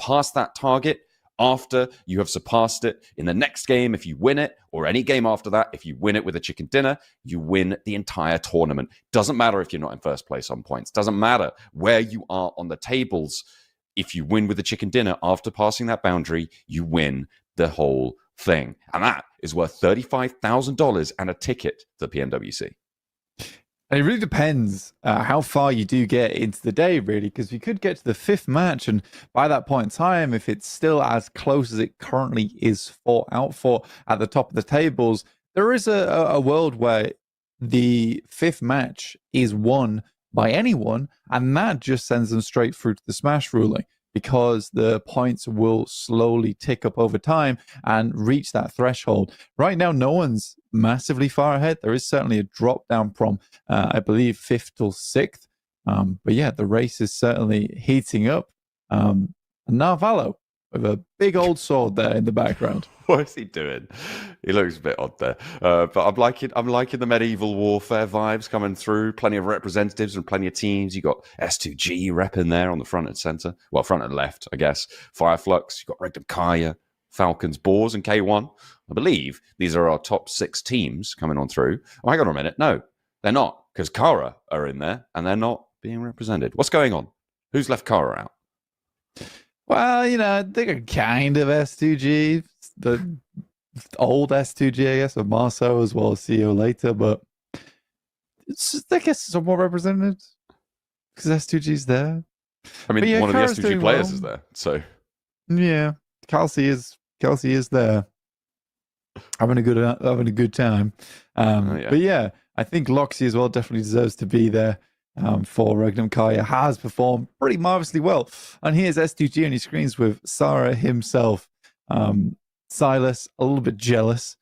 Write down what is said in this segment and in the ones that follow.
pass that target after you have surpassed it in the next game, if you win it, or any game after that, if you win it with a chicken dinner, you win the entire tournament. Doesn't matter if you're not in first place on points. Doesn't matter where you are on the tables. If you win with the chicken dinner after passing that boundary, you win the whole thing. And that is worth $35,000 and a ticket to the PMWC. And it really depends how far you do get into the day, really, because we could get to the fifth match, and by that point in time, if it's still as close as it currently is out for at the top of the tables, there is a world where the fifth match is won by anyone, and that just sends them straight through to the smash ruling, because the points will slowly tick up over time and reach that threshold. Right now, no one's massively far ahead. There is certainly a drop down from, I believe, 5th till 6th. But yeah, the race is certainly heating up. And Narvalo with a big old sword there in the background. What is he doing? He looks a bit odd there. But I'm liking the medieval warfare vibes coming through. Plenty of representatives and plenty of teams. You got S2G repping there on the front and center. Well, front and left, I guess. Fireflux. You got Regnum Kaya, Falcons, Boars, and K1. I believe these are our top 6 teams coming on through. Oh, hang on a minute. No, they're not, because Kara are in there and they're not being represented. What's going on? Who's left Kara out? Well, you know, they're kind of S2G, the old S2G, I guess, of Marceau as well as CEO later, but I guess somewhat represented because S2G's there. I mean, yeah, one Kara's of the S2G players is there, so yeah, Kelsey is there, having a good time. Yeah. But yeah, I think Loxy as well definitely deserves to be there. For Regnum Kaya has performed pretty marvelously well. And here's S2G on your screens with Sarah himself. Silas, a little bit jealous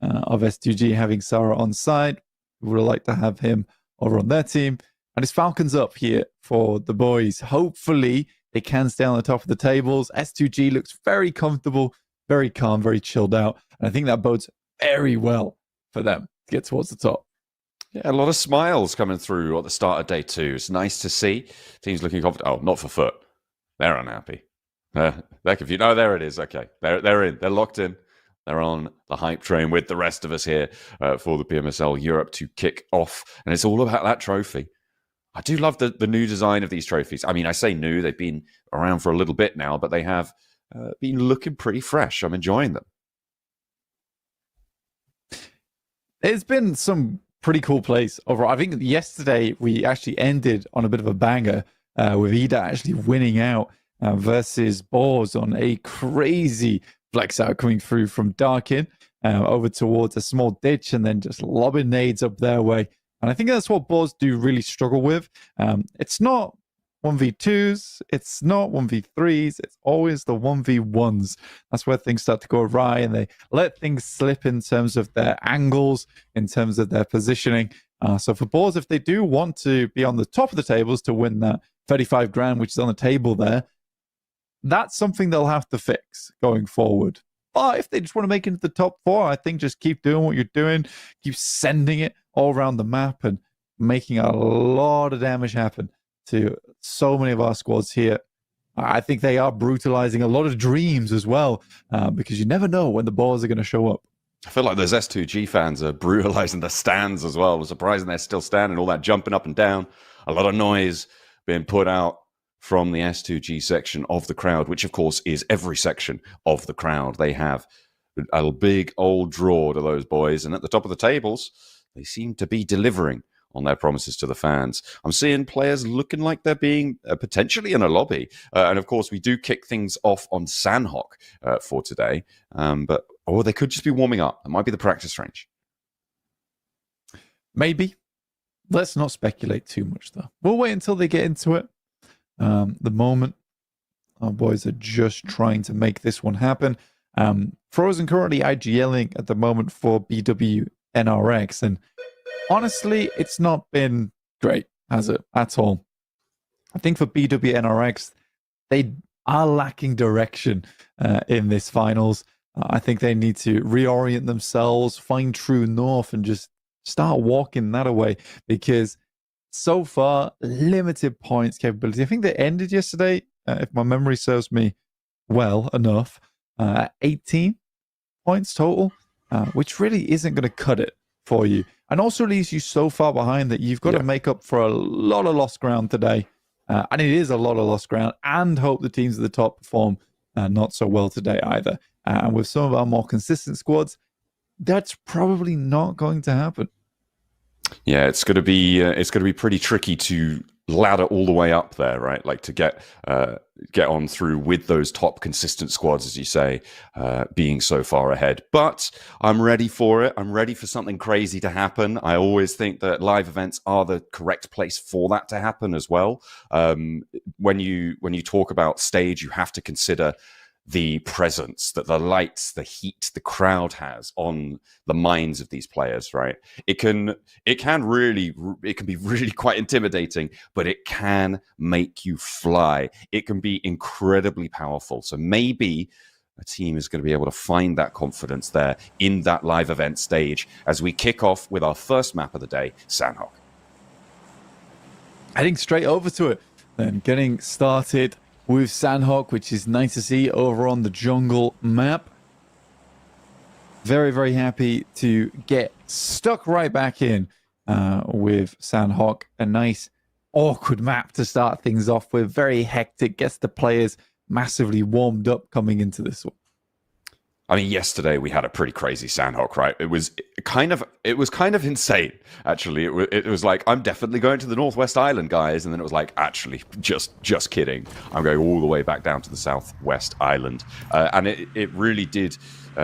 of S2G having Sarah on side. We would have liked to have him over on their team. And it's Falcons up here for the boys. Hopefully, they can stay on the top of the tables. S2G looks very comfortable, very calm, very chilled out. And I think that bodes very well for them to get towards the top. Yeah, a lot of smiles coming through at the start of day 2. It's nice to see. Teams looking confident. Oh, not for Foot. They're unhappy. They're confused. Oh, there it is. Okay. They're in. They're locked in. They're on the hype train with the rest of us here for the Pmsl Europe to kick off. And it's all about that trophy. I do love the new design of these trophies. I mean, I say new. They've been around for a little bit now, but they have been looking pretty fresh. I'm enjoying them. It's been some pretty cool place overall. I think yesterday we actually ended on a bit of a banger with Ida actually winning out versus Boars on a crazy flex out coming through from Darkin over towards a small ditch and then just lobbing nades up their way. And I think that's what Boars do really struggle with. It's not 1v2s, it's not 1v3s, it's always the 1v1s. That's where things start to go awry and they let things slip in terms of their angles, in terms of their positioning. So for Boars, if they do want to be on the top of the tables to win that 35 grand, which is on the table there, that's something they'll have to fix going forward. But if they just want to make it into the top 4, I think just keep doing what you're doing, keep sending it all around the map and making a lot of damage happen to so many of our squads here. I think they are brutalizing a lot of dreams as well, because you never know when the Boars are going to show up. I feel like those S2G fans are brutalizing the stands as well. It was surprising they're still standing, all that jumping up and down, a lot of noise being put out from the S2G section of the crowd, which of course is every section of the crowd. They have a big old draw to those boys, and at the top of the tables, they seem to be delivering on their promises to the fans. I'm seeing players looking like they're being potentially in a lobby. And of course, we do kick things off on Sandhawk for today. Or they could just be warming up. It might be the practice range. Maybe. Let's not speculate too much, though. We'll wait until they get into it. The moment our boys are just trying to make this one happen. Frozen currently IGLing at the moment for BW NRX. And honestly, it's not been great, has it, at all? I think for BW NRX, they are lacking direction in this finals. I think they need to reorient themselves, find true north, and just start walking that away, because so far, limited points capability. I think they ended yesterday, if my memory serves me well enough. 18 points total, which really isn't going to cut it for you. And also leaves you so far behind that you've got to make up for a lot of lost ground today. And it is a lot of lost ground, and hope the teams at the top perform not so well today either. And with some of our more consistent squads, that's probably not going to happen. Yeah, it's going to be pretty tricky to ladder all the way up there, right? Like to get on through with those top consistent squads, as you say, being so far ahead. But I'm ready for it. I'm ready for something crazy to happen. I always think that live events are the correct place for that to happen as well. When you talk about stage, you have to consider the presence that the lights, the heat, the crowd has on the minds of these players, right? It can be really quite intimidating, but it can make you fly. It can be incredibly powerful. So maybe a team is going to be able to find that confidence there in that live event stage as we kick off with our first map of the day, Sandhawk. Heading straight over to it, then getting started with Sandhawk, which is nice to see over on the jungle map. Very, very happy to get stuck right back in with Sandhawk. A nice, awkward map to start things off with. Very hectic, gets the players massively warmed up coming into this one. I mean, yesterday we had a pretty crazy Sandhawk, right? It was kind of insane, actually. It was like, I'm definitely going to the Northwest Island, guys. And then it was like, actually, just kidding. I'm going all the way back down to the Southwest Island. And it really did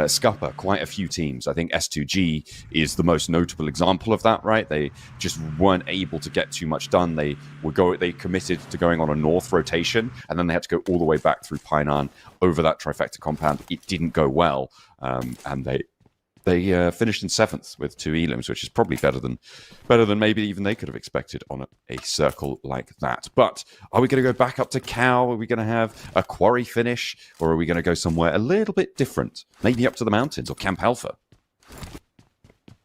scupper quite a few teams. I think S2G is the most notable example of that, right? They just weren't able to get too much done. They committed to going on a north rotation, and then they had to go all the way back through Painan over that trifecta compound. It didn't go well, and they finished in 7th with 2 elims, which is probably better than maybe even they could have expected on a circle like that. But are we going to go back up to Cow? Are we going to have a quarry finish? Or are we going to go somewhere a little bit different? Maybe up to the mountains or Camp Alpha?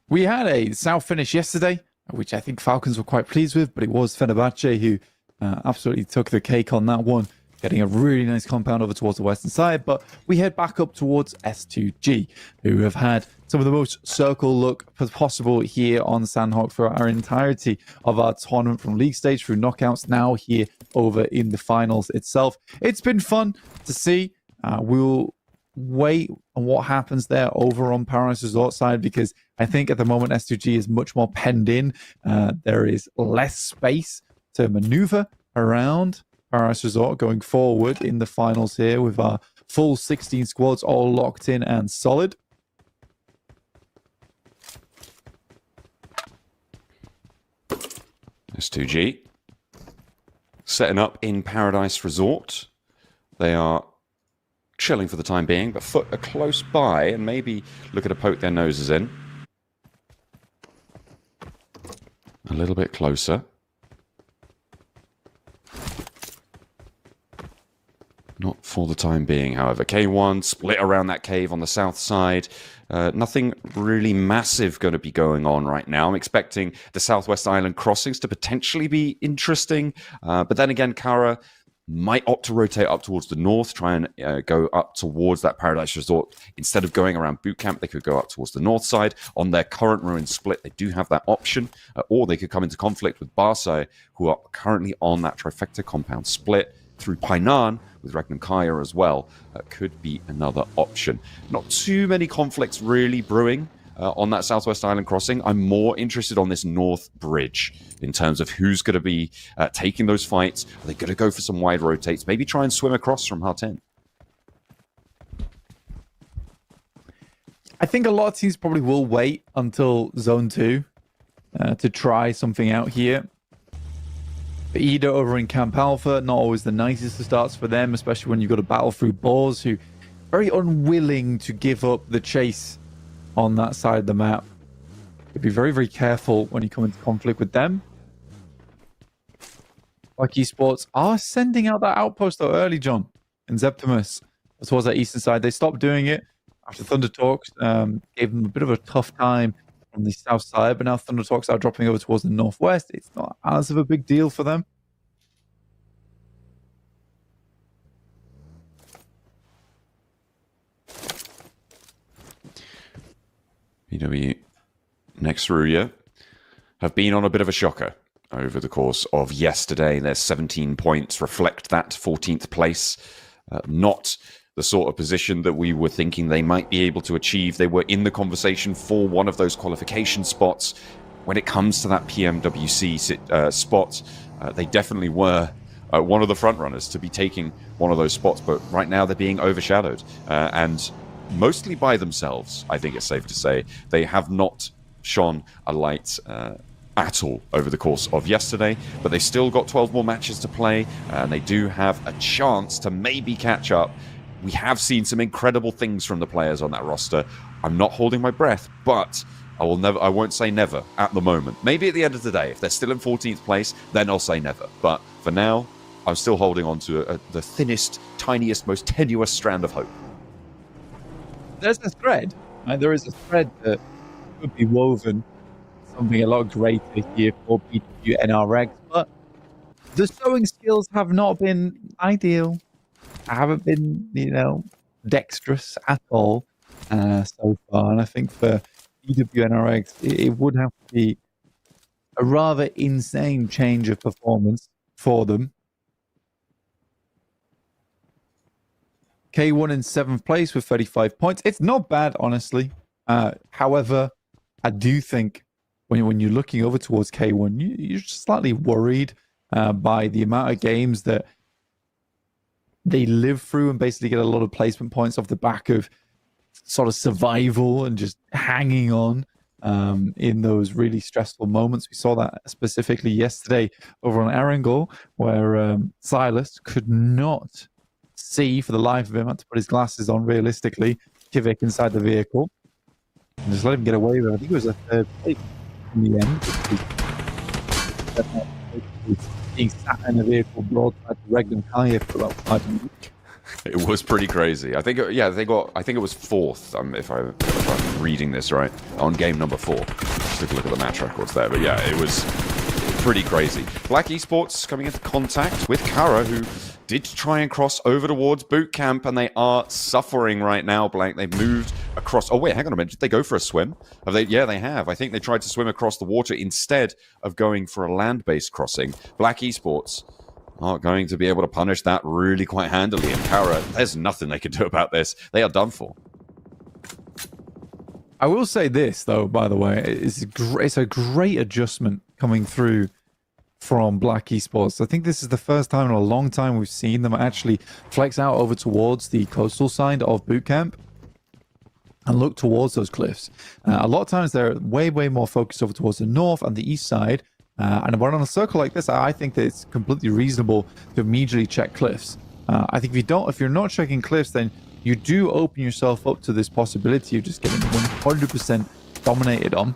We had a south finish yesterday, which I think Falcons were quite pleased with, but it was Fenerbahce who absolutely took the cake on that one, getting a really nice compound over towards the western side. But we head back up towards S2G, who have had some of the most circle look possible here on Sandhawk for our entirety of our tournament, from league stage through knockouts, now here over in the finals itself. It's been fun to see. We'll wait on what happens there over on Paradise Resort side, because I think at the moment S2G is much more penned in. There is less space to maneuver around Paradise Resort going forward in the finals here, with our full 16 squads all locked in and solid. S2G setting up in Paradise Resort. They are chilling for the time being, but Foot are close by and maybe looking to poke their noses in. A little bit closer. Not for the time being, however. K1 split around that cave on the south side. Nothing really massive going to be going on right now. I'm expecting the Southwest Island crossings to potentially be interesting. But then again, Kara might opt to rotate up towards the north, try and go up towards that Paradise Resort. Instead of going around boot camp, they could go up towards the north side. On their current ruin split, they do have that option. Or they could come into conflict with Barsai, who are currently on that trifecta compound split through Painan with Ragnar Kaya as well. Could be another option. Not too many conflicts really brewing on that Southwest Island crossing. I'm more interested on this north bridge in terms of who's going to be taking those fights. Are they going to go for some wide rotates? Maybe try and swim across from H10? I think a lot of teams probably will wait until Zone 2 to try something out here. Ida over in Camp Alpha, not always the nicest of starts for them, especially when you've got to battle through Boars, who very unwilling to give up the chase on that side of the map. You'll be very, very careful when you come into conflict with them. Like Esports are sending out that outpost though early, John, in Zeptimus towards that eastern side. They stopped doing it after Thunder Talks, gave them a bit of a tough time from the south side, but now Thunder Talks are dropping over towards the northwest. It's not as of a big deal for them. VW next through you have been on a bit of a shocker over the course of yesterday. Their 17 points reflect that 14th place. Not the sort of position that we were thinking they might be able to achieve. They were in the conversation for one of those qualification spots. When it comes to that PMWC spot, they definitely were one of the front runners to be taking one of those spots. But right now they're being overshadowed, and mostly by themselves, I think it's safe to say. They have not shone a light at all over the course of yesterday, but they still got 12 more matches to play, and they do have a chance to maybe catch up. We have seen some incredible things from the players on that roster. I'm not holding my breath, but I won't say never at the moment. Maybe at the end of the day, if they're still in 14th place, then I'll say never. But for now, I'm still holding on to the thinnest, tiniest, most tenuous strand of hope. There's a thread. Right? There is a thread that could be woven, something a lot greater here for BWNRX, but the sewing skills have not been ideal. I haven't been, dexterous at all so far, and I think for BWNRX, it would have to be a rather insane change of performance for them. K1 in 7th place with 35 points. It's not bad, honestly. However, I do think when you're looking over towards K1, you're slightly worried by the amount of games that they live through and basically get a lot of placement points off the back of sort of survival and just hanging on in those really stressful moments. We saw that specifically yesterday over on Erangel, where Silas could not see for the life of him, had to put his glasses on realistically, Kivik inside the vehicle, and just let him get away with it. I think it was a third place in the end. Being sat in the vehicle broadside to Regnan Kaya for about 5 minutes. It was pretty crazy. I think, I think it was 4th, if I'm reading this right, on game number 4. Just took a look at the match records there. But yeah, it was pretty crazy. Black Esports coming into contact with Kara, who did try and cross over towards boot camp, and they are suffering right now, Blank. They've moved across. Oh, wait, hang on a minute. Did they go for a swim? Have they? Yeah, they have. I think they tried to swim across the water instead of going for a land-based crossing. Black Esports are going to be able to punish that really quite handily. And Kara, there's nothing they can do about this. They are done for. I will say this, though, by the way, it's a great adjustment coming through from Black Esports. I think this is the first time in a long time we've seen them actually flex out over towards the coastal side of bootcamp and look towards those cliffs. A lot of times they're way more focused over towards the north and the east side. And when on a circle like this, I think that it's completely reasonable to immediately check cliffs. I think if you're not checking cliffs, then you do open yourself up to this possibility of just getting 100% dominated on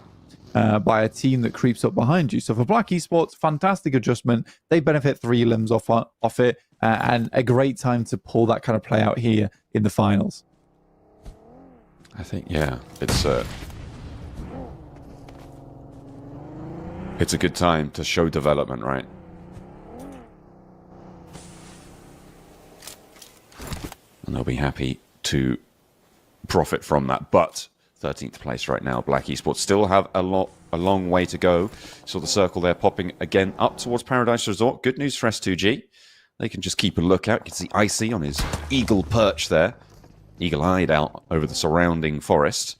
by a team that creeps up behind you. So for Black Esports, fantastic adjustment. They benefit 3 limbs off it, and a great time to pull that kind of play out here in the finals. I think, yeah, it's a good time to show development, right? And they'll be happy to profit from that. But 13th place right now, Black Esports still have a long way to go. So the circle there popping again up towards Paradise Resort. Good news for S2G. They can just keep a lookout. You can see Icy on his eagle perch there. Eagle-eyed out over the surrounding forest.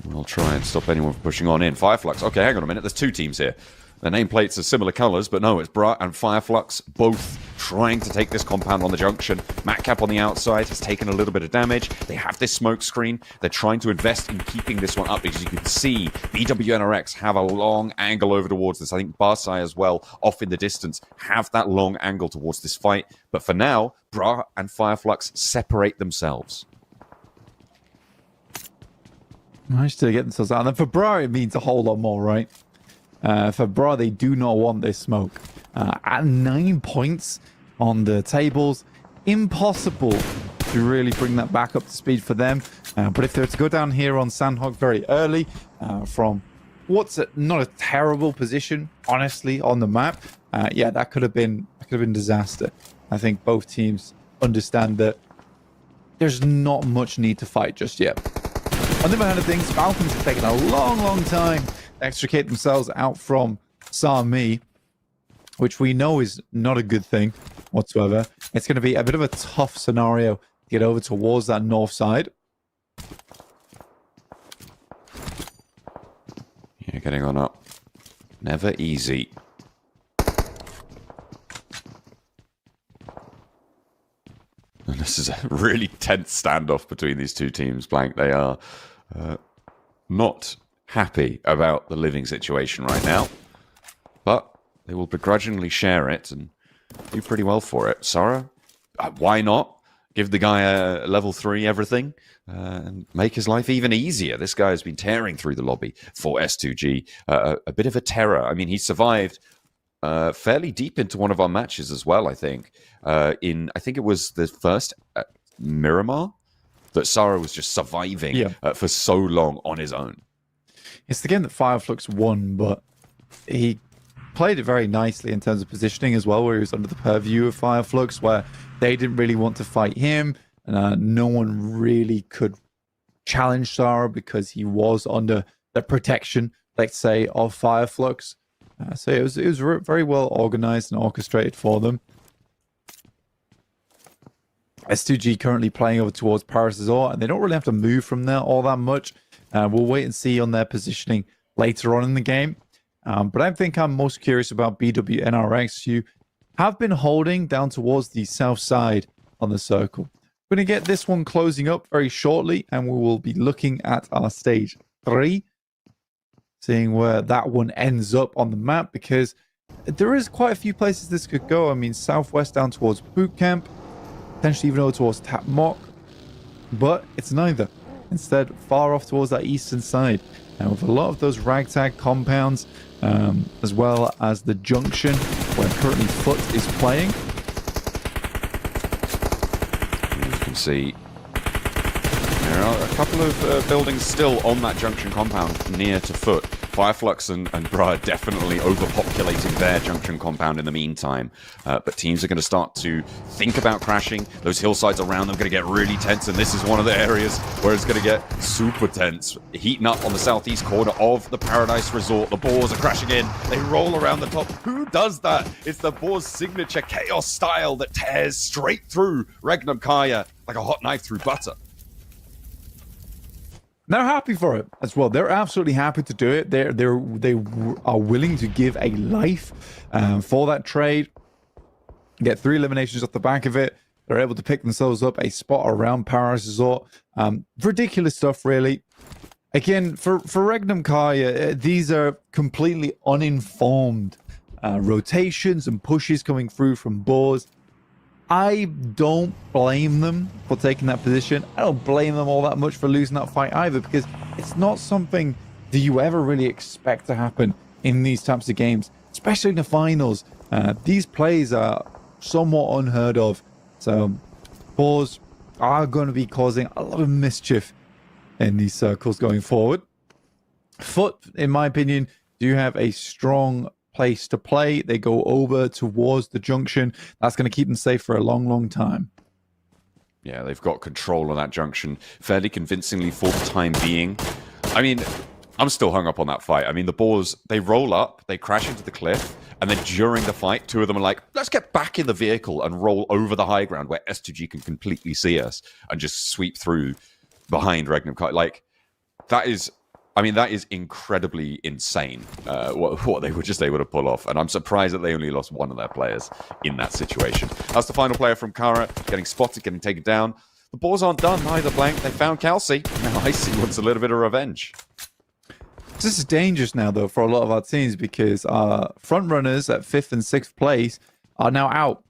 We'll try and stop anyone from pushing on in. Fireflux. Okay, hang on a minute. There's 2 teams here. The nameplates are similar colours, but no, it's Bra and Fireflux both trying to take this compound on the junction. Matcap on the outside has taken a little bit of damage. They have this smoke screen. They're trying to invest in keeping this one up because you can see BWNRX have a long angle over towards this. I think Barsai as well, off in the distance, have that long angle towards this fight. But for now, Bra and Fireflux separate themselves. Managed to get themselves out. And then for Bra, it means a whole lot more, right? For Bra, they do not want this smoke. At 9 points on the tables, impossible to really bring that back up to speed for them. But if they're to go down here on Sandhog very early, from what's not a terrible position, honestly, on the map, yeah, that could have been disaster. I think both teams understand that there's not much need to fight just yet. On the other hand of things, Falcons have taken a long time to extricate themselves out from Sami, which we know is not a good thing whatsoever. It's going to be a bit of a tough scenario to get over towards that north side. Yeah, getting on up. Never easy. And this is a really tense standoff between these two teams, Blank. They are not happy about the living situation right now. But they will begrudgingly share it and do pretty well for it. Sara, why not? Give the guy a level 3 everything and make his life even easier. This guy has been tearing through the lobby for S2G. A bit of a terror. I mean, he survived fairly deep into one of our matches as well, I think. I think it was the first Miramar that Sara was just surviving for so long on his own. It's the game that Fireflux won, but he played it very nicely in terms of positioning as well, where he was under the purview of Fireflux, where they didn't really want to fight him, and no one really could challenge Sara because he was under the protection, let's say, of Fireflux. So it was very well organized and orchestrated for them. S2G currently playing over towards Paris Resort, and they don't really have to move from there all that much. We'll wait and see on their positioning later on in the game. But I think I'm most curious about BWNRX, who have been holding down towards the south side on the circle. We're going to get this one closing up very shortly, and we will be looking at our stage 3, seeing where that one ends up on the map, because there is quite a few places this could go. I mean, southwest down towards Boot Camp, potentially even over towards Tap Mock, but it's neither. Instead, far off towards that eastern side. And with a lot of those ragtag compounds, as well as the junction where currently Foot is playing. As you can see, there are a couple of buildings still on that junction compound near to Foot. Fireflux and Bra definitely overpopulating their junction compound in the meantime. But teams are going to start to think about crashing. Those hillsides around them are going to get really tense, and this is one of the areas where it's going to get super tense. Heating up on the southeast corner of the Paradise Resort. The Boars are crashing in. They roll around the top. Who does that? It's the Boars' signature chaos style that tears straight through Regnum Kaya like a hot knife through butter. They're happy for it as well. They're absolutely happy to do it. They are willing to give a life for that trade. Get 3 eliminations off the back of it. They're able to pick themselves up a spot around Paris Resort. Ridiculous stuff, really. Again, for Regnum Kaya, these are completely uninformed rotations and pushes coming through from Boars. I don't blame them for taking that position. I don't blame them all that much for losing that fight either, because it's not something that you ever really expect to happen in these types of games, especially in the finals. These plays are somewhat unheard of. So Boars are going to be causing a lot of mischief in these circles going forward. Foot, in my opinion, do have a strong place to play. They go over towards the junction. That's going to keep them safe for a long time. Yeah, they've got control on that junction fairly convincingly for the time being. I mean, I'm still hung up on that fight. I mean, the Boars, they roll up, they crash into the cliff, and then during the fight, 2 of them are like, let's get back in the vehicle and roll over the high ground where S2G can completely see us and just sweep through behind Regnum. Like, that is incredibly insane, what they were just able to pull off. And I'm surprised that they only lost 1 of their players in that situation. That's the final player from Kara, getting spotted, getting taken down. The Boars aren't done either, Blank. They found Kelsey. Now Icy wants a little bit of revenge. This is dangerous now, though, for a lot of our teams, because our front runners at 5th and 6th place are now out.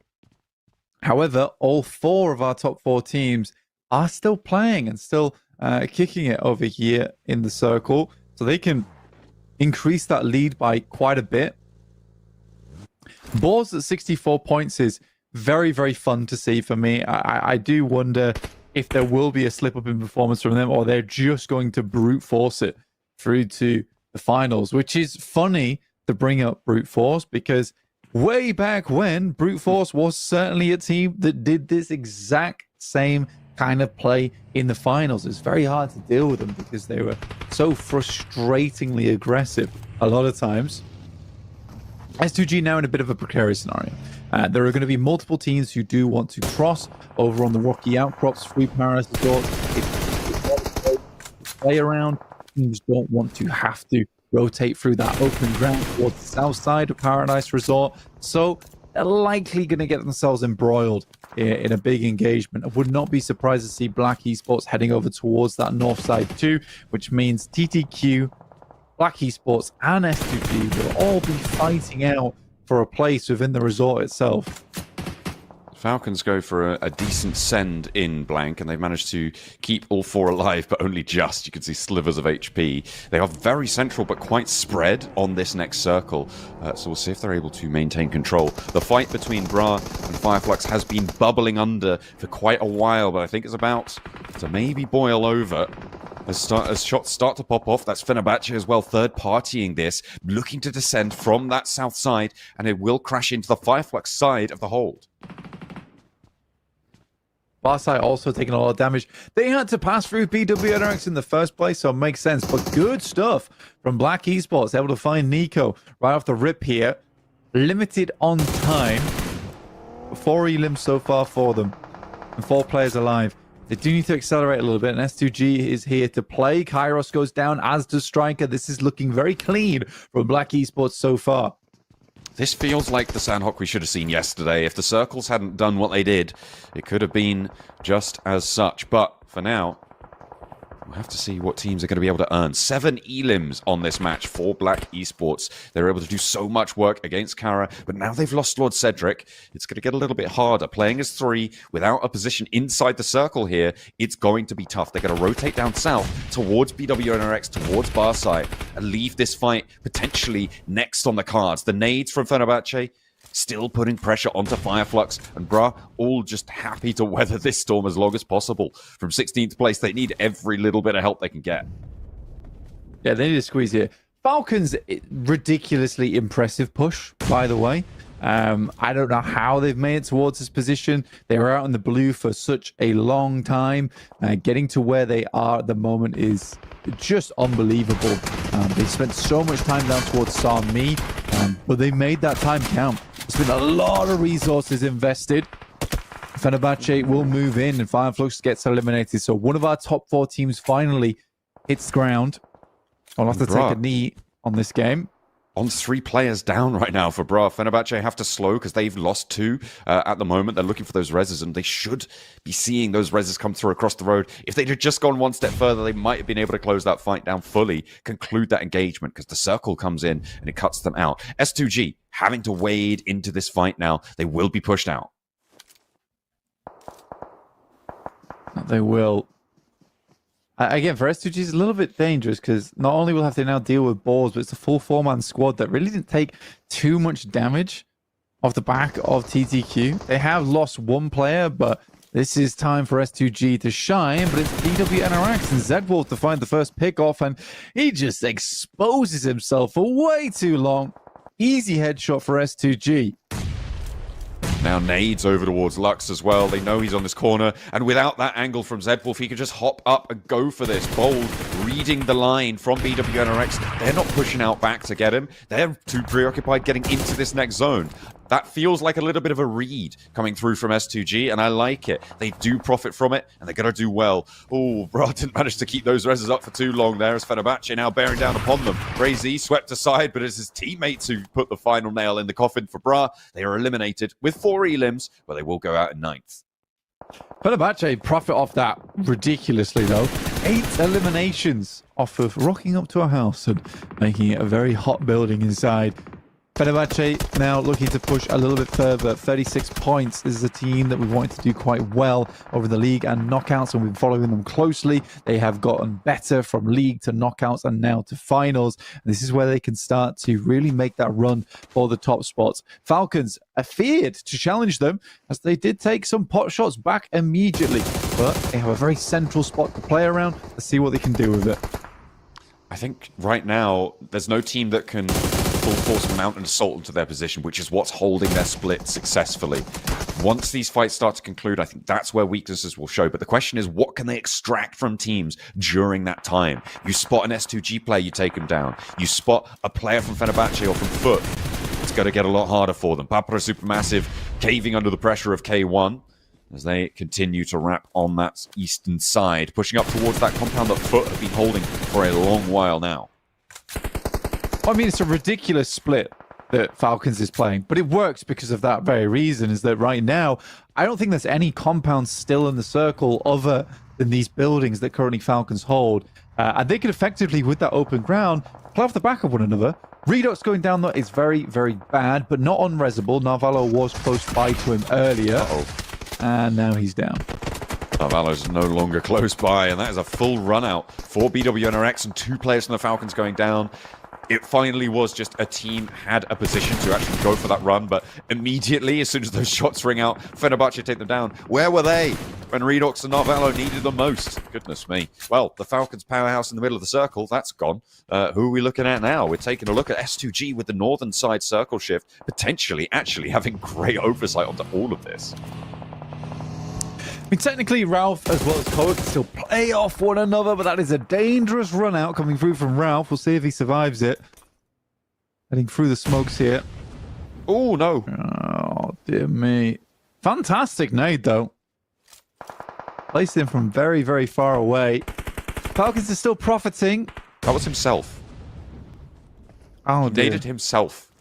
However, all 4 of our top 4 teams are still playing and still kicking it over here in the circle, so they can increase that lead by quite a bit. Boars at 64 points is very fun to see for me. I do wonder if there will be a slip up in performance from them, or they're just going to brute force it through to the finals, which is funny to bring up brute force, because way back when, brute force was certainly a team that did this exact same kind of play in the finals. It's very hard to deal with them because they were so frustratingly aggressive a lot of times. S2G now in a bit of a precarious scenario. There are going to be multiple teams who do want to cross over on the rocky outcrops, free Paradise Resort. Play around. Teams don't want to have to rotate through that open ground towards the south side of Paradise Resort. So they're likely going to get themselves embroiled in a big engagement. I would not be surprised to see Black Esports heading over towards that north side too, which means TTQ, Black Esports, and S2G will all be fighting out for a place within the resort itself. Falcons go for a decent send in blank, and they've managed to keep all four alive, but only just. You can see slivers of HP. They are very central, but quite spread on this next circle. So we'll see if they're able to maintain control. The fight between Bra and Fireflux has been bubbling under for quite a while, but I think it's about to maybe boil over. As shots start to pop off, that's Fenerbahce as well, third-partying this, looking to descend from that south side, and it will crash into the Fireflux side of the hold. Barsai also taking a lot of damage. They had to pass through PWNRX in the first place, so it makes sense. But good stuff from Black Esports, able to find Nico right off the rip here. Limited on time. 4 elims so far for them, and 4 players alive. They do need to accelerate a little bit, and S2G is here to play. Kairos goes down, as does Striker. This is looking very clean from Black Esports so far. This feels like the Sandhawk we should have seen yesterday. If the circles hadn't done what they did, it could have been just as such. But for now, we'll have to see what teams are going to be able to earn. 7 elims on this match for Black Esports. They're able to do so much work against Kara, but now they've lost Lord Cedric. It's going to get a little bit harder. Playing as 3 without a position inside the circle here, it's going to be tough. They're going to rotate down south towards BWNRX, towards Barsai, and leave this fight potentially next on the cards. The nades from Fenerbahce still putting pressure onto Fireflux, and Bra all just happy to weather this storm as long as possible. From 16th place, they need every little bit of help they can get. Yeah, they need to squeeze here. Falcons, ridiculously impressive push, by the way. I don't know how they've made it towards this position. They were out in the blue for such a long time. Getting to where they are at the moment is just unbelievable. They spent so much time down towards Sami, but they made that time count. There's been a lot of resources invested. Fenerbahce will move in and Fireflux gets eliminated. So one of our top 4 teams finally hits ground. I'll have to take a knee on this game. On 3 players down right now for Bra. Fenerbahce have to slow because they've lost 2 at the moment. They're looking for those reses, and they should be seeing those reses come through across the road. If they'd have just gone one step further, they might have been able to close that fight down fully, conclude that engagement, because the circle comes in and it cuts them out. S2G having to wade into this fight now. They will be pushed out. They will. Again, for S2G, it's a little bit dangerous because not only will have to now deal with balls, but it's a full 4-man squad that really didn't take too much damage off the back of TTQ. They have lost 1 player, but this is time for S2G to shine. But it's BWNRX and Zedwolf to find the first pick off, and he just exposes himself for way too long. Easy headshot for S2G. Now nades over towards Lux as well. They know he's on this corner, and without that angle from Zedwolf, he could just hop up and go for this. Bold reading the line from BWNRX. They're not pushing out back to get him. They're too preoccupied getting into this next zone. That feels like a little bit of a read coming through from S2G, and I like it. They do profit from it, and they're going to do well. Oh, Bra didn't manage to keep those reses up for too long there as Fenerbahce now bearing down upon them. Brazy swept aside, but it's his teammates who put the final nail in the coffin for Bra. They are eliminated with 4 elims, but they will go out in 9th. Fenerbahce profit off that ridiculously, though. 8 eliminations off of rocking up to a house and making it a very hot building inside. Fenerbahce now looking to push a little bit further. 36 points. This is a team that we wanted to do quite well over the league and knockouts, and we've been following them closely. They have gotten better from league to knockouts and now to finals. And this is where they can start to really make that run for the top spots. Falcons are feared to challenge them as they did take some pot shots back immediately, but they have a very central spot to play around. Let's see what they can do with it. I think right now there's no team that can full force mount an assault into their position, which is what's holding their split successfully. Once these fights start to conclude, I think that's where weaknesses will show. But the question is, what can they extract from teams during that time? You spot an S2G player, you take him down. You spot a player from Fenerbahce or from Foot, it's going to get a lot harder for them. Papara Supermassive caving under the pressure of K1 as they continue to wrap on that eastern side, pushing up towards that compound that Foot have been holding for a long while now. I mean, it's a ridiculous split that Falcons is playing, but it works because of that very reason, is that right now, I don't think there's any compounds still in the circle other than these buildings that currently Falcons hold. And they could effectively, with that open ground, play off the back of one another. Redux going down, though, is very, very bad, but not unresable. Narvalo was close by to him earlier. And now he's down. Narvalo's no longer close by, and that is a full run out for BWNRX and 2 players from the Falcons going down. It finally was just a team had a position to actually go for that run, but immediately, as soon as those shots ring out, Fenerbahce take them down. Where were they when Redox and Narvalo needed them most? Goodness me. Well, the Falcons powerhouse in the middle of the circle, that's gone. Who are we looking at now? We're taking a look at S2G with the northern side circle shift, potentially actually having great oversight onto all of this. I mean, technically, Ralph as well as Koa can still play off one another, but that is a dangerous run out coming through from Ralph. We'll see if he survives it. Heading through the smokes here. Oh, no. Oh, dear me. Fantastic nade, though. Placed him from very, very far away. Falcons are still profiting. That was himself. Oh, dear. He naded himself.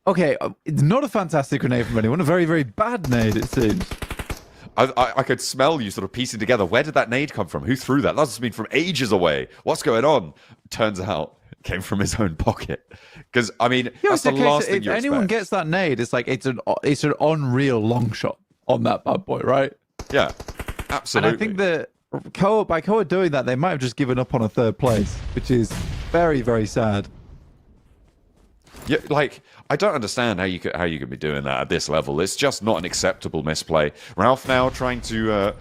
Okay, it's not a fantastic grenade from anyone. A very, very bad nade, it seems. I could smell you sort of piecing together. Where did that nade come from? Who threw that? That must have been from ages away. What's going on? Turns out it came from his own pocket. Because, I mean, that's the last thing you expect. If anyone gets that nade, it's like it's an unreal long shot on that bad boy, right? Yeah, absolutely. And I think that by Koa doing that, they might have just given up on a third place, which is very, very sad. Yeah, like, I don't understand how you could be doing that at this level. It's just not an acceptable misplay. Ralph now trying to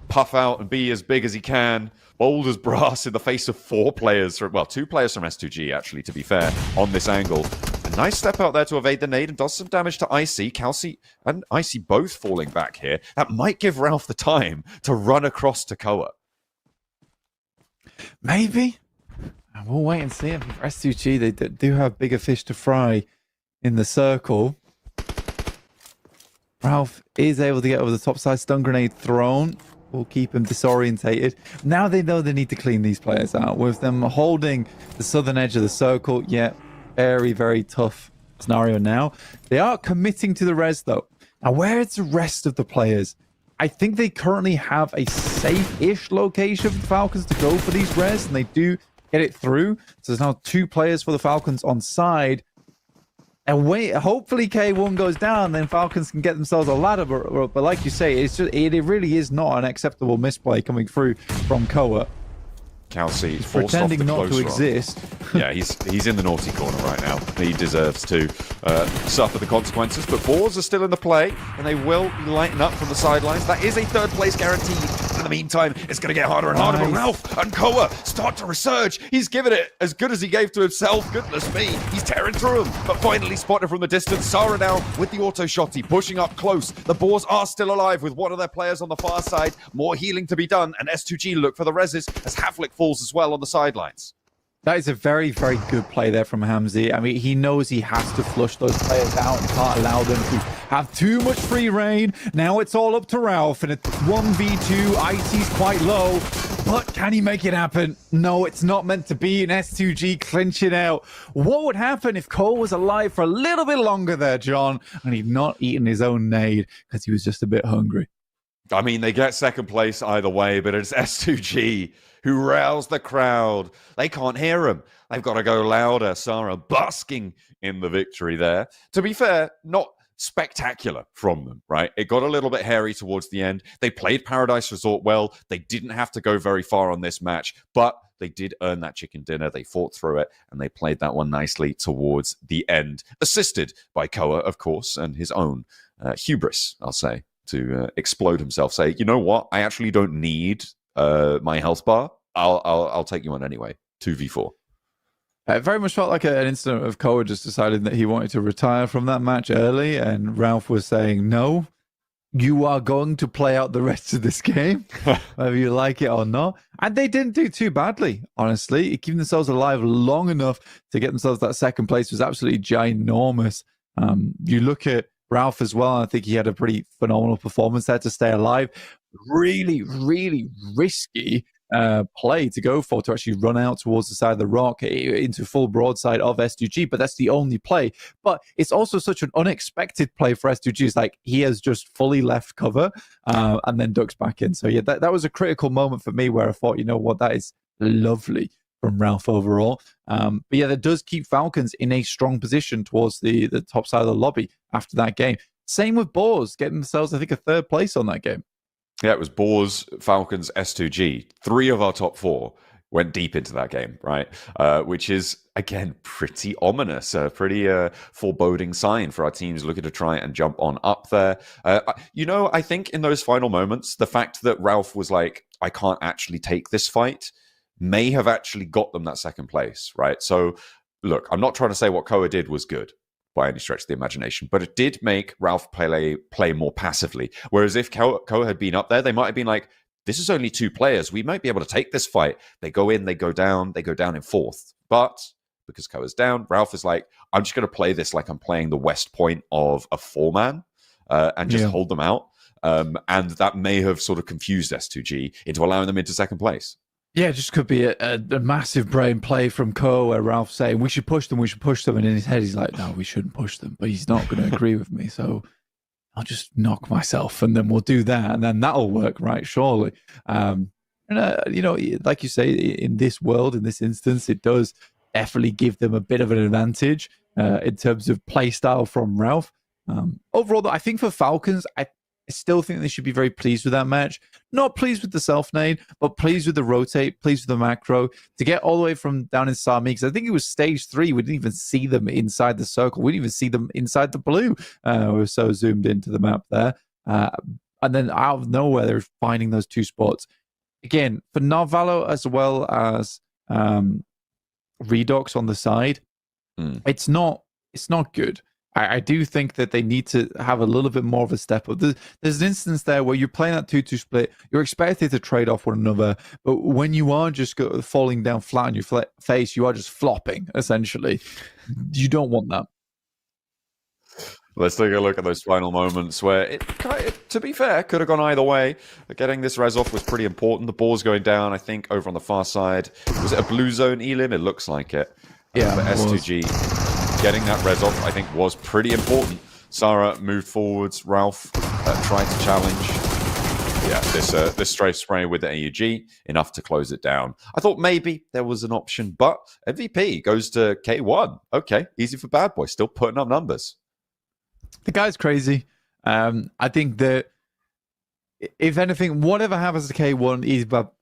puff out and be as big as he can, bold as brass in the face of 4 players, two players from S2G, actually, to be fair, on this angle. A nice step out there to evade the nade and does some damage to Icy. Calci and Icy both falling back here. That might give Ralph the time to run across to Koa. Maybe. We'll wait and see. For S2G, they do have bigger fish to fry in the circle. Ralph is able to get over the top side. Stun grenade thrown will keep him disorientated. Now they know they need to clean these players out. With them holding the southern edge of the circle, yeah, very, very tough scenario now. They are committing to the res, though. Now, where is the rest of the players? I think they currently have a safe-ish location for the Falcons to go for these res, and they do get it through. So there's now 2 players for the Falcons on side. And hopefully K1 goes down, then Falcons can get themselves a ladder. But like you say, it really is not an acceptable misplay coming through from Koa. Calci pretending not to exist. Yeah, he's in the naughty corner right now. He deserves to suffer the consequences. But 4s are still in the play, and they will lighten up from the sidelines. That is a 3rd place guaranteed. In the meantime, it's going to get harder and harder. But Ralph and Koa start to resurge. He's given it as good as he gave to himself. Goodness me, he's tearing through him. But finally spotted from the distance. Sara now with the auto shotty, pushing up close. The Boars are still alive with one of their players on the far side. More healing to be done, and S2G look for the reses as Havlik falls as well on the sidelines. That is a very, very good play there from Hamzy. I mean, he knows he has to flush those players out and can't allow them to have too much free reign. Now it's all up to Ralph, and it's 1v2. Icy's quite low, but can he make it happen? No, it's not meant to be. An S2G clinching out. What would happen if Cole was alive for a little bit longer there, John, and he'd not eaten his own nade because he was just a bit hungry? I mean, they get 2nd place either way, but it's S2G who rouse the crowd. They can't hear him. They've got to go louder. Sara basking in the victory there. To be fair, not spectacular from them, right? It got a little bit hairy towards the end. They played Paradise Resort well. They didn't have to go very far on this match, but they did earn that chicken dinner. They fought through it, and they played that one nicely towards the end. Assisted by Koa, of course, and his own hubris, I'll say, to explode himself. Say, you know what? I actually don't need my health bar. I'll take you on anyway. 2v4. It very much felt like an incident of Koa just deciding that he wanted to retire from that match early, and Ralph was saying, no, you are going to play out the rest of this game, whether you like it or not. And they didn't do too badly, honestly. Keeping themselves alive long enough to get themselves that second place was absolutely ginormous. You look at Ralph as well, and I think he had a pretty phenomenal performance there to stay alive. Really, really risky play to go for, to actually run out towards the side of the rock into full broadside of S2G, but that's the only play. But it's also such an unexpected play for S2G. It's like he has just fully left cover and then ducks back in. So yeah, that was a critical moment for me where I thought, you know what, that is lovely from Ralph overall. But yeah, that does keep Falcons in a strong position towards the top side of the lobby after that game. Same with Boars, getting themselves, I think, a third place on that game. Yeah, it was Boars, Falcons, S2G. 3 of our top 4 went deep into that game, right? Which is, again, pretty ominous, a pretty foreboding sign for our teams looking to try and jump on up there. I think in those final moments, the fact that Ralph was like, I can't actually take this fight, may have actually got them that second place, right? So, look, I'm not trying to say what Koa did was good by any stretch of the imagination, but it did make Ralph play more passively. Whereas if Koa had been up there, they might have been like, this is only 2 players. We might be able to take this fight. They go in, they go down in fourth. But because Koa's down, Ralph is like, I'm just going to play this like I'm playing the West Point of a 4-man and just hold them out. And that may have sort of confused S2G into allowing them into second place. Yeah, it just could be a massive brain play from Ko where Ralph's saying, we should push them. And in his head, he's like, no, we shouldn't push them. But he's not going to agree with me. So I'll just knock myself and then we'll do that. And then that'll work, right? Surely. Like you say, in this world, in this instance, it does definitely give them a bit of an advantage in terms of play style from Ralph. Overall, I think for Falcons, I still think they should be very pleased with that match. Not pleased with the self-nade, but pleased with the rotate, pleased with the macro. To get all the way from down in Sami, because I think it was stage 3, we didn't even see them inside the circle. We didn't even see them inside the blue. We were so zoomed into the map there. And then out of nowhere, they're finding those 2 spots. Again, for Narvalo as well as Redox on the side, it's not good. I do think that they need to have a little bit more of a step up. There's an instance there where you're playing that 2-2 split. You're expected to trade off one another. But when you are just falling down flat on your face, you are just flopping, essentially. You don't want that. Let's take a look at those final moments where it, to be fair, could have gone either way. Getting this res off was pretty important. The ball's going down, I think, over on the far side. Was it a blue zone elim? It looks like it. Yeah, but S2G getting that res off, I think, was pretty important. Sarah moved forwards. Ralph tried to challenge. Yeah, this strafe spray with the AUG, enough to close it down. I thought maybe there was an option, but MVP goes to K1. Okay, easy for Bad Boy, still putting up numbers. The guy's crazy. I think that, if anything, whatever happens to K1,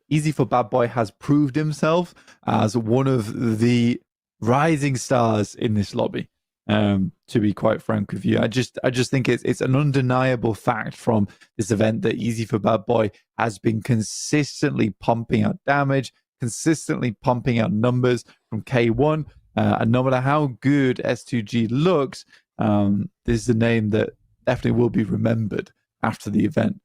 Easy for Bad Boy has proved himself as one of the rising stars in this lobby. To be quite frank with you, I just think it's an undeniable fact from this event that Easy for Bad Boy has been consistently pumping out damage, consistently pumping out numbers from K1, and no matter how good S2G looks, this is a name that definitely will be remembered after the event.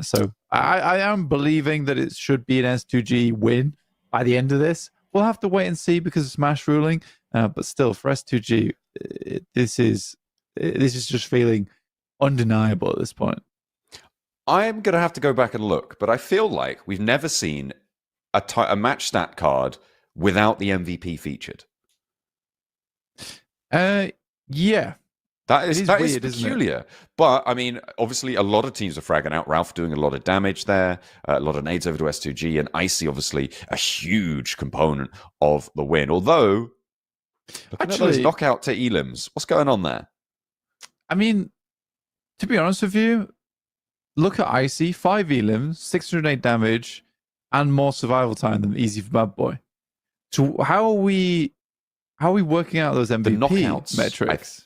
So I am believing that it should be an S2G win by the end of this. We'll have to wait and see because of Smash ruling, but still, for S2G, this is just feeling undeniable at this point. I'm going to have to go back and look, but I feel like we've never seen a match stat card without the MVP featured. Yeah. That is peculiar. But, I mean, obviously a lot of teams are fragging out. Ralph doing a lot of damage there, a lot of nades over to S2G, and Icy, obviously, a huge component of the win. Although, looking at those knockout to elims, what's going on there? I mean, to be honest with you, look at Icy, 5 elims, 608 damage, and more survival time than Easy for Bad Boy. So how are we working out those MVP knockouts metrics?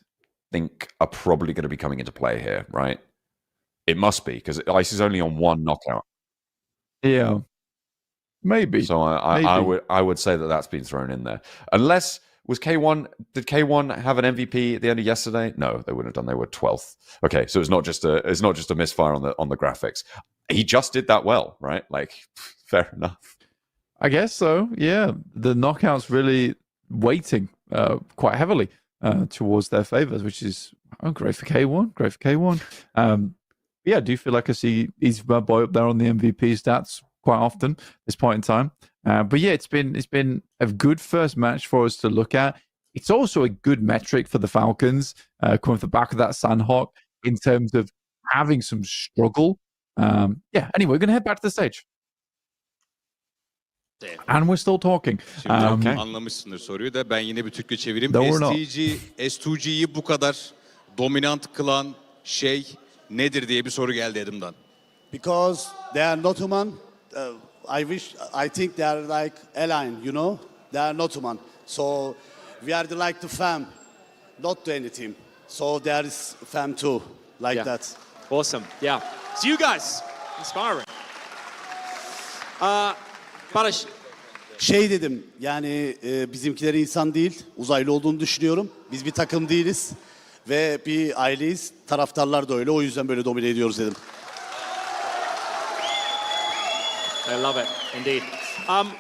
I think are probably going to be coming into play here, right? It must be, because Ice is only on 1 knockout. Yeah. Maybe. So I would say that that's been thrown in there. Unless did K1 have an MVP at the end of yesterday? No, they wouldn't have done. They were 12th. Okay, so it's not just a misfire on the graphics. He just did that well, right? Like, fair enough. I guess so. Yeah, the knockouts really weighting quite heavily towards their favors, which is great for K1. Great for K1. Yeah, I do feel like I see he's my boy up there on the MVP stats quite often at this point in time. But yeah, it's been a good first match for us to look at. It's also a good metric for the Falcons coming off the back of that Sandhawk in terms of having some struggle. Yeah, anyway, we're going to head back to the stage. And we're still talking. Şimdi anlamışsındır soruyu da ben yine bir Türkçe çevireyim. S2G'yi bu kadar dominant kılan şey nedir diye bir soru geldi Adam'dan. Because they are not human. I think they are like alien, you know? They are not human. So we are like the fam, not to any team. So there is fam too, like that. Awesome. Yeah. So you guys, inspiring. Barış. Şey dedim, yani bizimkiler insan değil, uzaylı olduğunu düşünüyorum. Biz bir takım değiliz ve bir aileyiz. Taraftarlar da öyle, o yüzden böyle domine ediyoruz dedim. I love it, indeed.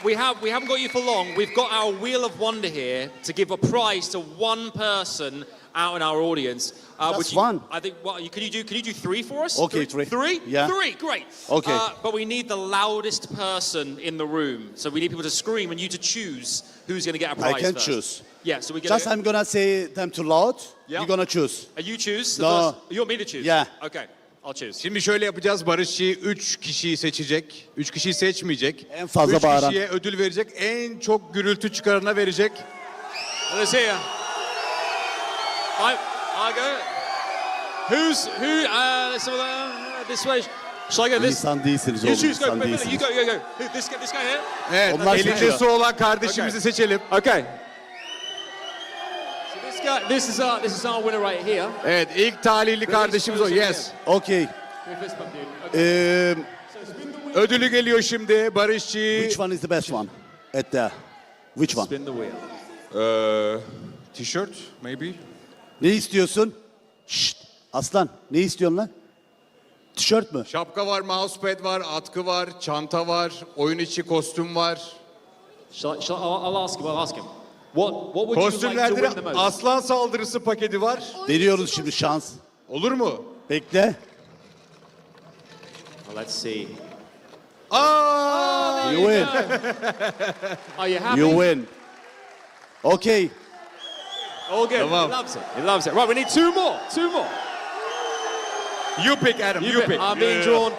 We haven't got you for long. We've got our Wheel of Wonder here to give a prize to one person out in our audience. That's one. I think. Can you do three for us? Okay, three. Three? Yeah. Three, great. Okay. But we need the loudest person in the room, so we need people to scream and you to choose who's going to get a prize. I can first. choose. Yeah, so we get. Just I'm gonna say them too loud. Yeah. You're gonna choose. And you choose. The No. first. You want me to choose? Yeah. Okay, I'll choose. Şimdi şöyle yapacağız. Barışçı 3 kişiyi seçecek. 3 kişiyi seçmeyecek. En fazla 3 bağıran. kişiye ödül verecek. En çok gürültü çıkarana verecek. Let's hear. I go. Let's have this way. Shall I go this? İnsan değilsiniz You oğlum, choose. Go. insan You değilsiniz. go. Who, this guy here. Evet, Onlar elinde seçiyor. su olan kardeşimizi seçelim. Okay. So this guy, this is our winner right here. Evet, ilk talihli kardeşimiz o. Yes. Okay. Fist bump, dude. Okay. Ödülü geliyor şimdi Barışçı. Which one is the best one? At the which one? Spin the wheel. T-shirt, maybe. Ne istiyorsun? Şşt, Aslan, ne istiyorsun lan? Tişört mü? Şapka var, mousepad var, atkı var, çanta var, oyun içi kostüm var. I'll ask him. What would you like to Kostümlerde win de the most? aslan saldırısı paketi var. Deniyoruz şimdi şans. Olur mu? Bekle. Let's see. Aa! You win. Are you happy? You win. Okay. All good. Tamam. He loves it. He loves it. Right, we need two more. Two more. You pick Adam, you pick. I'm being drawn.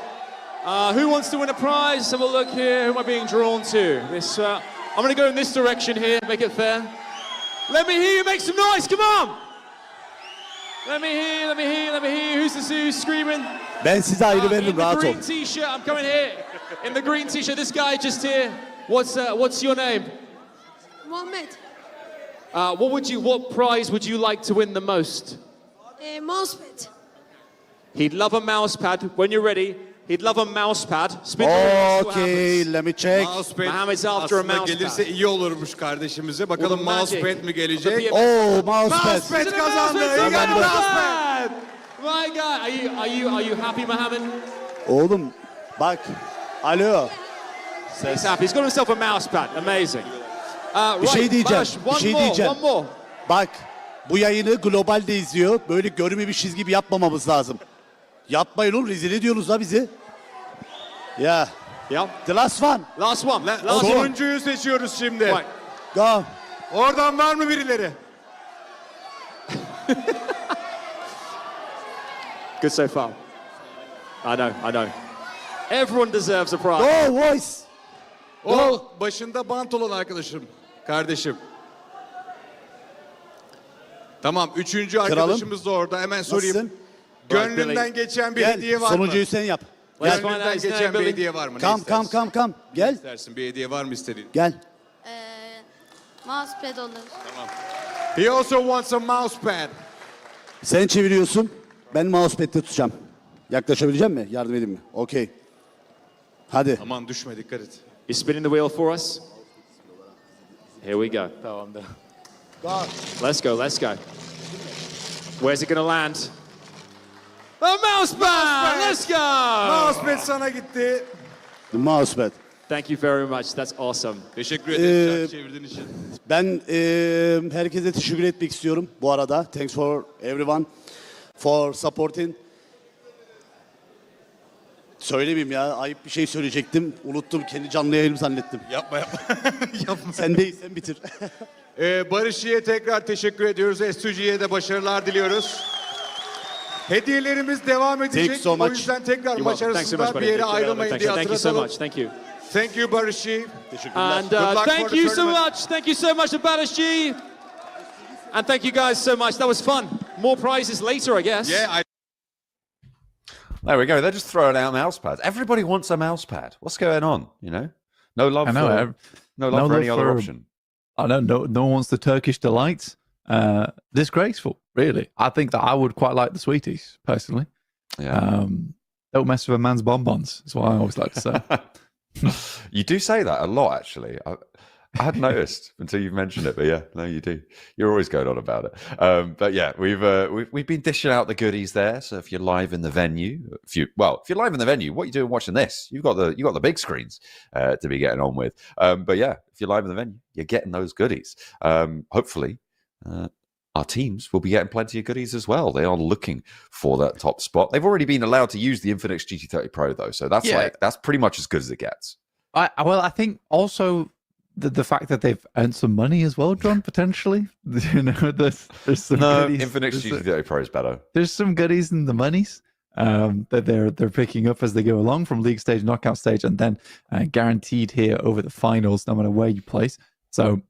Who wants to win a prize? Let's have a look here. Who am I being drawn to? This. I'm going to go in this direction here. Make it fair. Let me hear you make some noise. Come on. Let me hear. Who's screaming? Ben size ayrı veririm, In the rahat ol. green t-shirt. I'm coming here. In the green t-shirt. This guy just here. What's your name? Muhammed. What prize would you like to win the most? Mousepad. He'd love a mouse pad. When you're ready, he'd love a mouse pad. Spin the wheel, see what Okay, happens. let me check. Mousepad Mohammed's after a aslında mousepad. gelirse iyi olurmuş kardeşimize. Bakalım Well, the magic mousepad mi of the gelecek? PMSL. Oh, mousepad. Mousepad It's a kazandı. mousepad, You got a it's a mousepad. My God, are you happy, Mohammed? Oğlum bak. Alo. He's happy. He's got himself a mouse pad. Amazing. Bir şey diyeceğim. Barış, Bir şey diyeceğim. One more. Bak. Bu yayını globalde izliyor. Böyle görmemişiz gibi yapmamamız lazım. Yapmayın oğlum, rezil ediyorsunuz la bizi. Ya. Yeah. The last one. Last one. Last one. Sonuncuyu seçiyoruz şimdi. Right. Go. Oradan var mı birileri? Good so far. I know. Everyone deserves a prize. Go voice. O başında bant olan arkadaşım. Kardeşim. Tamam, üçüncü arkadaşımız da orada. Hemen sorayım. Nasılsın? Gönlünden geçen bir Gel. hediye var mı? Sonuncuyu sen yap. Let's Gel. find out Gönlünden his geçen name, bir Billy. hediye var mı? Come. Gel. İstersin, bir hediye var mı istediğin? Gel. Mousepad olur. He also wants a mousepad. Sen çeviriyorsun. Ben mousepad'de tutacağım. Yaklaşabilecek mi? Yardım edeyim mi? Okey. Hadi. Aman düşme, dikkat et. You're spinning the wheel for us. Here we go. God. Let's go, let's go. Where's it going to land? The mouse pad! Let's go! Mousepad sana gitti. The mousepad. Thank you very much. That's awesome. Teşekkür ederim şarkı çevirdiğin için. Ben herkese teşekkür etmek istiyorum bu arada. Thanks for everyone for supporting. Söylemeyeyim ya. Ayıp bir şey söyleyecektim. Unuttum. Kendi canlı yayınımı zannettim. Yapma. Sen değil, sen bitir. Barışçı'ya tekrar teşekkür ediyoruz. S2G'ye de başarılar diliyoruz. Hediyelerimiz devam edecek. Thank you so much. O yüzden tekrar You're maç welcome. Thanks so much, arasında buddy. bir yere Thank you. ayrılmayın diye Thank you so hatırlatalım. much. Thank you. Thank you Barışçı. Teşekkürler. And Good luck for thank the you so tournament. much. Thank you so much to Badashi. And thank you guys so much. That was fun. More prizes later, I guess. Yeah, There we go. They're just throwing out mouse pads. Everybody wants a mouse pad. What's going on? You know, no love I know. for no love for any other option. I know no one wants the Turkish delights. Disgraceful, really. I think that I would quite like the sweeties personally. Yeah. Don't mess with a man's bonbons. Is what I always like to say. You do say that a lot, actually. I hadn't noticed until you mentioned it, but yeah, no, you do. You're always going on about it. But yeah, we've been dishing out the goodies there. So if you're live in the venue, if you're live in the venue, what are you doing watching this? You've got the big screens to be getting on with. But yeah, if you're live in the venue, you're getting those goodies. Hopefully, our teams will be getting plenty of goodies as well. They are looking for that top spot. They've already been allowed to use the Infinix GT30 Pro though, so that's pretty much as good as it gets. I think also the fact that they've earned some money as well, John, potentially. You know, there's some goodies. Infinix GT30 Pro is better. There's some goodies in the monies that they're picking up as they go along from league stage, knockout stage, and then guaranteed here over the finals, no matter where you place. So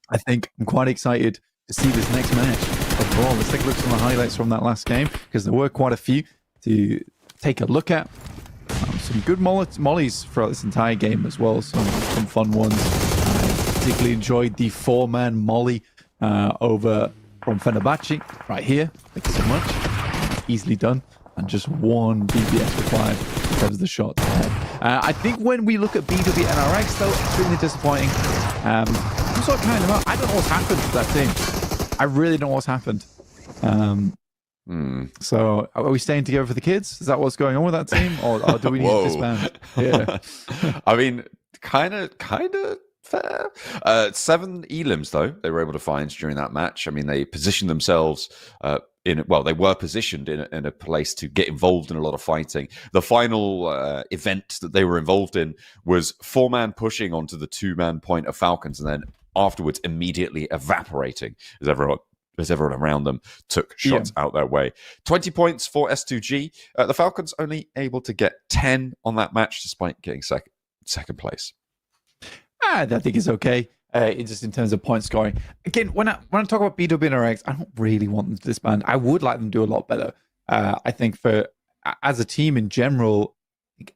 I think I'm quite excited to see this next match overall. Let's take a look at some of the highlights from that last game, because there were quite a few to take a look at. Some good mollies throughout this entire game as well. Some fun ones. I particularly enjoyed the 4-man molly over from Fenerbahce right here. Thank you so much. Easily done. And just one BBS required in terms of the shot. I think when we look at BW NRX, though, extremely disappointing. I'm sort of kind of, I don't know what's happened to that team. I really don't know what's happened. So are we staying together for the kids? Is that what's going on with that team? Or do we need to disband? Yeah. I mean, kind of fair. 7 elims, though, they were able to find during that match. I mean, they positioned themselves they were positioned in a place to get involved in a lot of fighting. The final event that they were involved in was 4-man pushing onto the 2-man point of Falcons, and then afterwards immediately evaporating as everyone around them took shots out their way. 20 points for S2G. The Falcons only able to get 10 on that match despite getting second place. I think it's okay. Just in terms of point scoring. Again, when I talk about BWNRX, I don't really want them to disband. I would like them to do a lot better. I think as a team in general,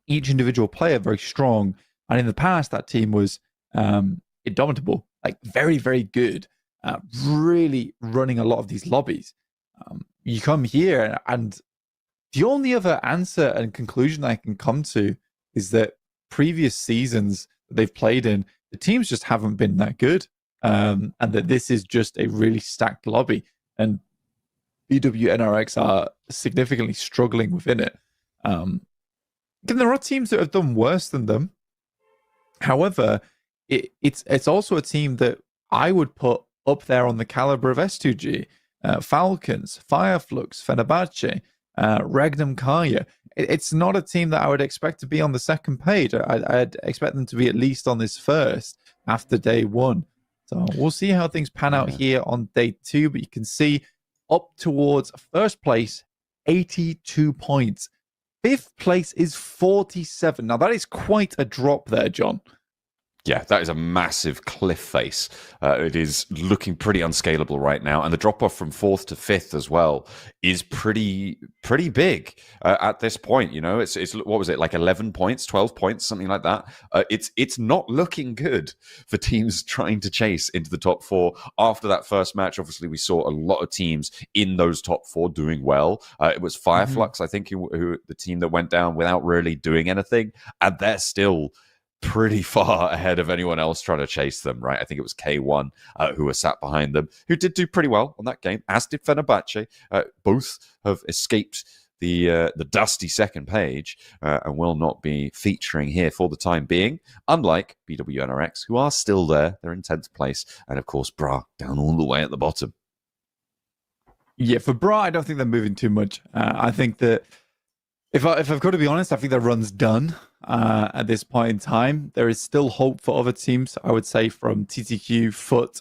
each individual player very strong. And in the past, that team was indomitable, like very, very good. Really running a lot of these lobbies. You come here, and the only other answer and conclusion I can come to is that previous seasons that they've played in, the teams just haven't been that good, and that this is just a really stacked lobby, and BWNRX are significantly struggling within it. There are teams that have done worse than them. However, it's also a team that I would put up there on the caliber of S2G, Falcons, Fireflux, Fenerbahce, Regnum Kaya. It's not a team that I would expect to be on the second page. I'd expect them to be at least on this first after day one. So we'll see how things pan out here on day 2. But you can see up towards first place, 82 points. 5th place is 47. Now that is quite a drop there, John. Yeah, that is a massive cliff face. It is looking pretty unscalable right now, and the drop off from 4th to 5th as well is pretty big at this point. You know, it's what was it, like 11 points, 12 points, something like that. It's not looking good for teams trying to chase into the top 4 after that first match. Obviously, we saw a lot of teams in those top 4 doing well. It was Fireflux, I think, who the team that went down without really doing anything, and they're still pretty far ahead of anyone else trying to chase them, right? I think it was K1 who were sat behind them, who did do pretty well on that game, as did Fenerbahce. Both have escaped the dusty second page and will not be featuring here for the time being, unlike BWNRX, who are still there. They're in 10th place, and of course, Bra down all the way at the bottom. Yeah, for Bra, I don't think they're moving too much. I think that if I've got to be honest, I think their run's done at this point in time. There is still hope for other teams, I would say, from TTQ, Foot.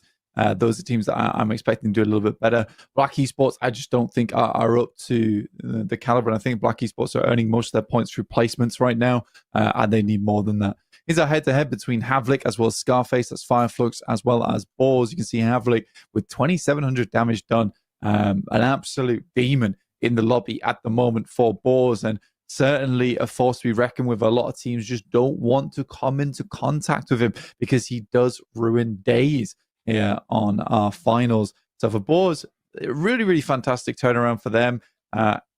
Those are teams that I'm expecting to do a little bit better. Black Esports, I just don't think are up to the caliber. And I think Black Esports are earning most of their points through placements right now, and they need more than that. Here's a head-to-head between Havlik as well as Scarface, that's Fireflux, as well as Boars. You can see Havlik with 2,700 damage done. An absolute demon in the lobby at the moment for Boars, and certainly a force to be reckoned with. A lot of teams just don't want to come into contact with him because he does ruin days here on our finals. So for Boars, really, really fantastic turnaround for them.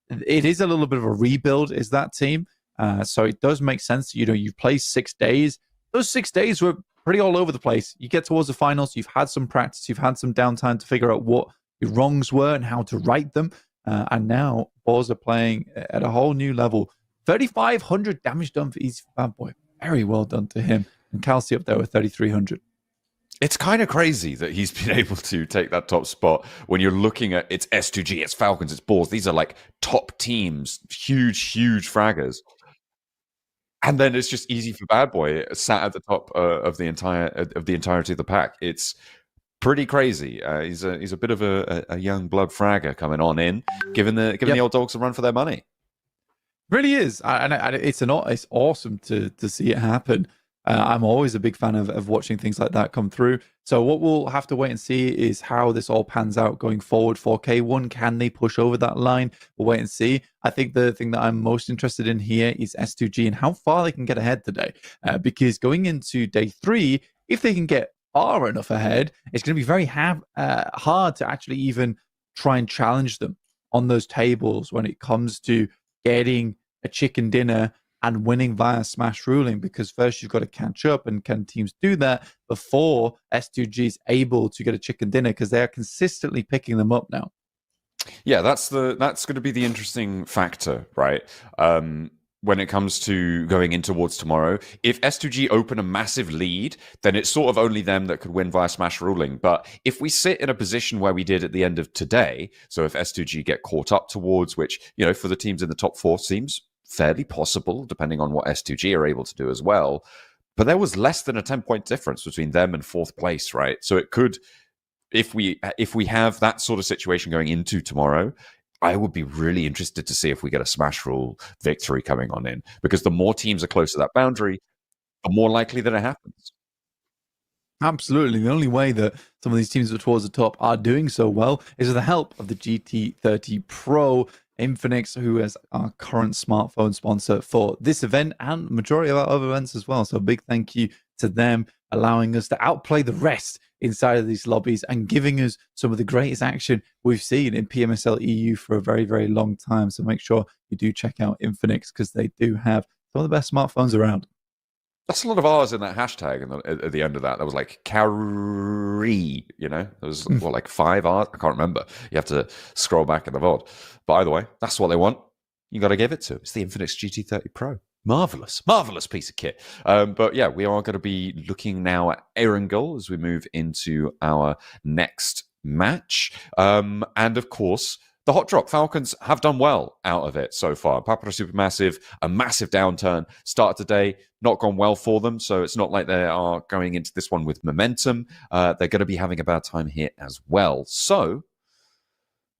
It is a little bit of a rebuild, is that team. So it does make sense. You've played 6 days. Those 6 days were pretty all over the place. You get towards the finals, you've had some practice, you've had some downtime to figure out what your wrongs were and how to right them. And now Boars are playing at a whole new level. 3,500 damage done for Easy Bad Boy. Very well done to him. And Kelsey up there with 3,300. It's kind of crazy that he's been able to take that top spot when you're looking at it's S2G, it's Falcons, it's Boars. These are like top teams, huge fraggers. And then it's just Easy for Bad Boy sat at the top of the entirety of the pack. It's pretty crazy. He's a bit of a young blood fragger coming on in, giving the old dogs a run for their money. Really is, and it's awesome to see it happen. I'm always a big fan of watching things like that come through. So what we'll have to wait and see is how this all pans out going forward for K1. Can they push over that line? We'll wait and see. I think the thing that I'm most interested in here is S2G and how far they can get ahead today. Because going into day 3, if they can get far enough ahead, it's going to be very hard to actually even try and challenge them on those tables when it comes to getting a chicken dinner and winning via smash ruling, because first you've got to catch up, and can teams do that before S2G is able to get a chicken dinner, because they are consistently picking them up now. Yeah, that's going to be the interesting factor, right? When it comes to going in towards tomorrow, if S2G open a massive lead, then it's sort of only them that could win via smash ruling. But if we sit in a position where we did at the end of today, so if S2G get caught up towards, which, for the teams in the top 4 seems fairly possible, depending on what S2G are able to do as well. But there was less than a 10-point difference between them and 4th place, right? So it could, if we have that sort of situation going into tomorrow, I would be really interested to see if we get a smash rule victory coming on in, because the more teams are close to that boundary, the more likely that it happens. Absolutely. The only way that some of these teams that are towards the top are doing so well is with the help of the GT30 Pro. Infinix, who is our current smartphone sponsor for this event and majority of our other events as well. So a big thank you to them, allowing us to outplay the rest inside of these lobbies and giving us some of the greatest action we've seen in Pmsl EU for a very, very long time. So make sure you do check out Infinix, because they do have some of the best smartphones around. That's a lot of R's in that hashtag, and at the end of that, there was like carry, there was like 5 R's. I can't remember. You have to scroll back in the VOD. But either way, that's what they want. You got to give it to them. It's the Infinix GT30 Pro. Marvelous piece of kit. But yeah, we are going to be looking now at Erangel as we move into our next match. And of course, the hot drop. Falcons have done well out of it so far. Papara Supermassive, a massive downturn. Start today, not gone well for them. So it's not like they are going into this one with momentum. They're going to be having a bad time here as well. So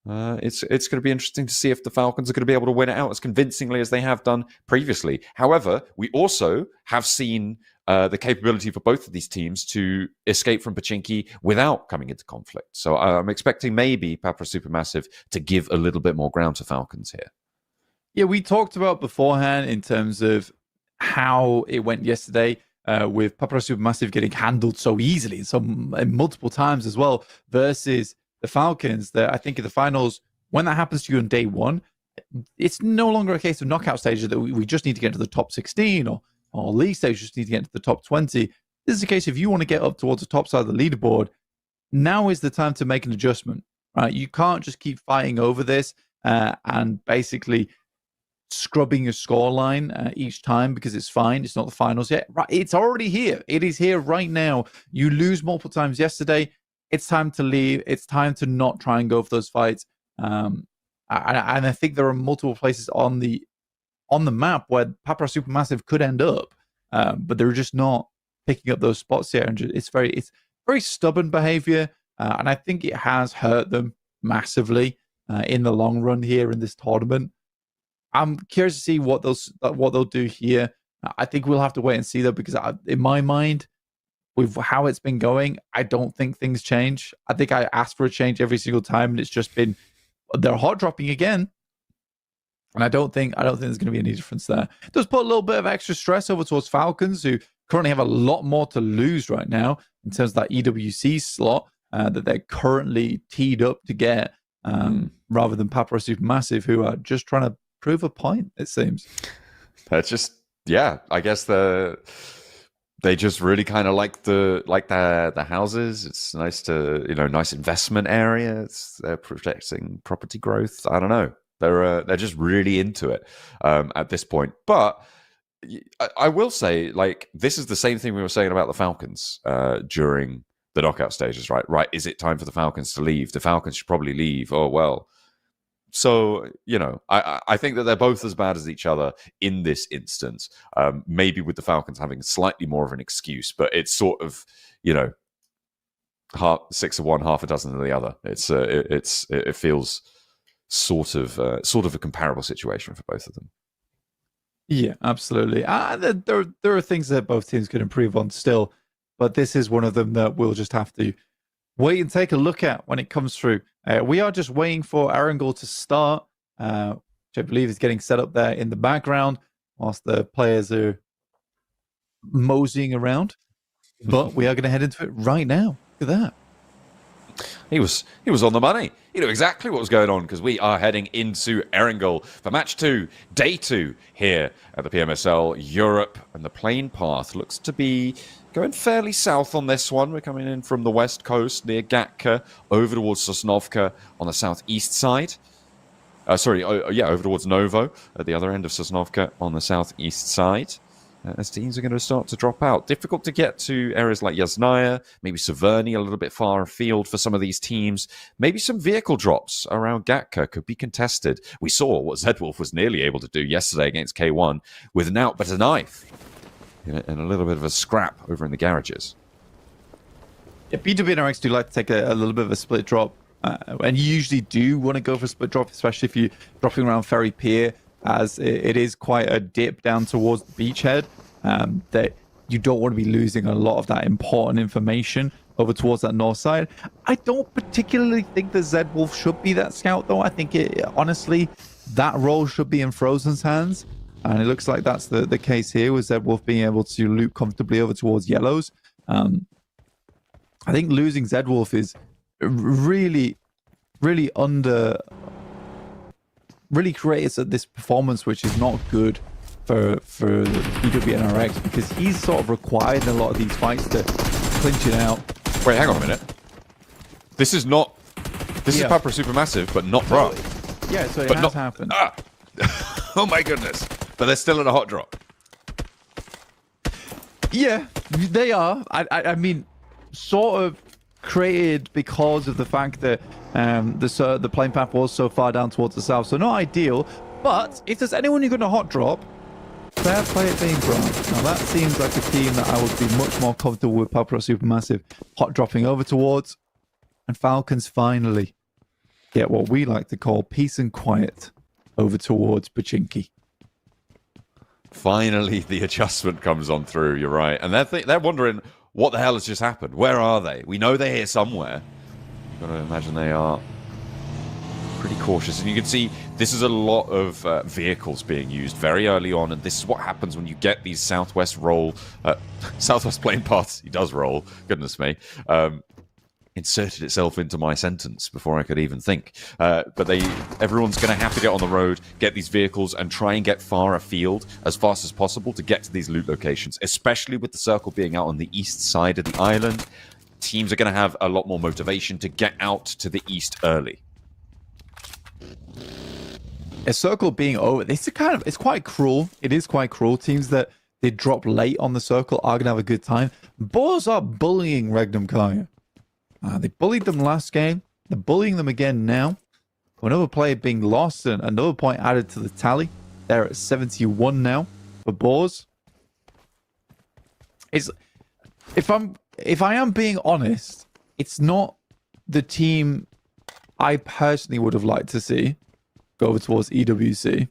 it's going to be interesting to see if the Falcons are going to be able to win it out as convincingly as they have done previously. However, we also have seen the capability for both of these teams to escape from Pachinki without coming into conflict. So I'm expecting maybe Papara Supermassive to give a little bit more ground to Falcons here. Yeah, we talked about beforehand in terms of how it went yesterday with Papara Supermassive getting handled so easily, and multiple times as well, versus the Falcons. That I think in the finals, when that happens to you on day 1, it's no longer a case of knockout stages that we just need to get to the top 16 or or at least they just need to get into the top 20. This is the case if you want to get up towards the top side of the leaderboard. Now is the time to make an adjustment, right? You can't just keep fighting over this and basically scrubbing your scoreline each time because it's fine. It's not the finals yet. Right? It's already here. It is here right now. You lose multiple times yesterday. It's time to leave. It's time to not try and go for those fights. And I think there are multiple places on the map where Papra Supermassive could end up, but they're just not picking up those spots here. And it's very stubborn behavior, and I think it has hurt them massively in the long run here in this tournament. I'm curious to see what they'll do here. I think we'll have to wait and see though, because in my mind, with how it's been going, I don't think things change. I think I asked for a change every single time, and it's just been they're hot dropping again. And I don't think there's going to be any difference there. It does put a little bit of extra stress over towards Falcons, who currently have a lot more to lose right now in terms of that EWC slot that they're currently teed up to get, rather than Papra Supermassive, who are just trying to prove a point, it seems. That's just, yeah, I guess they just really kind of like the houses. It's nice to, nice investment area. They're projecting property growth. I don't know. They're just really into it at this point. But I will say, like, this is the same thing we were saying about the Falcons during the knockout stages, right? Right? Is it time for the Falcons to leave? The Falcons should probably leave. Oh, well. So, I think that they're both as bad as each other in this instance. Maybe with the Falcons having slightly more of an excuse, but it's sort of, 6 of one, half a dozen of the other. It feels sort of a comparable situation for both of them. Yeah, absolutely. There are things that both teams could improve on still, but this is one of them that we'll just have to wait and take a look at when it comes through. We are just waiting for Arangel to start, which I believe is getting set up there in the background whilst the players are moseying around. But we are going to head into it right now. Look at that. He was on the money. He knew exactly what was going on, because we are heading into Erangel for match 2, day 2 here at the PMSL Europe, and the plane path looks to be going fairly south on this one. We're coming in from the west coast near Gatka over towards Sosnovka on the southeast side. Over towards Novo at the other end of Sosnovka on the southeast side. As teams are going to start to drop out. Difficult to get to areas like Yasnaya, maybe Severny a little bit far afield for some of these teams. Maybe some vehicle drops around Gatka could be contested. We saw what Zedwolf was nearly able to do yesterday against K1 with an out but a knife and a little bit of a scrap over in the garages. Yeah, BWNRX do like to take a little bit of a split drop, and you usually do want to go for a split drop, especially if you're dropping around Ferry Pier, as it is quite a dip down towards the beachhead, that you don't want to be losing a lot of that important information over towards that north side. I don't particularly think that Zedwolf should be that scout, though. I think, honestly, that role should be in Frozen's hands, and it looks like that's the case here, with Zedwolf being able to loop comfortably over towards Yellows. I think losing Zedwolf is really creates this performance which is not good for BWNRX, because he's sort of required in a lot of these fights to clinch it out. Wait, hang on a minute. This is Papra Supermassive, but not Bra. Yeah, so it has happened. Oh my goodness. But they're still in a hot drop. Yeah, they are. I mean, sort of created because of the fact that the plane path was so far down towards the south, so not ideal. But if there's anyone you're going to hot drop, fair play at being Brown. Now that seems like a team that I would be much more comfortable with Papra Supermassive hot dropping over towards, and Falcons finally get what we like to call peace and quiet over towards Pachinki. Finally, the adjustment comes on through. You're right, and they're wondering, what the hell has just happened? Where are they? We know they're here somewhere. You've got to imagine they are pretty cautious. And you can see this is a lot of vehicles being used very early on. And this is what happens when you get these southwest plane paths. He does roll. Goodness me. inserted itself into my sentence before I could even think. But everyone's going to have to get on the road, get these vehicles, and try and get far afield as fast as possible to get to these loot locations, especially with the circle being out on the east side of the island. Teams are going to have a lot more motivation to get out to the east early. A circle being over, it's quite cruel. It is quite cruel. Teams that they drop late on the circle are going to have a good time. Boars are bullying Regnum Kaya. They bullied them last game. They're bullying them again now. Another player being lost and another point added to the tally. They're at 71 now for Boars. If I am being honest, it's not the team I personally would have liked to see go over towards EWC.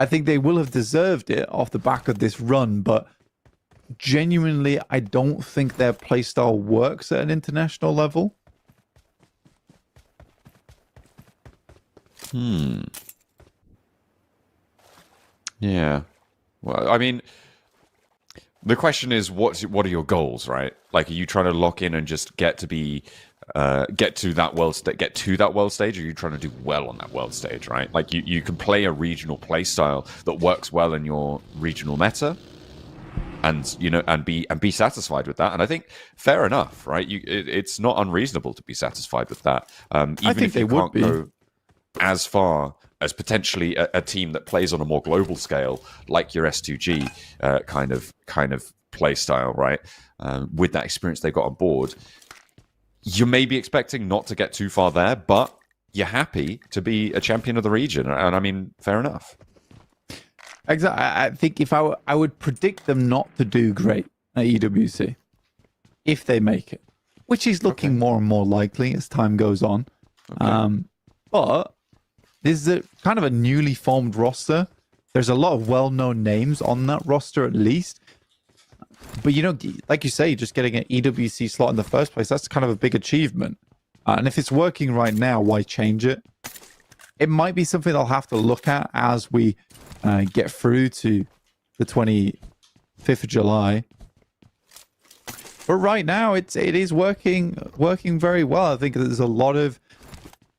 I think they will have deserved it off the back of this run, but genuinely, I don't think their playstyle works at an international level. Yeah. Well, I mean, the question is, what are your goals, right? Like, are you trying to lock in and just get to that world stage, or are you trying to do well on that world stage, right? Like, you can play a regional play style that works well in your regional meta, and be satisfied with that. And I think fair enough, right? It's not unreasonable to be satisfied with that. Even I think if you they would can't go as far as potentially a team that plays on a more global scale, like your S2G kind of play style, right? With that experience they got on board, you may be expecting not to get too far there, but you're happy to be a champion of the region. And I mean, fair enough. Exactly. I think if I would predict them not to do great at EWC if they make it, which is looking more and more likely as time goes on. Okay. But this is kind of a newly formed roster. There's a lot of well-known names on that roster, at least. But, like you say, just getting an EWC slot in the first place, that's kind of a big achievement. And if it's working right now, why change it? It might be something I'll have to look at as we get through to the 25th of July. But right now, it is working very well. I think there's a lot of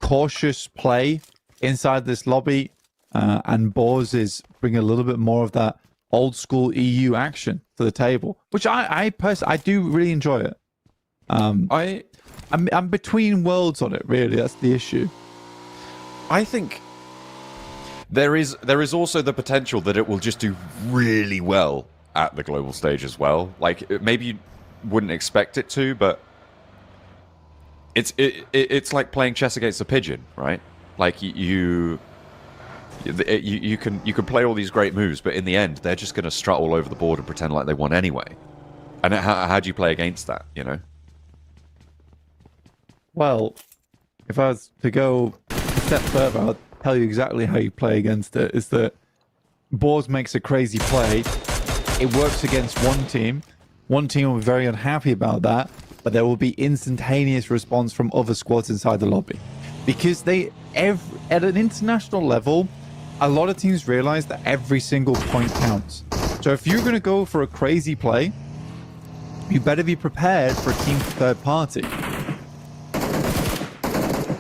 cautious play inside this lobby, and Boars is bringing a little bit more of that old school EU action to the table, which I personally, I do really enjoy it. I'm between worlds on it, really. That's the issue. I think there is also the potential that it will just do really well at the global stage as well. Like, maybe you wouldn't expect it to, but it's like playing chess against a pigeon, right? Like, you can play all these great moves, but in the end, they're just going to strut all over the board and pretend like they won anyway. And how do you play against that, Well, if I was to go a step further, I'll tell you exactly how you play against it. Is that Boars makes a crazy play. It works against one team. One team will be very unhappy about that, but there will be instantaneous response from other squads inside the lobby. Because at an international level, a lot of teams realize that every single point counts. So if you're going to go for a crazy play, you better be prepared for a team third party.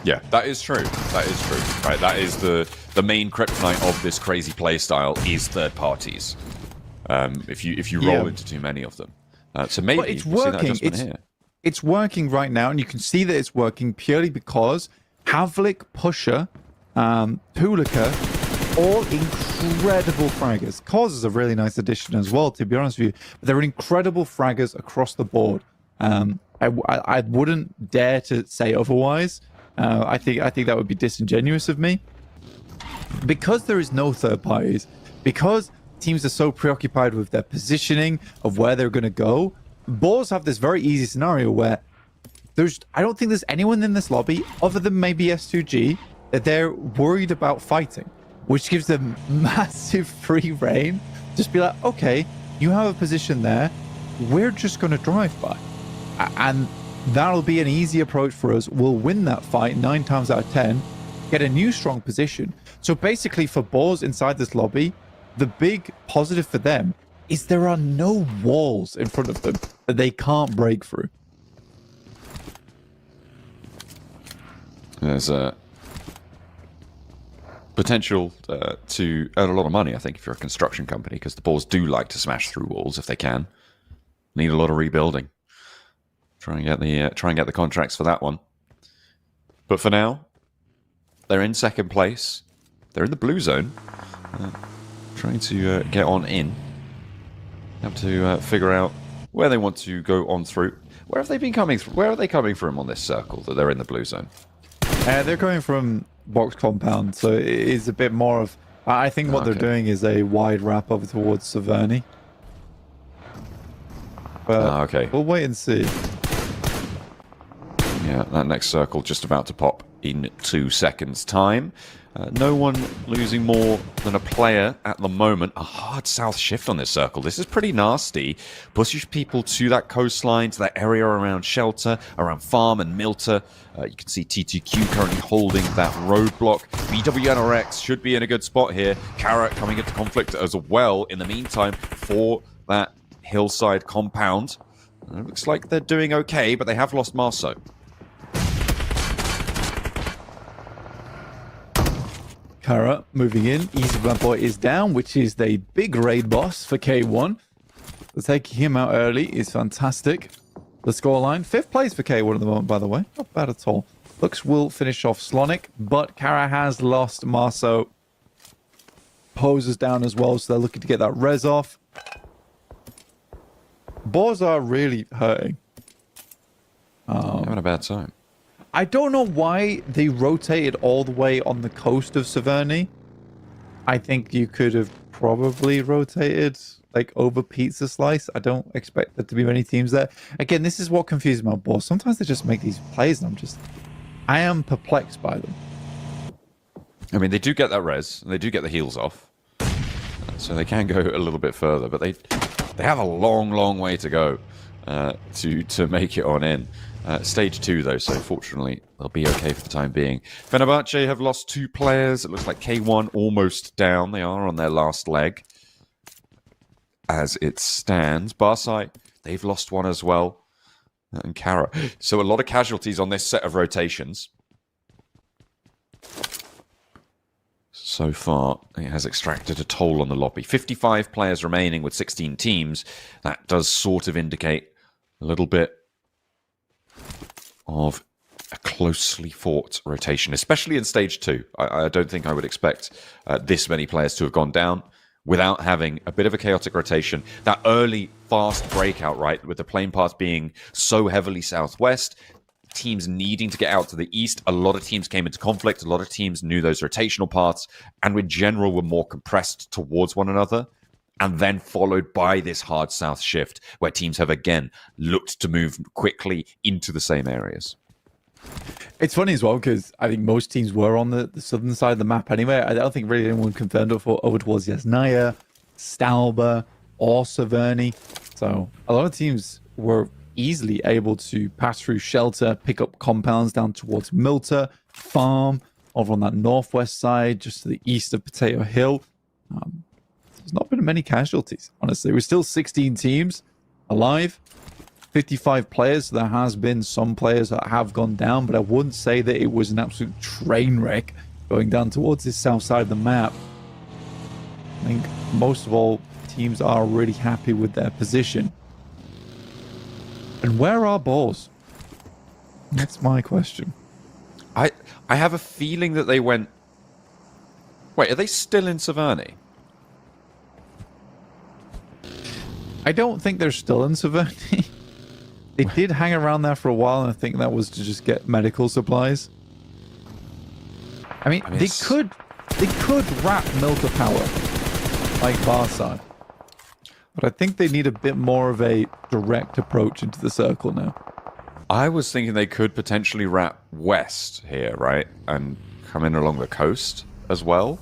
Yeah, that is true. That is true. Right, that is the main kryptonite of this crazy play style is third parties. If you roll into too many of them, so maybe but it's working. It's working right now, and you can see that it's working purely because Havlik, Pusher, Tulika, all incredible fraggers. Cause is a really nice addition as well, to be honest with you. But they're incredible fraggers across the board. I wouldn't dare to say otherwise. I think that would be disingenuous of me. Because there is no third parties, because teams are so preoccupied with their positioning of where they're going to go, Boars have this very easy scenario where I don't think there's anyone in this lobby other than maybe S2G that they're worried about fighting, which gives them massive free reign. Just be like, okay, you have a position there, we're just going to drive by, and that'll be an easy approach for us. We'll win that fight 9 times out of 10, get a new strong position. So basically for Boars inside this lobby, the big positive for them is there are no walls in front of them that they can't break through. There's a potential to earn a lot of money, I think, if you're a construction company, because the Boars do like to smash through walls if they can. Need a lot of rebuilding. Try and get the contracts for that one. But for now, they're in second place. They're in the blue zone, trying to get on in. Have to figure out where they want to go on through. Where have they been coming from? Where are they coming from on this circle that they're in the blue zone? They're coming from box compound, so it is a bit more of... I think what they're doing is a wide wrap over towards Severny. But we'll wait and see. Yeah, that next circle just about to pop in 2 seconds' time. No one losing more than a player at the moment. A hard south shift on this circle. This is pretty nasty. Pushes people to that coastline, to that area around Shelter, around Farm and Milter. You can see T2Q currently holding that roadblock. BWNRX should be in a good spot here. Carrot coming into conflict as well in the meantime for that hillside compound. It looks like they're doing okay, but they have lost Marceau. Kara moving in. Easy Black Boy is down, which is the big raid boss for K1. So taking him out early is fantastic. The scoreline, 5th place for K1 at the moment, by the way. Not bad at all. Lux will finish off Slonic, but Kara has lost Marceau. Poses down as well, so they're looking to get that res off. Boars are really hurting. Having a bad time. I don't know why they rotated all the way on the coast of Severny. I think you could have probably rotated like over Pizza Slice. I don't expect there to be many teams there. Again, this is what confuses my boss. Sometimes they just make these plays and I am perplexed by them. I mean, they do get that res, and they do get the heals off. So they can go a little bit further, but they have a long, long way to go to make it on in. Stage 2, though, so fortunately they'll be okay for the time being. Fenerbahce have lost 2 players. It looks like K1 almost down. They are on their last leg as it stands. Barsai, they've lost 1 as well. And Kara. So a lot of casualties on this set of rotations. So far, it has extracted a toll on the lobby. 55 players remaining with 16 teams. That does sort of indicate a little bit of a closely fought rotation, especially in stage 2. I don't think I would expect this many players to have gone down without having a bit of a chaotic rotation. That early fast breakout, right, with the plane path being so heavily southwest, teams needing to get out to the east, a lot of teams came into conflict, a lot of teams knew those rotational paths, and in general were more compressed towards one another. And then followed by this hard south shift where teams have again looked to move quickly into the same areas. It's funny as well because I think most teams were on the southern side of the map anyway. I don't think really anyone confirmed it for over towards Yasnaya, Stalba, or Severny. So a lot of teams were easily able to pass through Shelter, pick up compounds down towards Milter, Farm, over on that northwest side, just to the east of Potato Hill. There's not been many casualties, honestly. We're still 16 teams alive, 55 players. So there has been some players that have gone down, but I wouldn't say that it was an absolute train wreck going down towards this south side of the map. I think most of all, teams are really happy with their position. And where are Boars? That's my question. I have a feeling that they went... Wait, are they still in Severny? I don't think they're still in Severny. They did hang around there for a while, and I think that was to just get medical supplies. I mean they could wrap Milter Power like Barsai. But I think they need a bit more of a direct approach into the circle now. I was thinking they could potentially wrap west here, right? And come in along the coast as well.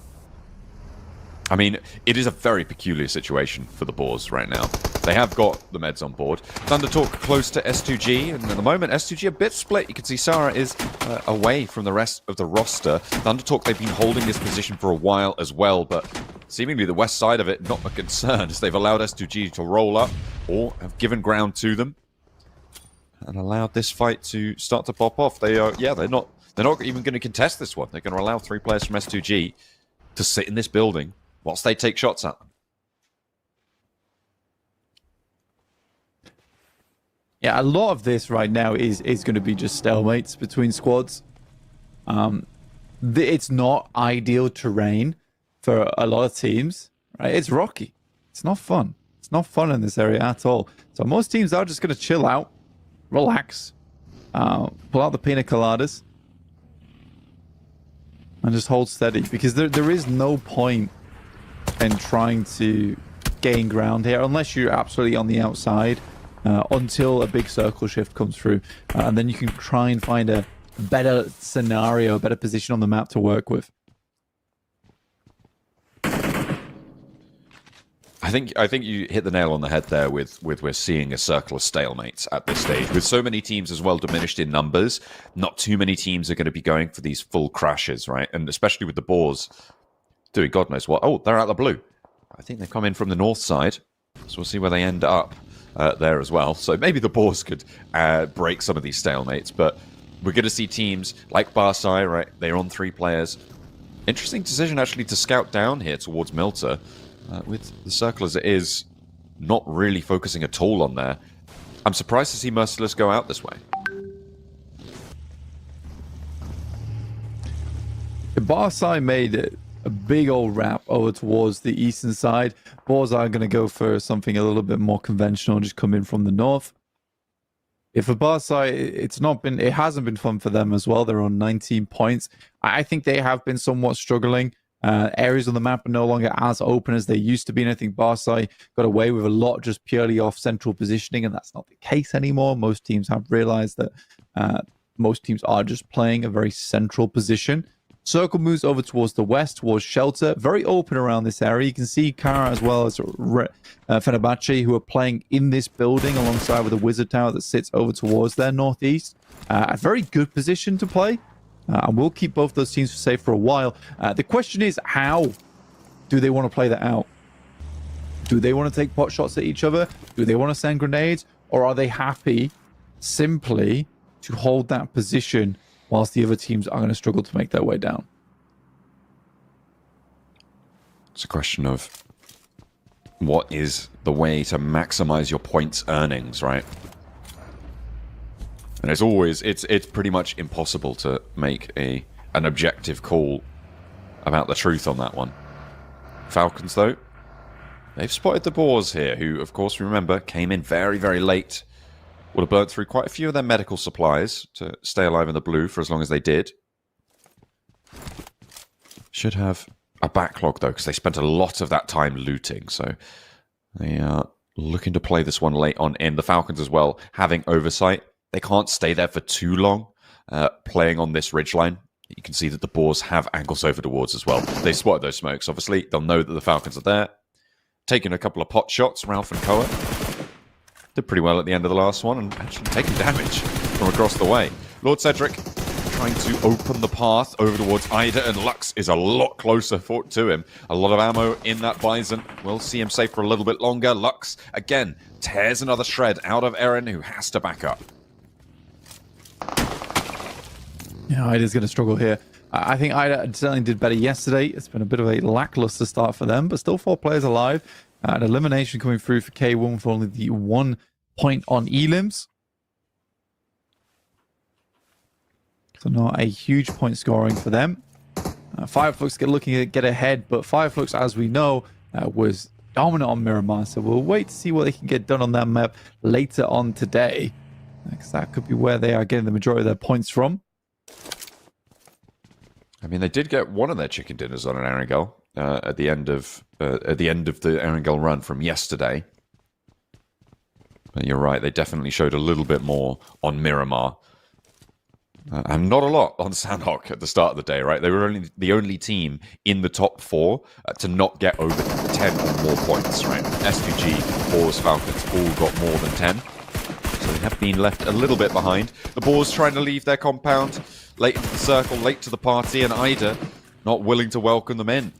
I mean, it is a very peculiar situation for the Boars right now. They have got the meds on board. Thundertalk close to S2G, and at the moment, S2G a bit split. You can see Sarah is away from the rest of the roster. Thundertalk, they've been holding this position for a while as well, but seemingly the west side of it, not a concern, as they've allowed S2G to roll up, or have given ground to them, and allowed this fight to start to pop off. They are, yeah, they're They're not even going to contest this one. They're going to allow 3 players from S2G to sit in this building whilst they take shots at them. Yeah, a lot of this right now is going to be just stalemates between squads. It's not ideal terrain for a lot of teams, right? It's rocky. It's not fun. It's not fun in this area at all. So most teams are just going to chill out, relax, pull out the pina coladas, and just hold steady. Because there is no point in trying to gain ground here unless you're absolutely on the outside until a big circle shift comes through. And then you can try and find a better scenario, a better position on the map to work with. I think you hit the nail on the head there with we're seeing a circle of stalemates at this stage. With so many teams as well diminished in numbers, not too many teams are going to be going for these full crashes, right? And especially with the Boars doing God knows what. Oh, they're out the blue. I think they come in from the north side, so we'll see where they end up there as well. So maybe the Boars could break some of these stalemates, but we're going to see teams like Barsai, right? They're on 3 players. Interesting decision actually to scout down here towards Milter. With the circle as it is, not really focusing at all on there. I'm surprised to see Merciless go out this way. Barsai made a big old wrap over towards the eastern side. Boars are going to go for something a little bit more conventional, just come in from the north. If for Barsai, it hasn't been fun for them as well. They're on 19 points. I think they have been somewhat struggling. Areas on the map are no longer as open as they used to be, and I think Barsai got away with a lot just purely off central positioning, and that's not the case anymore. Most teams have realized that most teams are just playing a very central position. Circle moves over towards the west, towards Shelter. Very open around this area. You can see Kara as well as Fenerbahce, who are playing in this building alongside with a Wizard Tower that sits over towards their northeast. A very good position to play. And we'll keep both those teams safe for a while. The question is, how do they want to play that out? Do they want to take pot shots at each other? Do they want to send grenades? Or are they happy simply to hold that position whilst the other teams are going to struggle to make their way down? It's a question of what is the way to maximize your points earnings, right? And it's pretty much impossible to make an objective call about the truth on that one. Falcons, though, they've spotted the Boars here, who, of course, remember, came in very, very late. Would have burnt through quite a few of their medical supplies to stay alive in the blue for as long as they did. Should have a backlog, though, because they spent a lot of that time looting, so they are looking to play this one late on in. The Falcons as well, having oversight. They can't stay there for too long, playing on this ridgeline. You can see that the Boars have angles over towards as well. They spotted those smokes, obviously. They'll know that the Falcons are there. Taking a couple of pot shots, Ralph and Koa did pretty well at the end of the last one and actually taking damage from across the way. Lord Cedric trying to open the path over towards Ida, and Lux is a lot closer to him. A lot of ammo in that Bison. We'll see him safe for a little bit longer. Lux, again, tears another shred out of Eren, who has to back up. Yeah, Ida's going to struggle here. I think Ida certainly did better yesterday. It's been a bit of a lackluster start for them, but still 4 players alive. An elimination coming through for K1 for only the 1 point on Elims. So not a huge point scoring for them. Fireflux looking to get ahead, but Fireflux, as we know, was dominant on Miramar. So we'll wait to see what they can get done on that map later on today, because that could be where they are getting the majority of their points from. I mean, they did get one of their chicken dinners on an Erangel at the end of the Erangel run from yesterday. But you're right; they definitely showed a little bit more on Miramar, and not a lot on Sandhawk at the start of the day. Right? They were only the only team in the top 4 to not get over 10 or more points. Right? S2G, Boars, Falcons all got more than 10, so they have been left a little bit behind. The Boars trying to leave their compound. Late into the circle, late to the party, and Ida not willing to welcome them in.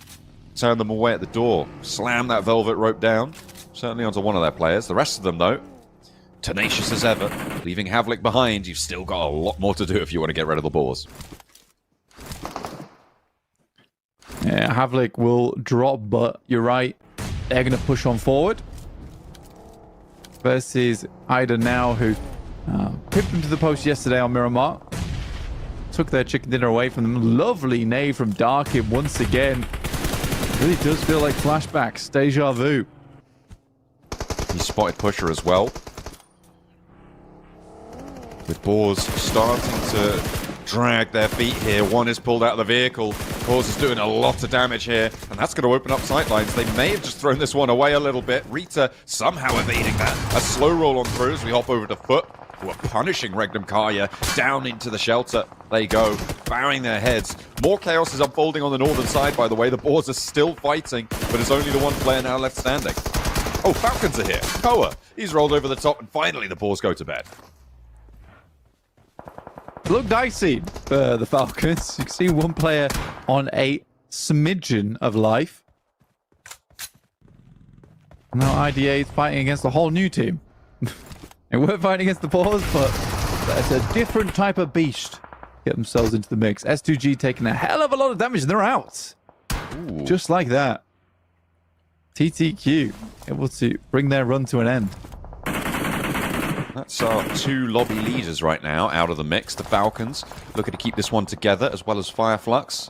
Turn them away at the door. Slam that velvet rope down. Certainly onto one of their players. The rest of them, though, tenacious as ever. Leaving Havlik behind, you've still got a lot more to do if you want to get rid of the Boars. Yeah, Havlik will drop, but you're right. They're going to push on forward. Versus Ida now, who pipped them to the post yesterday on Miramar. Took their chicken dinner away from them. Lovely nade from Darkin once again. Really does feel like flashbacks. Deja vu. He spotted Pusher as well. With Boars starting to drag their feet here. One is pulled out of the vehicle. Boars is doing a lot of damage here, and that's going to open up sightlines. They may have just thrown this one away a little bit. Rita somehow evading that. A slow roll on through as we hop over to Foot, who are punishing Regnum Kaya down into the shelter. They go, bowing their heads. More chaos is unfolding on the northern side, by the way. The Boars are still fighting, but it's only the one player now left standing. Oh, Falcons are here. Koa, he's rolled over the top, and finally the Boars go to bed. Look dicey for the Falcons. You can see one player on a smidgen of life. Now IDA is fighting against a whole new team. They weren't fighting against the Boars, but it's a different type of beast. Get themselves into the mix. S2G taking a hell of a lot of damage, and they're out. Ooh. Just like that. TTQ able to bring their run to an end. That's our two lobby leaders right now out of the mix. The Falcons looking to keep this one together, as well as Fireflux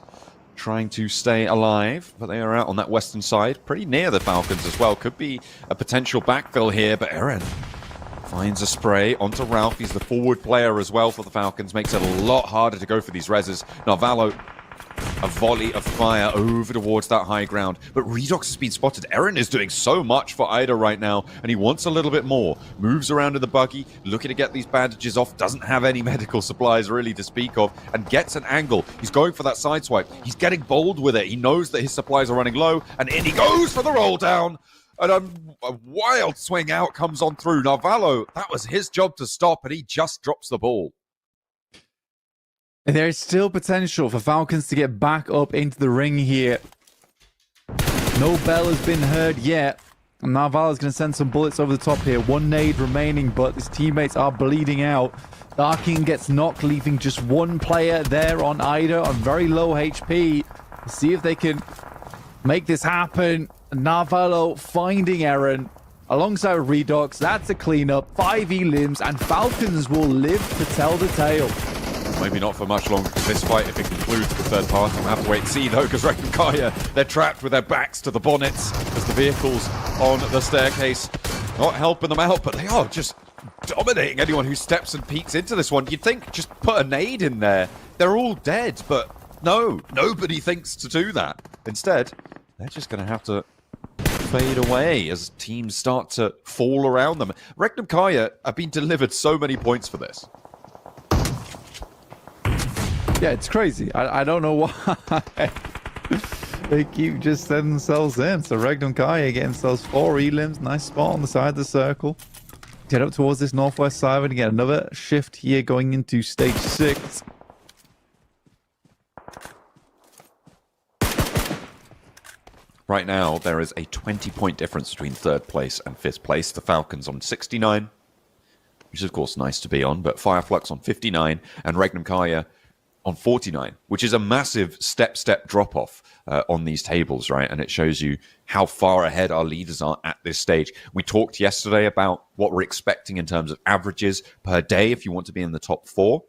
trying to stay alive, but they are out on that western side, pretty near the Falcons as well. Could be a potential backfill here, but Eren finds a spray onto Ralph. He's the forward player as well for the Falcons. Makes it a lot harder to go for these reses. Narvalo, a volley of fire over towards that high ground. But Redox has been spotted. Eren is doing so much for Ida right now, and he wants a little bit more. Moves around in the buggy, looking to get these bandages off. Doesn't have any medical supplies really to speak of, and gets an angle. He's going for that side swipe. He's getting bold with it. He knows that his supplies are running low, and in he goes for the roll down. And a wild swing out comes on through. Narvalo, that was his job to stop, and he just drops the ball. There's still potential for Falcons to get back up into the ring here. No bell has been heard yet. And Narvalo's going to send some bullets over the top here. One nade remaining, but his teammates are bleeding out. Darkin gets knocked, leaving just one player there on Ida on very low HP. See if they can make this happen. Narvalo finding Eren alongside Redox. That's a cleanup. 5 limbs, and Falcons will live to tell the tale. Maybe not for much longer, because this fight, if it concludes with third party, we'll have to wait and see, though, because Regnum Kaya, they're trapped with their backs to the bonnets as the vehicles on the staircase not helping them out, but they are just dominating anyone who steps and peeks into this one. You'd think just put a nade in there. They're all dead, but no, nobody thinks to do that. Instead, they're just going to have to fade away as teams start to fall around them. Regnum Kaya have been delivered so many points for this. Yeah, it's crazy. I don't know why. They keep just setting themselves in. So Regnum Kaya getting themselves 4 elims. Nice spot on the side of the circle. Get up towards this northwest side. We're going to get another shift here going into stage 6. Right now, there is a 20-point difference between third place and fifth place. The Falcons on 69, which is, of course, nice to be on, but Fireflux on 59 and Regnum Kaya on 49, which is a massive step drop-off on these tables, right? And it shows you how far ahead our leaders are at this stage. We talked yesterday about what we're expecting in terms of averages per day if you want to be in the top 4.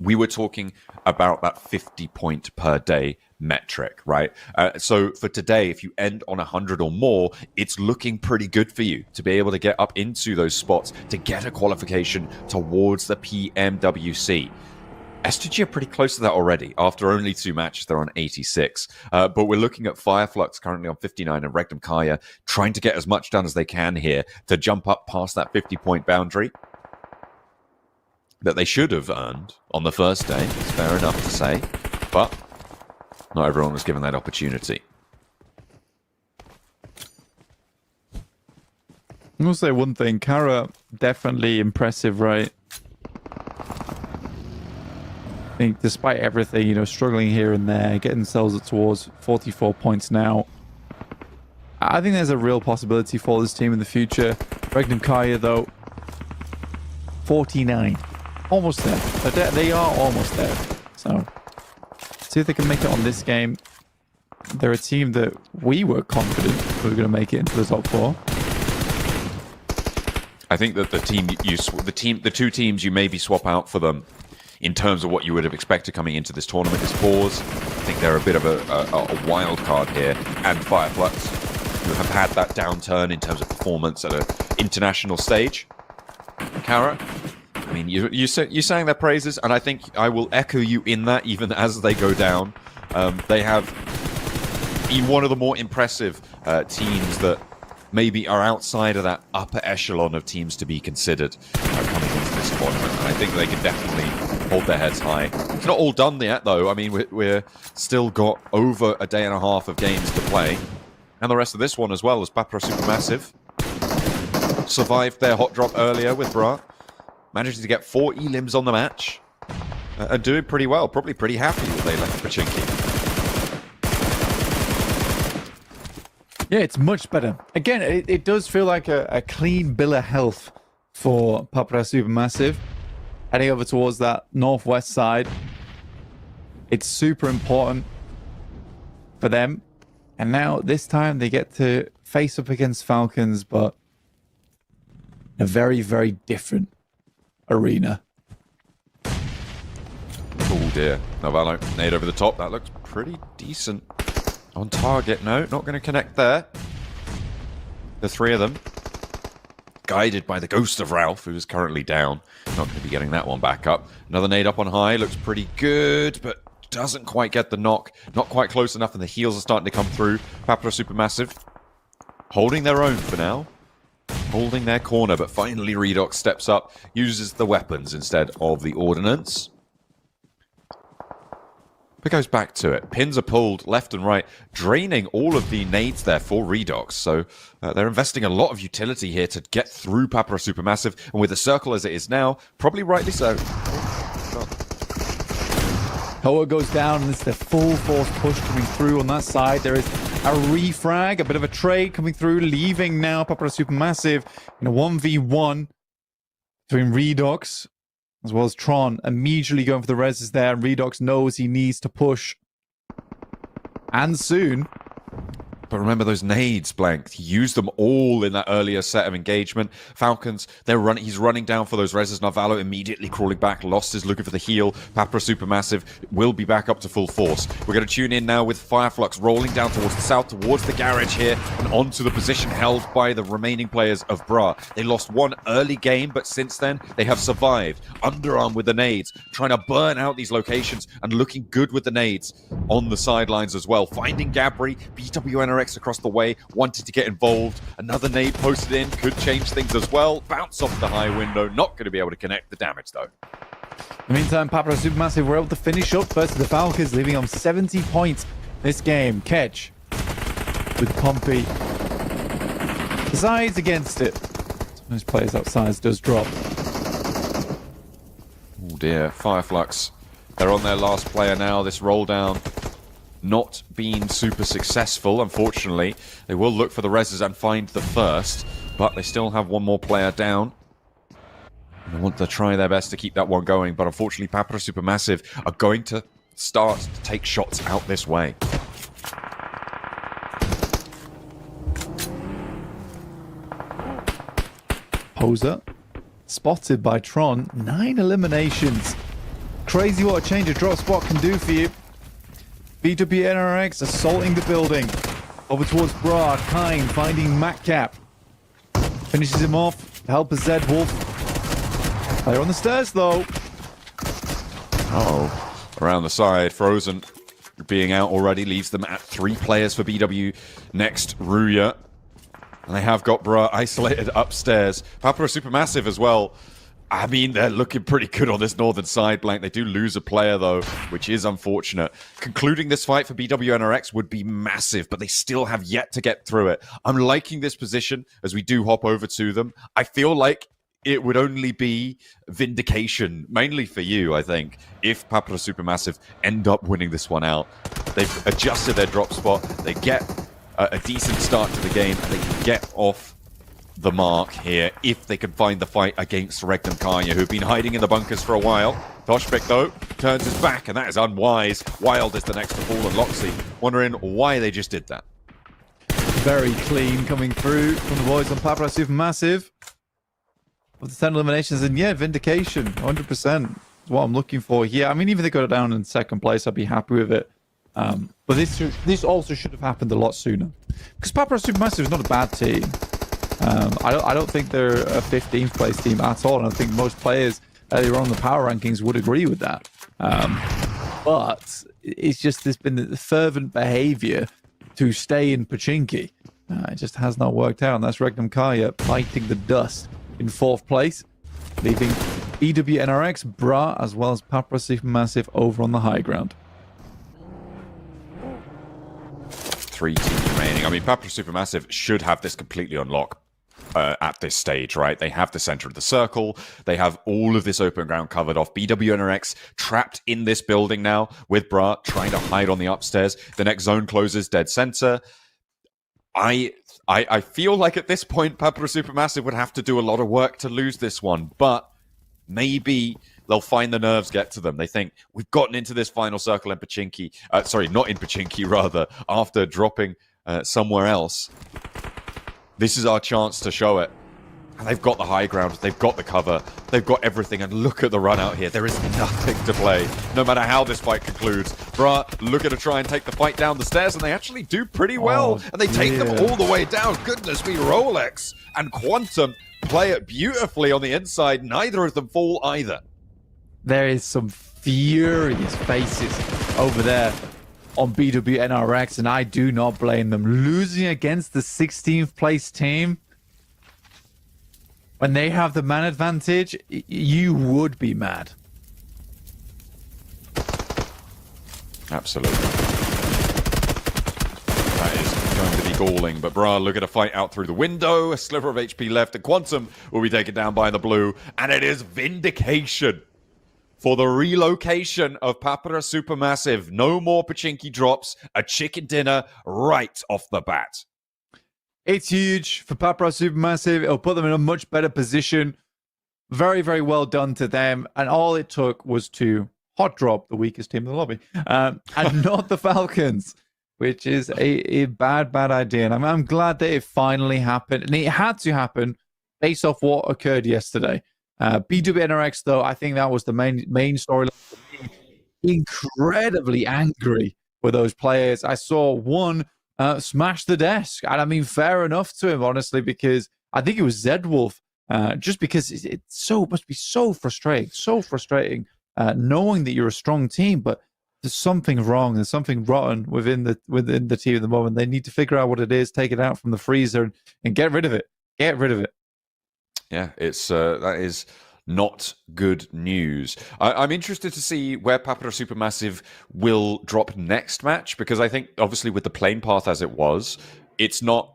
We were talking about that 50-point per day metric, right? So for today, if you end on 100 or more, it's looking pretty good for you to be able to get up into those spots to get a qualification towards the PMWC. S2G are pretty close to that already. After only 2 matches, they're on 86. But we're looking at Fireflux currently on 59 and Regnum Kaya trying to get as much done as they can here to jump up past that 50-point boundary that they should have earned on the first day. It's fair enough to say. But not everyone was given that opportunity. I'm going to say one thing. Kara, definitely impressive, right? I think despite everything, you know, struggling here and there, getting themselves up towards 44 points now. I think there's a real possibility for this team in the future. Regnum Kaya, though, 49. Almost there. They are almost there. So, see if they can make it on this game. they're a team that we were confident we were going to make it into the top 4. I think that the two teams you maybe swap out for them in terms of what you would have expected coming into this tournament is Pause. I think they're a bit of a wild card here, and Fireflux, who have had that downturn in terms of performance at an international stage. Kara, I mean, you sang their praises, and I think I will echo you in that even as they go down. They have one of the more impressive teams that maybe are outside of that upper echelon of teams to be considered coming into this tournament. And I think they can definitely hold their heads high. It's not all done yet, though. I mean, we're still got over a day and a half of games to play. And the rest of this one as well, as Papra Supermassive survived their hot drop earlier with Bra, managing to get 4 elims on the match, and doing pretty well. Probably pretty happy that they left Pachinki. Yeah, it's much better. Again, it does feel like a clean bill of health for Papra Supermassive. Heading over towards that northwest side. It's super important for them. And now, this time, they get to face up against Falcons, but in a very, very different arena. Oh dear. Navallo, nade over the top. That looks pretty decent. On target, no, not going to connect there. The 3 of them, guided by the ghost of Ralph, who is currently down. Not going to be getting that one back up. Another nade up on high, looks pretty good, but doesn't quite get the knock. Not quite close enough, and the heals are starting to come through. Papra Supermassive holding their own for now. Holding their corner, but finally Redox steps up, uses the weapons instead of the ordnance. But goes back to it. Pins are pulled left and right, draining all of the nades there for Redox. So they're investing a lot of utility here to get through Papra Supermassive. And with the circle as it is now, probably rightly so. Hoa goes down, and it's the full force push coming through on that side. There is a refrag, a bit of a trade coming through, leaving now Papra Supermassive in a 1v1 between Redox as well as Tron, immediately going for the reses there. Redox knows he needs to push. And soon. But remember those nades, Blank. He used them all in that earlier set of engagement. Falcons, he's running down for those reses. Navallo immediately crawling back. Lost is looking for the heal. Papra Supermassive will be back up to full force. We're going to tune in now with Fireflux rolling down towards the south, towards the garage here, and onto the position held by the remaining players of Bra. They lost one early game, but since then, they have survived. Underarm with the nades, trying to burn out these locations and looking good with the nades on the sidelines as well. Finding Gabri, BWNRX across the way, wanted to get involved. Another nade posted in, could change things as well. Bounce off the high window, not going to be able to connect the damage though. In the meantime, Papra Supermassive were able to finish up versus the Falcons, leaving on 70 points this game. Ketch with Pompey decides against it. Some of his players outside does drop. Oh dear, Fireflux. They're on their last player now. This roll down not been super successful, unfortunately. They will look for the reses and find the first, but they still have one more player down. They want to try their best to keep that one going, but unfortunately Papra Supermassive are going to start to take shots out this way. Poser spotted by Tron. 9 eliminations. Crazy what a change of drop spot can do for you. BWNRX assaulting the building. Over towards Bra. Kine finding Matcap. Finishes him off. Help of Zed Wolf. Player on the stairs though. Oh, around the side. Frozen being out already leaves them at 3 players for BW. Next, Ruya. And they have got Bra isolated upstairs. Papra Supermassive as well. I mean, they're looking pretty good on this northern side, Blank. They do lose a player, though, which is unfortunate. Concluding this fight for BWNRX would be massive, but they still have yet to get through it. I'm liking this position as we do hop over to them. I feel like it would only be vindication, mainly for you, I think, if Papra Supermassive end up winning this one out. They've adjusted their drop spot. They get a decent start to the game, and they can get off the mark here if they can find the fight against Regnum Kaya, who've been hiding in the bunkers for a while. Toshbek, though, turns his back, and that is unwise. Wild is the next to fall, and Loxy wondering why they just did that. Very clean coming through from the boys on Papra Supermassive. With the 10 eliminations, and yeah, vindication, 100% is what I'm looking for here. I mean, even if they go down in second place, I'd be happy with it. But this also should have happened a lot sooner. Because Papra Supermassive is not a bad team. I don't think they're a 15th place team at all, and I think most players earlier on in the power rankings would agree with that. But it's just there's been the fervent behavior to stay in Pachinki. It just has not worked out, and that's Regnum Kaya biting the dust in 4th place, leaving EWNRX, Bra, as well as Papra Supermassive over on the high ground. 3 teams remaining. I mean, Papra Supermassive should have this completely on lock at this stage, right? They have the center of the circle. They have all of this open ground covered off. BWNRX trapped in this building now with Bra trying to hide on the upstairs. The next zone closes dead center. I feel like at this point, Papra Supermassive would have to do a lot of work to lose this one, but maybe they'll find the nerves get to them. They think, we've gotten into this final circle in Pachinki. Sorry, not in Pachinki, rather, after dropping somewhere else. This is our chance to show it. And they've got the high ground. They've got the cover. They've got everything. And look at the run out here. There is nothing to play, no matter how this fight concludes. Bra looking to try and take the fight down the stairs, and they actually do pretty well. And they take them all the way down. Goodness me, Rolex and Quantum play it beautifully on the inside. Neither of them fall either. There is some furious faces over there on BWNRX, and I do not blame them. Losing against the 16th place team, when they have the man advantage, you would be mad. Absolutely. That is going to be galling, but Bra look at a fight out through the window. A sliver of HP left, and Quantum will be taken down by the blue, and it is vindication for the relocation of Papra Supermassive. No more Pachinki drops, a chicken dinner right off the bat. It's huge for Papra Supermassive. It'll put them in a much better position. Very, very well done to them. And all it took was to hot drop the weakest team in the lobby, and not the Falcons, which is a bad idea. And I'm glad that it finally happened. And it had to happen based off what occurred yesterday. BWNRX, though, I think that was the main storyline. Incredibly angry with those players. I saw one smash the desk. And I mean, fair enough to him, honestly, because I think it was Zedwolf. Just because it must be so frustrating, knowing that you're a strong team, but there's something wrong. There's something rotten within the team at the moment. They need to figure out what it is, take it out from the freezer, and get rid of it. Get rid of it. Yeah, it's that is not good news. I'm interested to see where Papra Supermassive will drop next match, because I think obviously with the plane path as it was, it's not.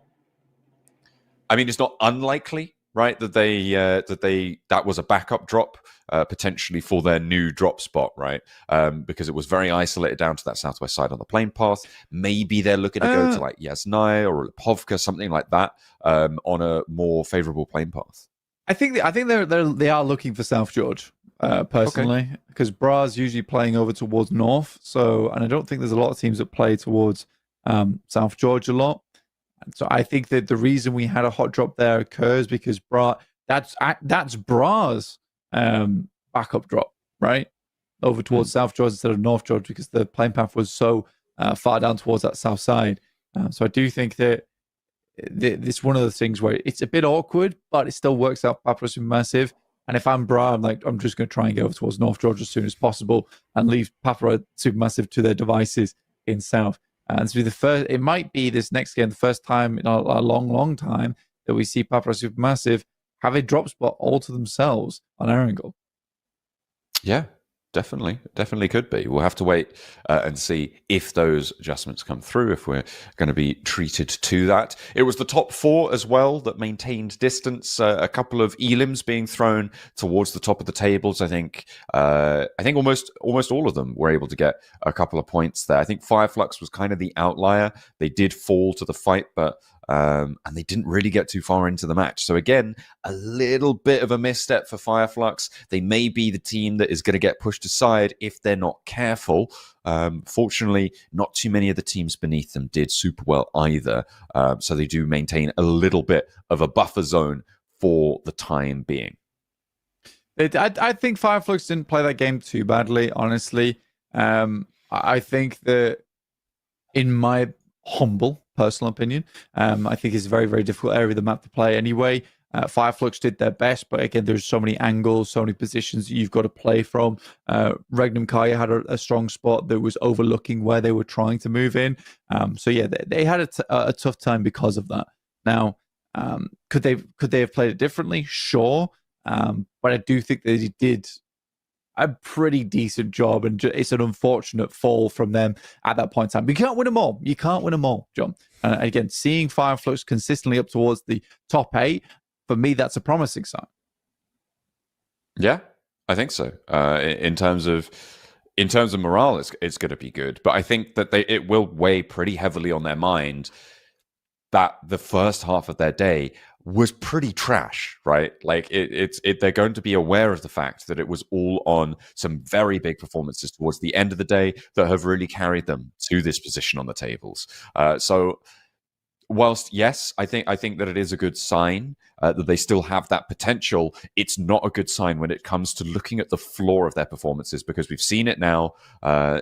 I mean, it's not unlikely, right, that that was a backup drop potentially for their new drop spot, right? Because it was very isolated down to that southwest side on the plane path. Maybe they're looking to go to like Yasnaya or Lipovka, something like that, on a more favorable plane path. I think they are looking for South George, personally, because Bra's usually playing over towards North. So, and I don't think there's a lot of teams that play towards South George a lot. So I think that the reason we had a hot drop there occurs because Bra, that's Bra's backup drop, right? Over towards South George instead of North George, because the plane path was so far down towards that south side. So I do think that it's one of the things where it's a bit awkward, but it still works out. Papra Supermassive. And if I'm Bra, I'm just going to try and get over towards North George as soon as possible and leave Papra Supermassive to their devices in South. And this will be it might be this next game, the first time in a long time that we see Papra Supermassive have a drop spot all to themselves on Erangel. Yeah, definitely could be. We'll have to wait and see if those adjustments come through, if we're going to be treated to that. It was the top 4 as well that maintained distance. A couple of elims being thrown towards the top of the tables. I think almost all of them were able to get a couple of points there. I think Fireflux was kind of the outlier. They did fall to the fight, but and they didn't really get too far into the match. So again, a little bit of a misstep for Fireflux. They may be the team that is going to get pushed aside if they're not careful. Fortunately, not too many of the teams beneath them did super well either. So they do maintain a little bit of a buffer zone for the time being. I think Fireflux didn't play that game too badly, honestly. I think that, in my humble personal opinion, I think it's a very, very difficult area of the map to play anyway. Fireflux did their best, but again, there's so many angles, so many positions that you've got to play from. Regnum Kaya had a strong spot that was overlooking where they were trying to move in. So yeah, they had a tough time because of that. Now, could they have played it differently? Sure, but I do think they did a pretty decent job, and it's an unfortunate fall from them at that point in time. But you can't win them all. You can't win them all, John. Again, seeing Fireflux consistently up towards the top 8, for me, that's a promising sign. Yeah, I think so. In terms of morale, it's going to be good. But I think that it will weigh pretty heavily on their mind that the first half of their day was pretty trash, right? Like they're going to be aware of the fact that it was all on some very big performances towards the end of the day that have really carried them to this position on the tables. So whilst yes, I think that it is a good sign that they still have that potential, it's not a good sign when it comes to looking at the floor of their performances, because we've seen it now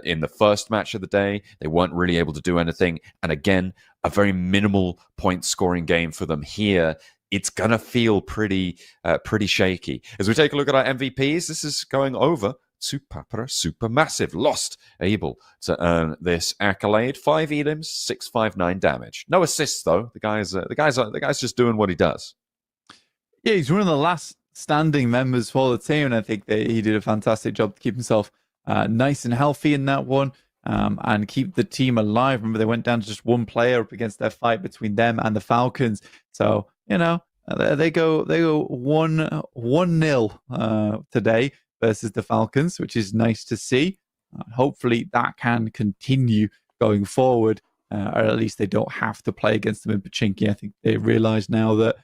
in the first match of the day. They weren't really able to do anything. And again, a very minimal point scoring game for them here. It's going to feel pretty shaky. As we take a look at our MVPs, this is going over to Papara Supermassive. Lost, able to earn this accolade. 5 elims, 659 damage. No assists though. The guy's just doing what he does. Yeah, he's one of the last standing members for the team, and I think that he did a fantastic job to keep himself nice and healthy in that one, and keep the team alive. Remember, they went down to just one player up against their fight between them and the Falcons. So, you know, they go 1-0 today versus the Falcons, which is nice to see. Hopefully that can continue going forward, or at least they don't have to play against them in Pachinki. I think they realize now that,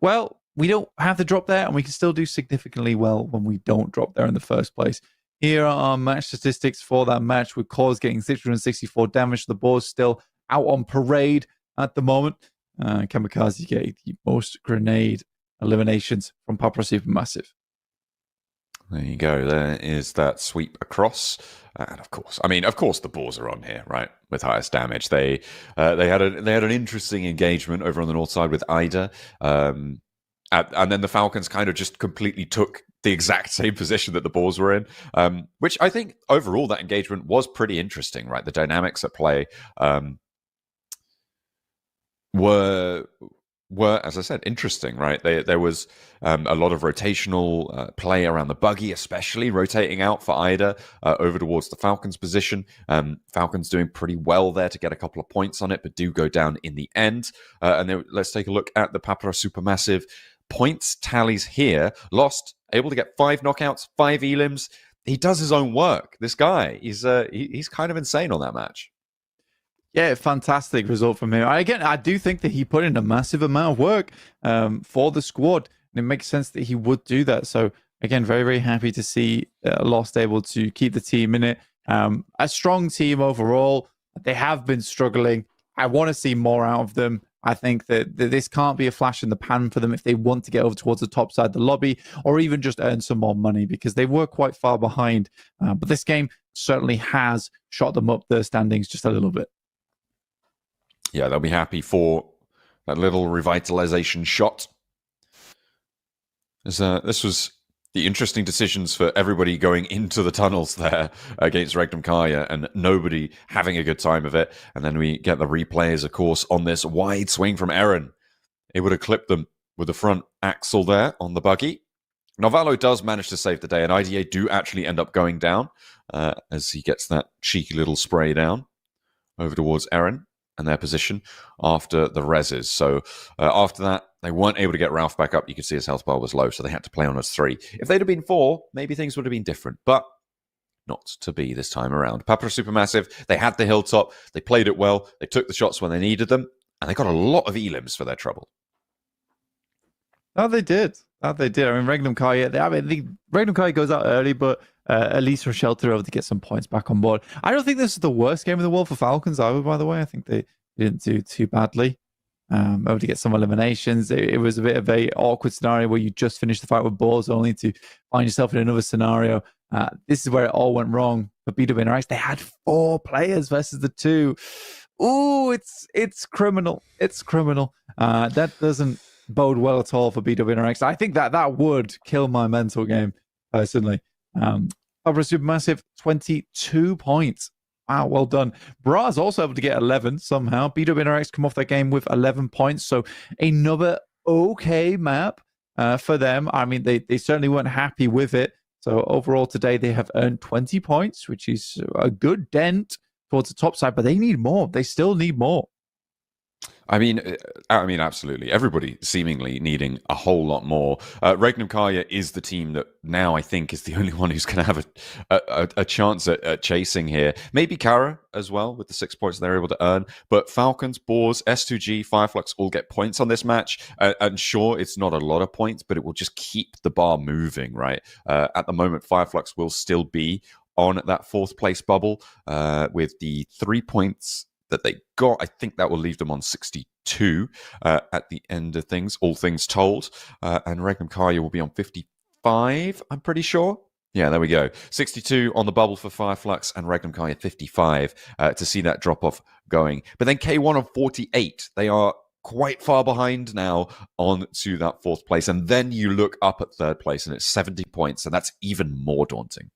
well, we don't have to drop there, and we can still do significantly well when we don't drop there in the first place. Here are our match statistics for that match, with Cause getting 664 damage. The board's still out on parade at the moment. Kamikaze getting the most grenade eliminations from Papara Supermassive. There you go. There is that sweep across, and of course, the Boars are on here, right, with highest damage. They had an interesting engagement over on the north side with Ida, and then the Falcons kind of just completely took the exact same position that the Boars were in, which I think overall that engagement was pretty interesting, right? The dynamics at play were, as I said, interesting, right? There was a lot of rotational play around the buggy, especially rotating out for Ida over towards the Falcons position. Falcons doing pretty well there to get a couple of points on it, but do go down in the end. And then let's take a look at the Papara Supermassive points tallies here. Lost, able to get 5 knockouts, 5 elims. He does his own work. This guy, he's kind of insane on that match. Yeah, fantastic result from him. I do think that he put in a massive amount of work for the squad, and it makes sense that he would do that. So, again, very, very happy to see Lost able to keep the team in it. A strong team overall. They have been struggling. I want to see more out of them. I think that this can't be a flash in the pan for them if they want to get over towards the top side of the lobby, or even just earn some more money, because they were quite far behind. But this game certainly has shot them up the standings just a little bit. Yeah, they'll be happy for that little revitalization shot. This was the interesting decisions for everybody going into the tunnels there against Regnum Kaya, and nobody having a good time of it. And then we get the replays, of course, on this wide swing from Eren. It would have clipped them with the front axle there on the buggy. Novalo does manage to save the day, and IDA do actually end up going down as he gets that cheeky little spray down over towards Eren and their position after the reses. So after that, they weren't able to get Ralph back up. You could see his health bar was low, so they had to play on as 3. If they'd have been 4, maybe things would have been different, but not to be this time around. Papara Supermassive, they had the hilltop, they played it well, they took the shots when they needed them, and they got a lot of elims for their trouble. Oh, they did. I mean, Regnum Kaya, Regnum Kaya goes out early, but at least from Shelter able to get some points back on board. I don't think this is the worst game in the world for Falcons either, by the way. I think they didn't do too badly. Able to get some eliminations. It was a bit of a awkward scenario where you just finished the fight with balls only to find yourself in another scenario. This is where it all went wrong for BWNRX. They had 4 players versus the 2. Ooh, it's criminal. It's criminal. That doesn't bode well at all for BWNRX. I think that would kill my mental game, personally. Pablo Supermassive, 22 points. Wow, well done. Bra's also able to get 11 somehow. BWNRX come off that game with 11 points. So another okay map for them. I mean, they certainly weren't happy with it. So overall today, they have earned 20 points, which is a good dent towards the top side, but they need more. They still need more. I mean, absolutely. Everybody seemingly needing a whole lot more. Regnum Kaya is the team that now I think is the only one who's going to have a chance at chasing here. Maybe Kara as well with the 6 points they're able to earn. But Falcons, Boars, S2G, Fireflux all get points on this match. And sure, it's not a lot of points, but it will just keep the bar moving, right? At the moment, Fireflux will still be on that 4th place bubble with the 3 points that they got. I think that will leave them on 62 at the end of things, all things told. And Regnum Kaya will be on 55, I'm pretty sure. Yeah, there we go. 62 on the bubble for Fireflux and Regnum Kaya 55 to see that drop off going. But then K1 on 48. They are quite far behind now on to that 4th place. And then you look up at 3rd place and it's 70 points. And that's even more daunting.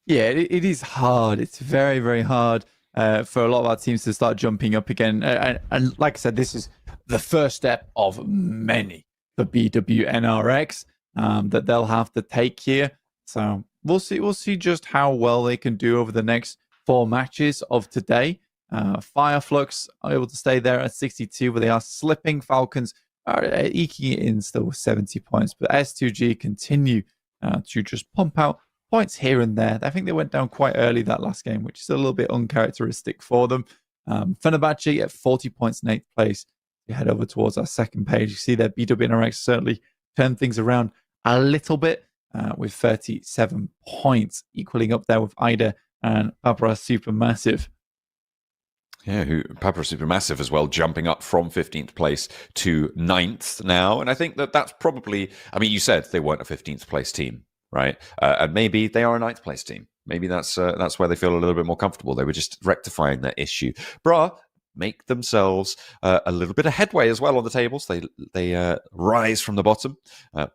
Yeah, it is hard. It's very, very hard. For a lot of our teams to start jumping up again. And like I said, this is the first step of many for BWNRX that they'll have to take here. So we'll see just how well they can do over the next 4 matches of today. Fireflux are able to stay there at 62, but they are slipping. Falcons are eking it in still with 70 points. But S2G continue to just pump out points here and there. I think they went down quite early that last game, which is a little bit uncharacteristic for them. Fenerbahce at 40 points in 8th place. You head over towards our 2nd page. You see that BWNRX certainly turned things around a little bit with 37 points, equaling up there with Ida and Papara Supermassive. Yeah, Papara Supermassive as well, jumping up from 15th place to 9th now. And I think that's probably, I mean, you said they weren't a 15th place team, right? And maybe they are a 9th place team. Maybe that's where they feel a little bit more comfortable. They were just rectifying that issue. Bra make themselves a little bit of headway as well on the tables. They rise from the bottom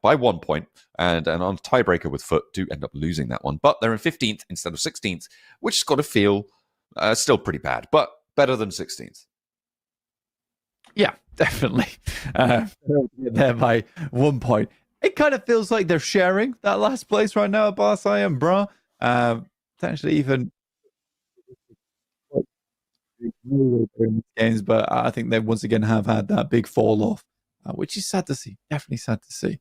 by 1 point, and on tiebreaker with Foot do end up losing that one. But they're in 15th instead of 16th, which has got to feel still pretty bad, but better than 16th. Yeah, definitely. There by 1 point. It kind of feels like they're sharing that last place right now at Barsai and Bra. Potentially even games, but I think they once again have had that big fall off, which is sad to see. Definitely sad to see.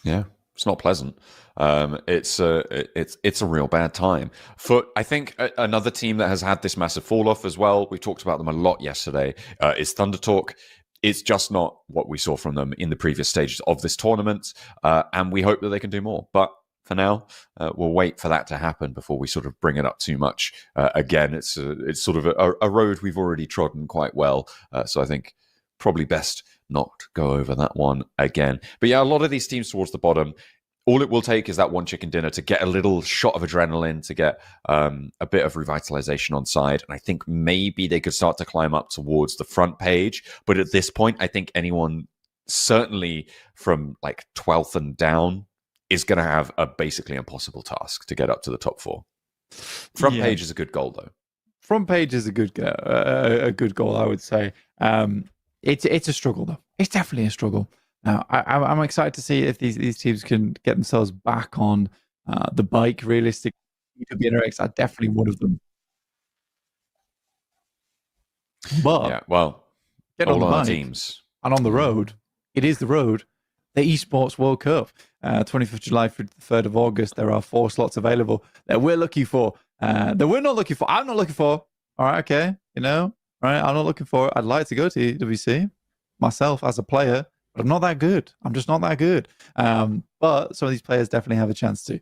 Yeah, it's not pleasant. It's a real bad time. Foot, I think another team that has had this massive fall off as well. We talked about them a lot yesterday. Is Thunder Talk. It's just not what we saw from them in the previous stages of this tournament, and we hope that they can do more. But for now, we'll wait for that to happen before we sort of bring it up too much. Again, it's sort of a road we've already trodden quite well, so I think probably best not go over that one again. But yeah, a lot of these teams towards the bottom, all it will take is that one chicken dinner to get a little shot of adrenaline, to get a bit of revitalization on side. And I think maybe they could start to climb up towards the front page. But at this point, I think anyone, certainly from like 12th and down, is going to have a basically impossible task to get up to the top 4. Front page is a good goal, though. Front page is a good goal, I would say. It's a struggle, though. It's definitely a struggle. Now, I'm excited to see if these teams can get themselves back on the bike. Realistic, BWNRX are definitely one of them. But yeah, well, get all on the our bike teams and on the road. It is the road. The Esports World Cup, 25th July through the 3rd of August. There are 4 slots available that we're looking for. That we're not looking for. I'm not looking for. All right, okay. You know, right? I'm not looking for it. I'd like to go to EWC myself as a player, but I'm not that good. I'm just not that good. But some of these players definitely have a chance to.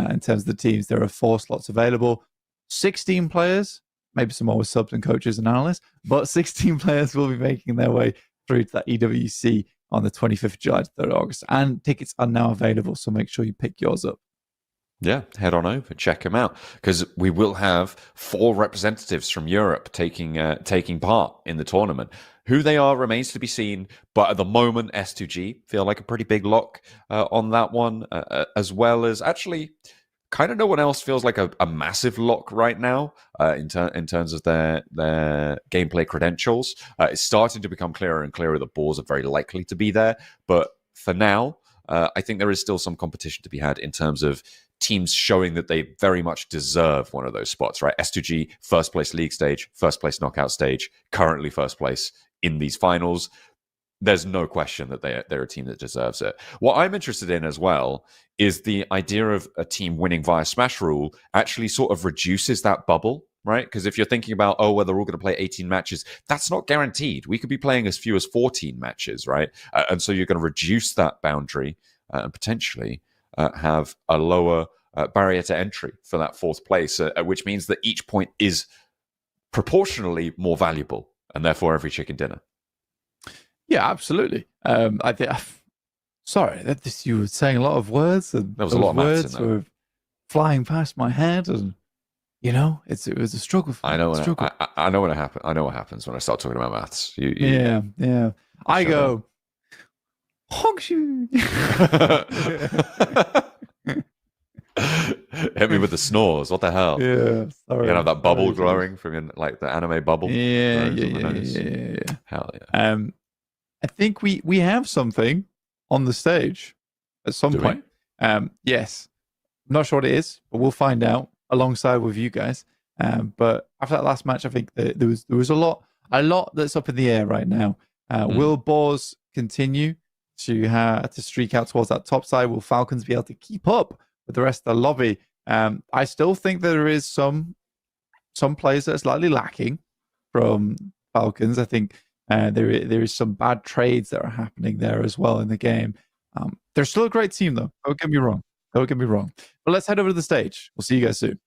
In terms of the teams, there are 4 slots available, 16 players, maybe some more with subs and coaches and analysts, but 16 players will be making their way through to that EWC on the 25th of July to 3rd of August. And tickets are now available, so make sure you pick yours up. Yeah, head on over, check them out, because we will have 4 representatives from Europe taking part in the tournament. Who they are remains to be seen, but at the moment, S2G feel like a pretty big lock on that one, as well as actually kind of no one else feels like a massive lock right now in terms of their gameplay credentials. It's starting to become clearer and clearer that Boars are very likely to be there, but for now, I think there is still some competition to be had in terms of teams showing that they very much deserve one of those spots, right? S2G, first place league stage, first place knockout stage, currently first place in these finals. There's no question that they're a team that deserves it. What I'm interested in as well is the idea of a team winning via Smash Rule actually sort of reduces that bubble, right? Because if you're thinking about, oh, well, they're all going to play 18 matches, that's not guaranteed. We could be playing as few as 14 matches, right? And so you're going to reduce that boundary and potentially have a lower barrier to entry for that 4th place, which means that each point is proportionally more valuable, and therefore every chicken dinner. Yeah, absolutely. I think. Sorry, you were saying a lot of words, and There was a lot of maths words in there. were flying past my head, and it was a struggle for me. I know when I know when it happens. I know what happens when I start talking about maths. Yeah. I go, Hogshoe. Hit me with the snores. What the hell? Yeah, sorry. You have that bubble Sorry. glowing from like the anime bubble. Yeah. Hell yeah. I think we have something on the stage at some Do we? point. Yes. I'm not sure what it is, but we'll find out alongside with you guys. But after that last match, I think that there was a lot that's up in the air right now. Will Boars continue to streak out towards that top side? Will Falcons be able to keep up with the rest of the lobby? I still think there is some players that are slightly lacking from Falcons. I think there is some bad trades that are happening there as well in the game. They're still a great team, though. Don't get me wrong. But let's head over to the stage. We'll see you guys soon.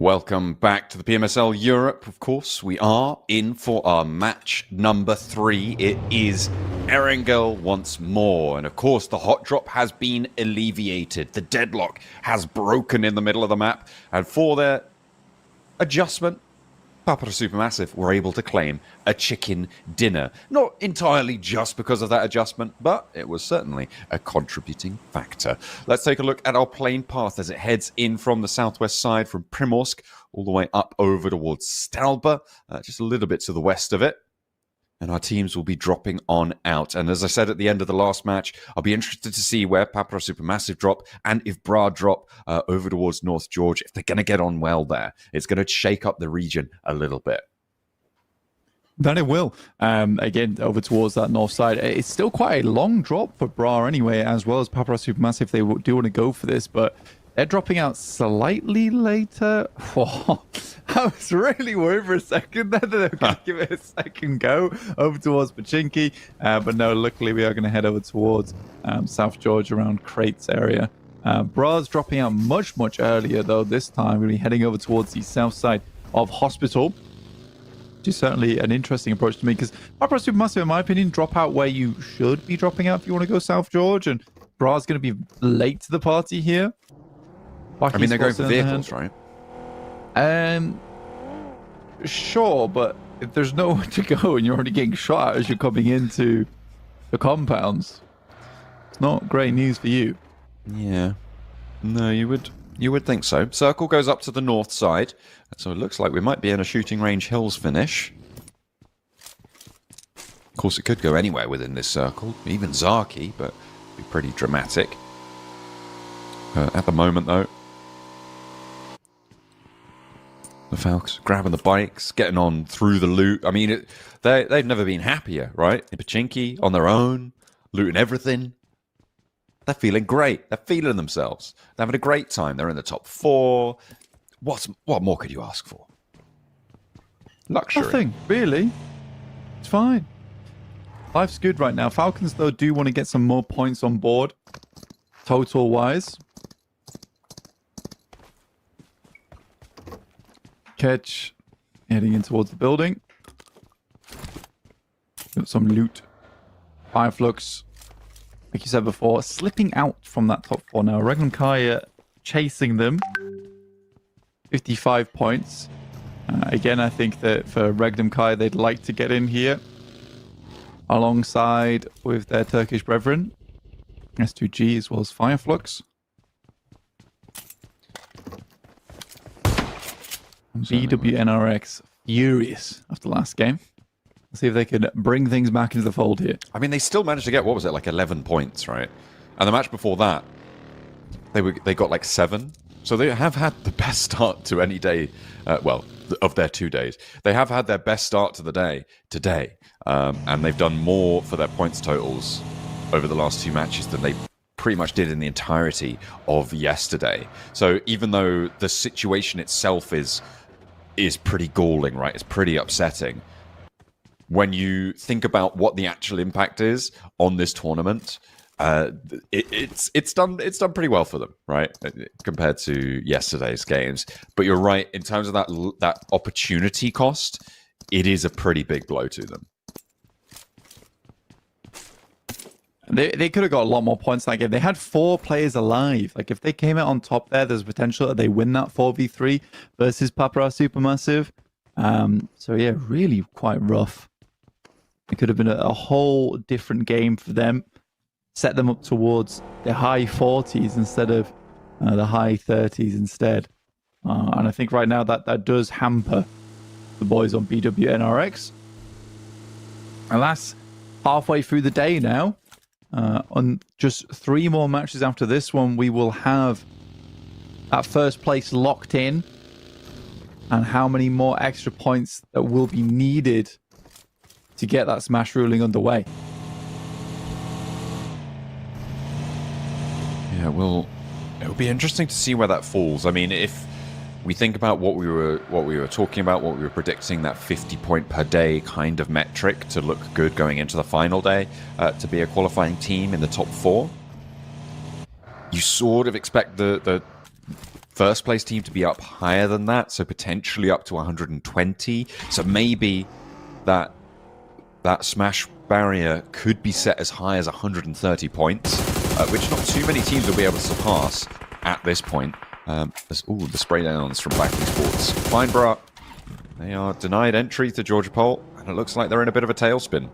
Welcome back to the PMSL Europe. Of course, we are in for our match number 3. It is Erangel once more. And of course, the hot drop has been alleviated. The deadlock has broken in the middle of the map. And for their adjustment, Papa Supermassive were able to claim a chicken dinner. Not entirely just because of that adjustment, but it was certainly a contributing factor. Let's take a look at our plane path as it heads in from the southwest side from Pmsl all the way up over towards Stalba, just a little bit to the west of it. And our teams will be dropping on out. And as I said at the end of the last match, I'll be interested to see where Papa Supermassive drop and if Bra drop over towards North George, if they're going to get on well there. It's going to shake up the region a little bit. That it will. Again, over towards that north side. It's still quite a long drop for Bra anyway, as well as Papa Supermassive. They do want to go for this, but they're dropping out slightly later. Oh, I was really worried for a second that they were going to give it a second go over towards Pachinki. But no, luckily we are going to head over towards South George around Crates area. Bra's dropping out much, much earlier, though. This time we'll be heading over towards the south side of Hospital, which is certainly an interesting approach to me, because Papa Supermassive, in my opinion, drop out where you should be dropping out if you want to go South George, and Bra's going to be late to the party here. I mean, they're going for vehicles, right? Sure, but if there's nowhere to go and you're already getting shot at as you're coming into the compounds, it's not great news for you. Yeah. No, you would think so. Circle goes up to the north side, so it looks like we might be in a shooting range hills finish. Of course, it could go anywhere within this circle, even Zaki, but it'd be pretty dramatic. At the moment, though, the Falcons grabbing the bikes, getting on through the loot. I mean, they've never been happier, right? In Pachinki, on their own, looting everything. They're feeling great. They're feeling themselves. They're having a great time. They're in the top 4. What more could you ask for? Luxury. Nothing, really. It's fine. Life's good right now. Falcons, though, do want to get some more points on board, total-wise. Catch heading in towards the building. Got some loot. Fireflux, like you said before, slipping out from that top 4 now. Regnum Kaya chasing them. 55 points. Again, I think that for Regnum Kaya, they'd like to get in here alongside with their Turkish brethren. S2G as well as Fireflux. BWNRX furious after last game. Let's see if they can bring things back into the fold here. I mean, they still managed to get, what was it, like 11 points, right? And the match before that, they got like 7. So they have had the best start to any day, of their 2 days. They have had their best start to the day today. And they've done more for their points totals over the last 2 matches than they pretty much did in the entirety of yesterday. So even though the situation itself is pretty galling, right? It's pretty upsetting. When you think about what the actual impact is on this tournament, it's done pretty well for them, right? Compared to yesterday's games. But you're right, in terms of that opportunity cost, it is a pretty big blow to them. They could have got a lot more points that game. They had 4 players alive. Like, if they came out on top there's potential that they win that 4v3 versus Papara Supermassive. So yeah, really quite rough. It could have been a whole different game for them. Set them up towards the high 40s instead of the high 30s instead. And I think right now that does hamper the boys on BWNRX. Alas, halfway through the day now. On just 3 more matches after this one, we will have that first place locked in, and how many more extra points that will be needed to get that smash ruling underway. Yeah, well, it'll be interesting to see where that falls. I mean, if we think about what we were talking about, what we were predicting, that 50 point per day kind of metric to look good going into the final day, to be a qualifying team in the top 4, you sort of expect the first place team to be up higher than that, so potentially up to 120. So maybe that smash barrier could be set as high as 130 points, which not too many teams will be able to surpass at this point. The spray downs from Black Sports. Feinbra, they are denied entry to Georgia Pole, and it looks like they're in a bit of a tailspin.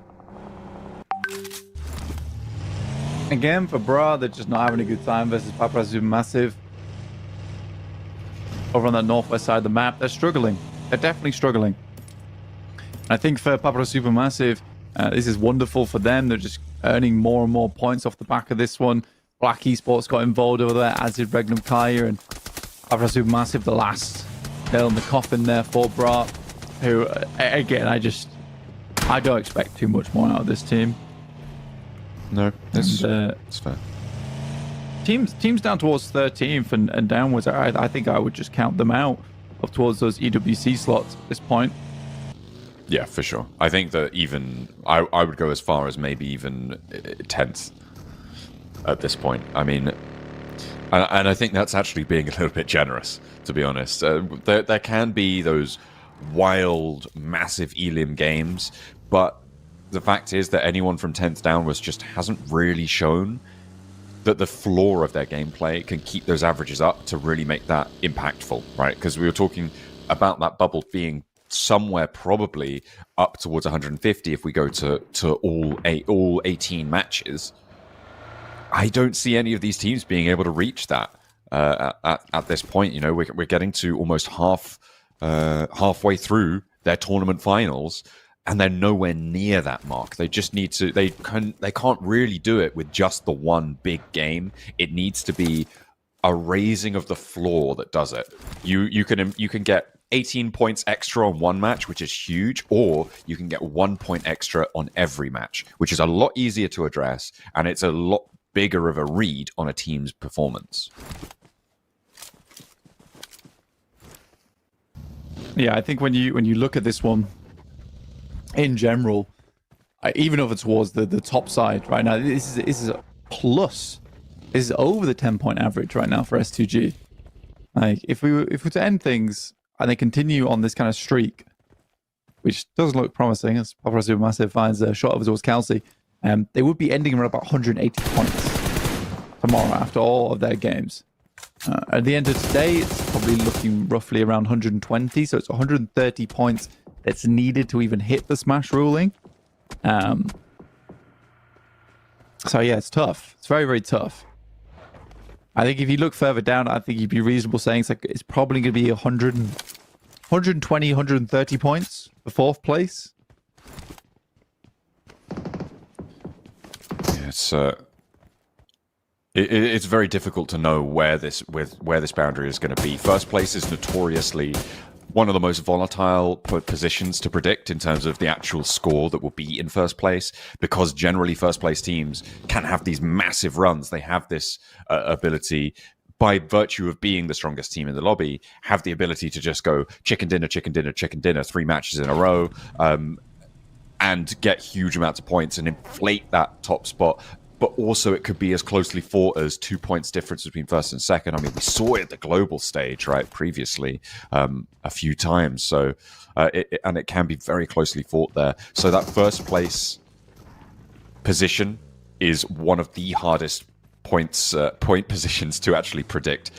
Again, for Bra, they're just not having a good time versus Papara Supermassive. Over on that northwest side of the map, they're struggling. They're definitely struggling. I think for Papara Supermassive, this is wonderful for them. They're just earning more and more points off the back of this one. Black Esports got involved over there, as did Regnum Kaya, and Papara Supermassive, the last nail in the coffin there for Bra, who, again, I don't expect too much more out of this team. No, it's fair. Teams down towards 13th and downwards, I think I would just count them out up towards those EWC slots at this point. Yeah, for sure. I think that even I would go as far as maybe even 10th at this point. I mean, and I think that's actually being a little bit generous, to be honest. There can be those wild, massive elim games, but the fact is that anyone from 10th downwards just hasn't really shown that the floor of their gameplay can keep those averages up to really make that impactful, right? Because we were talking about that bubble being somewhere probably up towards 150 if we go to all 18 matches. I don't see any of these teams being able to reach that at this point. You know, we're getting to almost halfway through their tournament finals, and they're nowhere near that mark. They just need to. They can't really do it with just the one big game. It needs to be a raising of the floor that does it. You can get 18 points extra on one match, which is huge, or you can get 1 point extra on every match, which is a lot easier to address, and it's a lot bigger of a read on a team's performance. Yeah, I think when you look at this one in general, even over towards the top side right now, this is a plus. This is over the 10-point average right now for S2G. Like if we were to end things and they continue on this kind of streak, which does look promising as Papara Supermassive finds a shot over towards Kelsey, they would be ending around about 180 points tomorrow after all of their games. At the end of today, it's probably looking roughly around 120, so it's 130 points that's needed to even hit the smash ruling. So yeah, it's tough. It's very, very tough. I think if you look further down, I think you'd be reasonable saying it's probably going to be 120, 130 points for fourth place. Yeah, it's very difficult to know where this boundary is going to be. First place is notoriously one of the most volatile positions to predict in terms of the actual score that will be in first place, because generally first place teams can have these massive runs. They have this ability, by virtue of being the strongest team in the lobby, have the ability to just go chicken dinner, 3 matches in a row, and get huge amounts of points and inflate that top spot. But also it could be as closely fought as 2 points difference between first and second. I mean, we saw it at the global stage, right, previously, a few times. So, it can be very closely fought there. So that first place position is one of the hardest point positions to actually predict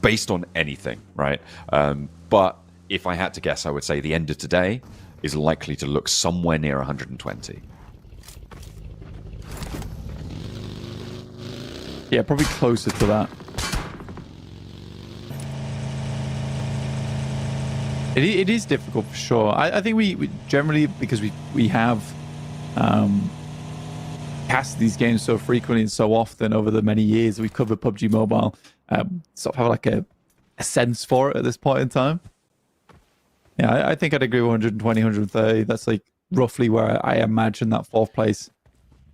based on anything, right? But if I had to guess, I would say the end of today is likely to look somewhere near 120. Yeah, probably closer to that. It is difficult for sure. I think we generally, because we have cast these games so frequently and so often over the many years we've covered PUBG Mobile, sort of have like a sense for it at this point in time. Yeah, I think I'd agree with 120, 130. That's like roughly where I imagine that fourth place.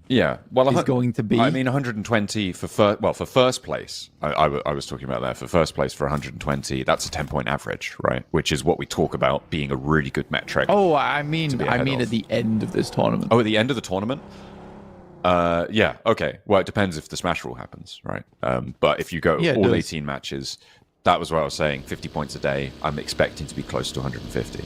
Yeah, well, is going to be. I mean, 120 for first place. I was talking about there for first place for 120. That's a 10-point average, right? Which is what we talk about being a really good metric. Oh, I mean at the end of this tournament. Oh, at the end of the tournament. Yeah. Okay. Well, it depends if the smash rule happens, right? But if you go all 18 matches, that was what I was saying. 50 points a day. I'm expecting to be close to 150.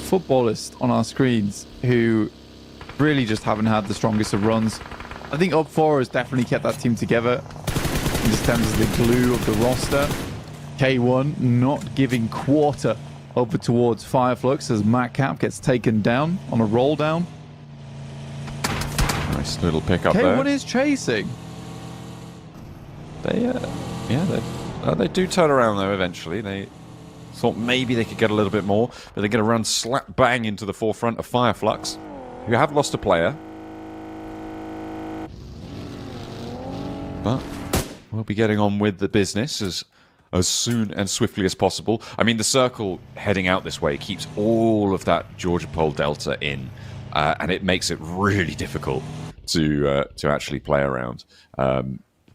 Footballists on our screens who really just haven't had the strongest of runs. I think up 4 has definitely kept that team together in terms of the glue of the roster. K1 not giving quarter over towards Fireflux as Matcap gets taken down on a roll down. Nice little pickup K1 there. K1 is chasing. They do turn around though eventually. They thought maybe they could get a little bit more, but they're going to run slap bang into the forefront of Fireflux, who have lost a player. But we'll be getting on with the business as soon and swiftly as possible. I mean, the circle heading out this way keeps all of that Georgia Pole Delta in, and it makes it really difficult to actually play around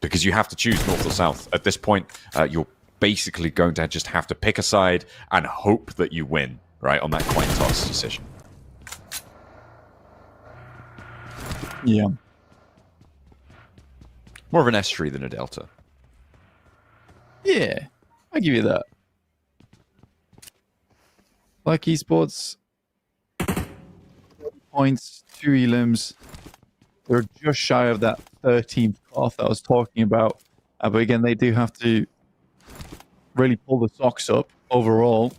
because you have to choose north or south. At this point, you're basically going to just have to pick a side and hope that you win, right, on that coin toss decision. Yeah. More of an estuary than a delta. Yeah, I give you that. Like esports, points, 2 elims. They're just shy of that 13th off that I was talking about. But again, they do have to really pull the socks up overall.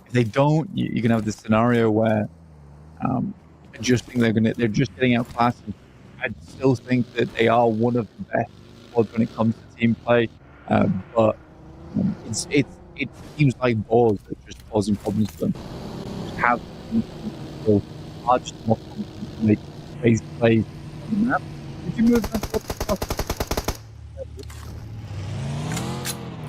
If they don't, you can have this scenario where they're just getting outclassed. I still think that they are one of the best when it comes to team play, but it seems like balls that are just causing problems for them. Just have large enough to make crazy plays on the map. Did you move that?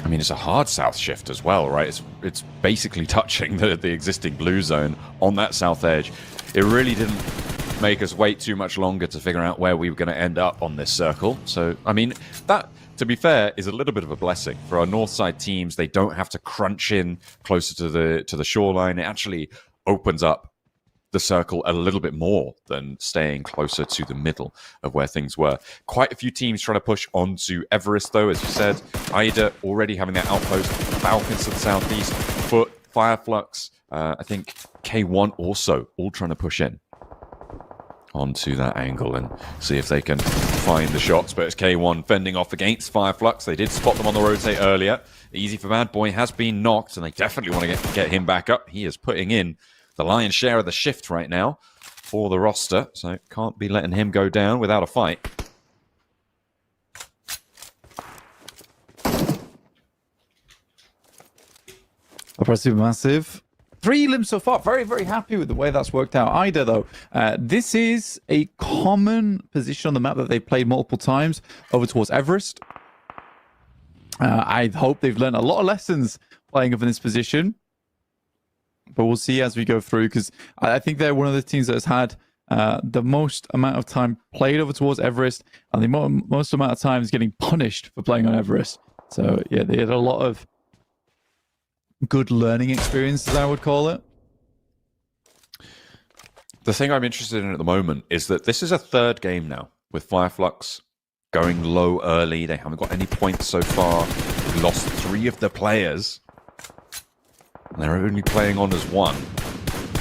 I mean, it's a hard south shift as well, right? It's basically touching the existing blue zone on that south edge. It really didn't make us wait too much longer to figure out where we were going to end up on this circle. So, I mean, that, to be fair, is a little bit of a blessing for our north side teams. They don't have to crunch in closer to the shoreline. It actually opens up the circle a little bit more than staying closer to the middle of where things were. Quite a few teams trying to push onto Everest, though, as you said. Ida already having their outpost. Falcons to the southeast. Foot, Fireflux. I think K1 also all trying to push in onto that angle and see if they can find the shots. But it's K1 fending off against Fireflux. They did spot them on the rotate earlier. Easy for Bad Boy has been knocked, and they definitely want to get him back up. He is putting in the lion's share of the shift right now for the roster, so can't be letting him go down without a fight. Oppressive Massive. 3 limbs so far. Very, very happy with the way that's worked out. Ida, though, this is a common position on the map that they've played multiple times over towards Everest. I hope they've learned a lot of lessons playing up in this position. But we'll see as we go through, because I think they're one of the teams that has had the most amount of time played over towards Everest, and the most amount of times getting punished for playing on Everest. So, yeah, they had a lot of good learning experience, as I would call it. The thing I'm interested in at the moment is that this is a third game now with Fireflux going low early. They haven't got any points so far. They lost 3 of their players. And they're only playing on as 1.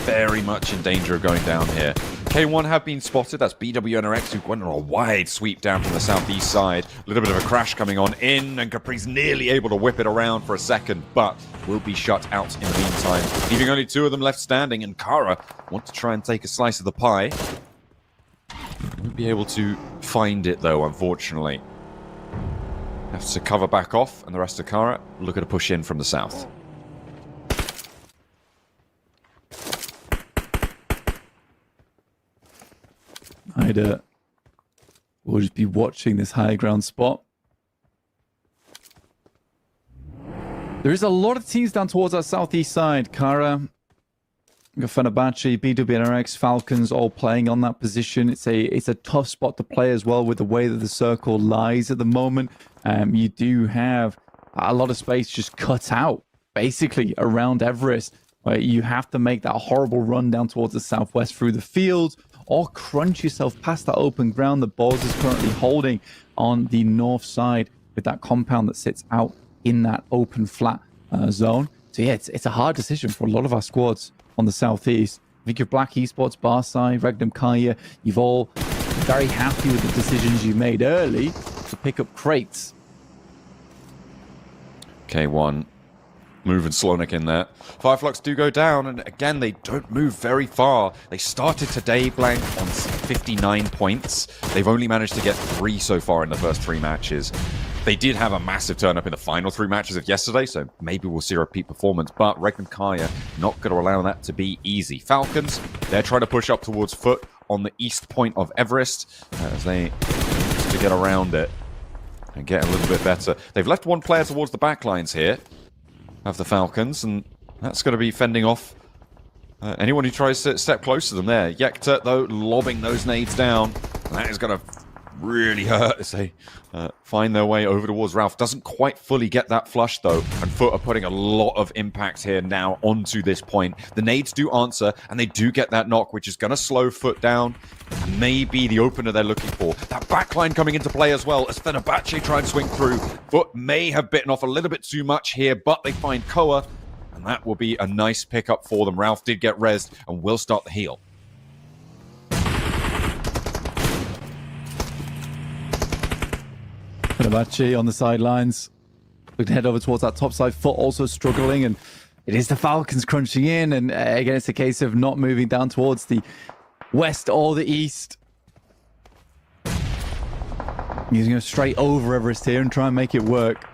Very much in danger of going down here. K1 have been spotted. That's BWNRX, who went on a wide sweep down from the southeast side. A little bit of a crash coming on in, and Capri's nearly able to whip it around for a second, but will be shut out in the meantime, leaving only 2 of them left standing, and Kara want to try and take a slice of the pie. Won't be able to find it, though, unfortunately. Have to cover back off, and the rest of Kara look at a push in from the south. We'll just be watching this high ground spot. There is a lot of teams down towards our southeast side. Kara, Fenerbahce, BWNRX, Falcons all playing on that position. It's a tough spot to play as well with the way that the circle lies at the moment. You do have a lot of space just cut out, basically, around Everest. Where you have to make that horrible run down towards the southwest through the fields, or crunch yourself past that open ground that Boz is currently holding on the north side with that compound that sits out in that open flat zone. So yeah, it's a hard decision for a lot of our squads on the southeast. I think of Black Esports, Barsai, Regnum Kaya, you've all very happy with the decisions you made early to pick up crates. K1 moving Slonik in there. Fireflux do go down, and again, they don't move very far. They started today, Blank, on 59 points. They've only managed to get 3 so far in the first 3 matches. They did have a massive turn up in the final 3 matches of yesterday, so maybe we'll see a repeat performance, but Regnum Kaya not going to allow that to be easy. Falcons, they're trying to push up towards Foot on the east point of Everest as they to get around it and get a little bit better. They've left one player towards the back lines here of the Falcons, and that's going to be fending off anyone who tries to step close to them there. Yekta, though, lobbing those nades down. And that is going to really hurt as they find their way over towards Ralph. Doesn't quite fully get that flush, though, and Foot are putting a lot of impact here now onto this point. The nades do answer, and they do get that knock, which is going to slow Foot down. And maybe the opener they're looking for. That backline coming into play as well as Fenerbahce try and swing through. Foot may have bitten off a little bit too much here, but they find Koa, and that will be a nice pickup for them. Ralph did get rezzed and will start the heal. Fenerbahce on the sidelines. Looking to head over towards that top side. Foot also struggling, and it is the Falcons crunching in. And again, it's a case of not moving down towards the west or the east. He's going to straight over Everest here and try and make it work.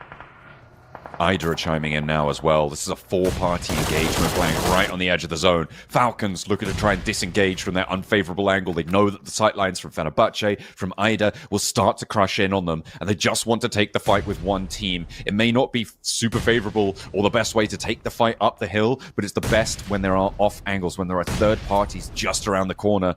Ida are chiming in now as well. This is a 4-party engagement playing right on the edge of the zone. Falcons looking to try and disengage from their unfavorable angle. They know that the sightlines from Fenerbahce, from Ida, will start to crush in on them, and they just want to take the fight with one team. It may not be super favorable or the best way to take the fight up the hill, but it's the best when there are off angles, when there are third parties just around the corner.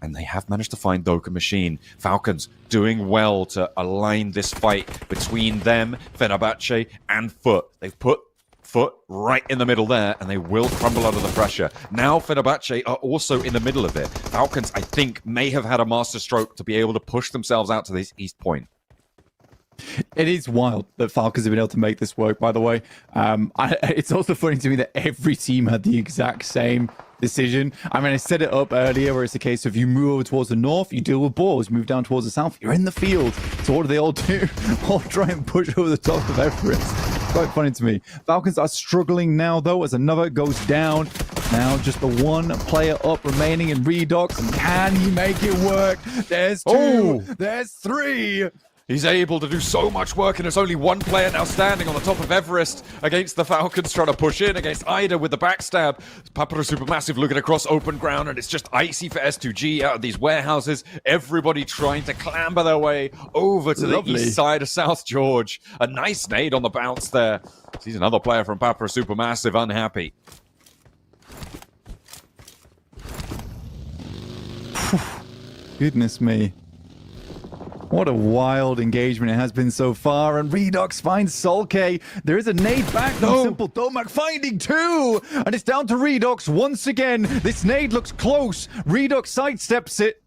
And they have managed to find Doka Machine. Falcons doing well to align this fight between them, Fenerbahce, and Foot. They've put Foot right in the middle there, and they will crumble under the pressure. Now Fenerbahce are also in the middle of it. Falcons, I think, may have had a masterstroke to be able to push themselves out to this east point. It is wild that Falcons have been able to make this work, by the way. It's also funny to me that every team had the exact same decision. I mean, I set it up earlier where it's a case of you move over towards the north, you deal with balls, move down towards the south, you're in the field. So what do they all do? All try and push over the top of Everest. Quite funny to me. Falcons are struggling now, though, as another goes down. Now just the one player up remaining in Redox. And can he make it work? There's 2. There's 3. He's able to do so much work, and there's only one player now standing on the top of Everest against the Falcons, trying to push in against Ida with the backstab. Papara Supermassive looking across open ground, and it's just icy for S2G out of these warehouses. Everybody trying to clamber their way over to the east side of South George. A nice nade on the bounce there. Sees another player from Papara Supermassive unhappy. Goodness me. What a wild engagement it has been so far. And Redox finds Solke. There is a nade back from Simple Domak finding 2. And it's down to Redox once again. This nade looks close. Redox sidesteps it.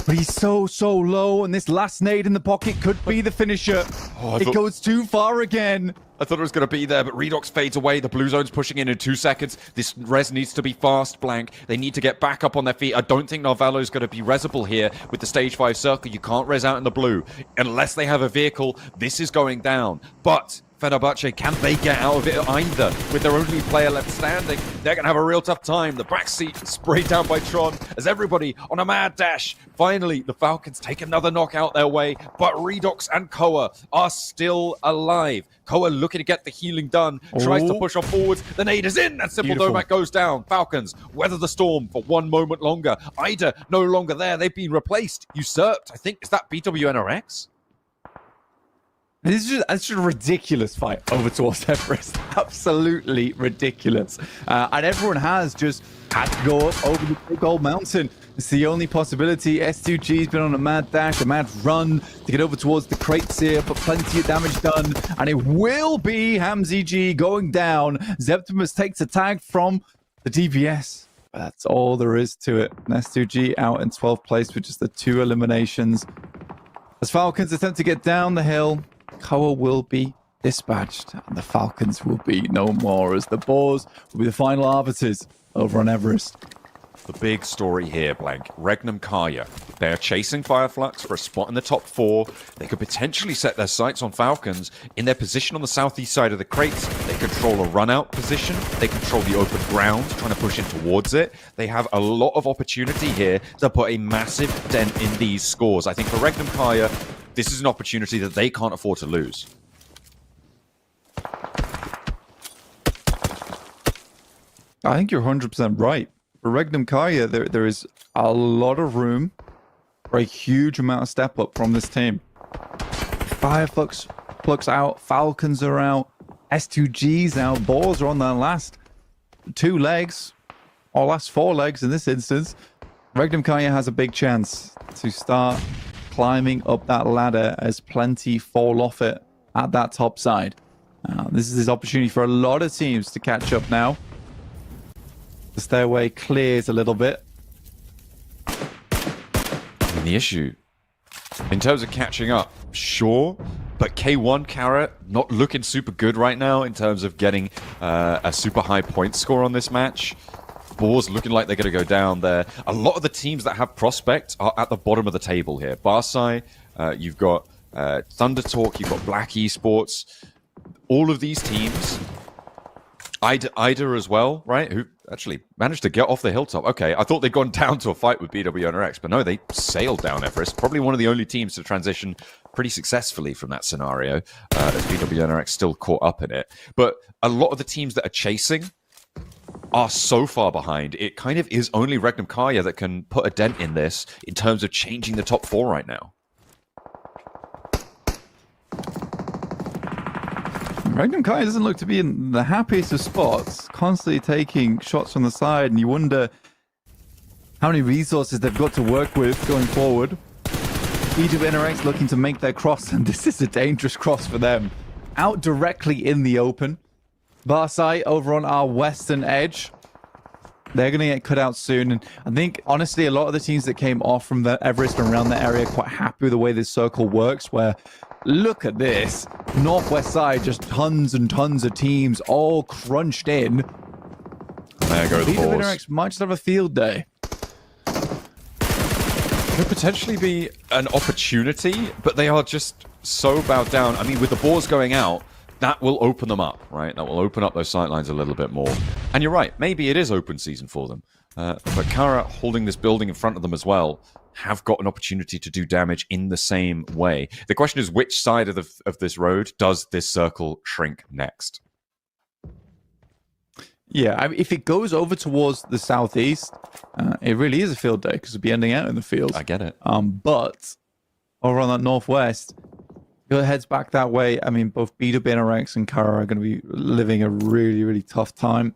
But he's so low. And this last nade in the pocket could be the finisher. It goes too far again. I thought it was going to be there, but Redox fades away. The blue zone's pushing in 2 seconds. This res needs to be fast, Blank. They need to get back up on their feet. I don't think Narvalo's going to be resable here with the stage 5 circle. You can't res out in the blue. Unless they have a vehicle, this is going down. But Fenerbahce, can they get out of it either? With their only player left standing, they're going to have a real tough time. The backseat sprayed down by Tron as everybody on a mad dash. Finally, the Falcons take another knockout their way, but Redox and Koa are still alive. Koa looking to get the healing done, tries to push on forwards. The nade is in, and Simple Domak goes down. Falcons weather the storm for one moment longer. Ida no longer there. They've been replaced, usurped. I think, is that BWNRX? This is just a ridiculous fight over towards Everest. Absolutely ridiculous. And everyone has just had to go up over the big old mountain. It's the only possibility. S2G's been on a mad dash, a mad run to get over towards the crates here, but plenty of damage done. And it will be Hamzy G going down. Zeptimus takes a tag from the DPS. That's all there is to it. S2G out in 12th place with just the 2 eliminations. As Falcons attempt to get down the hill, Koa will be dispatched, and the Falcons will be no more, as the Boars will be the final arbiters over on Everest. The big story here, Blank. Regnum Kaya. They are chasing Fireflux for a spot in the top 4. They could potentially set their sights on Falcons in their position on the southeast side of the crates. They control a run-out position. They control the open ground, trying to push in towards it. They have a lot of opportunity here to put a massive dent in these scores. I think for Regnum Kaya, this is an opportunity that they can't afford to lose. I think you're 100% right. For Regnum Kaya, there is a lot of room for a huge amount of step up from this team. Fireflux out, Falcons are out, S2G's out, Boars are on their last 2 legs, or last 4 legs in this instance. Regnum Kaya has a big chance to start climbing up that ladder as plenty fall off it at that top side. This is his opportunity for a lot of teams to catch up now. The stairway clears a little bit. And the issue, in terms of catching up, sure, but K1 Kara not looking super good right now in terms of getting a super high point score on this match. Boars looking like they're going to go down there. A lot of the teams that have prospect are at the bottom of the table here. Barsai, you've got Thunder Talk, you've got Black Esports. All of these teams, Ida as well, right? Who actually managed to get off the hilltop. Okay, I thought they'd gone down to a fight with BWNRX, but no, they sailed down Everest. Probably one of the only teams to transition pretty successfully from that scenario, as BWNRX still caught up in it. But a lot of the teams that are chasing are so far behind. It kind of is only Regnum Kaya that can put a dent in this in terms of changing the top 4 right now. Regnum Kaya doesn't look to be in the happiest of spots, constantly taking shots from the side, and you wonder how many resources they've got to work with going forward. BWNRX looking to make their cross, and this is a dangerous cross for them. Out directly in the open. Barsai over on our western edge. They're going to get cut out soon, and I think, honestly, a lot of the teams that came off from the Everest and around that area are quite happy with the way this circle works, where, look at this, northwest side, just tons and tons of teams all crunched in. There go the Boars. BWNRX might just have a field day. Could potentially be an opportunity, but they are just so bowed down. I mean, with the Boars going out, that will open them up, right? That will open up those sightlines a little bit more. And you're right, maybe it is open season for them. But Kara holding this building in front of them as well have got an opportunity to do damage in the same way. The question is, which side of this road does this circle shrink next? Yeah, I mean, if it goes over towards the southeast, it really is a field day because it'll be ending out in the fields. I get it. But over on that northwest, if it heads back that way, I mean, both BWNRX and Kara are going to be living a really, really tough time.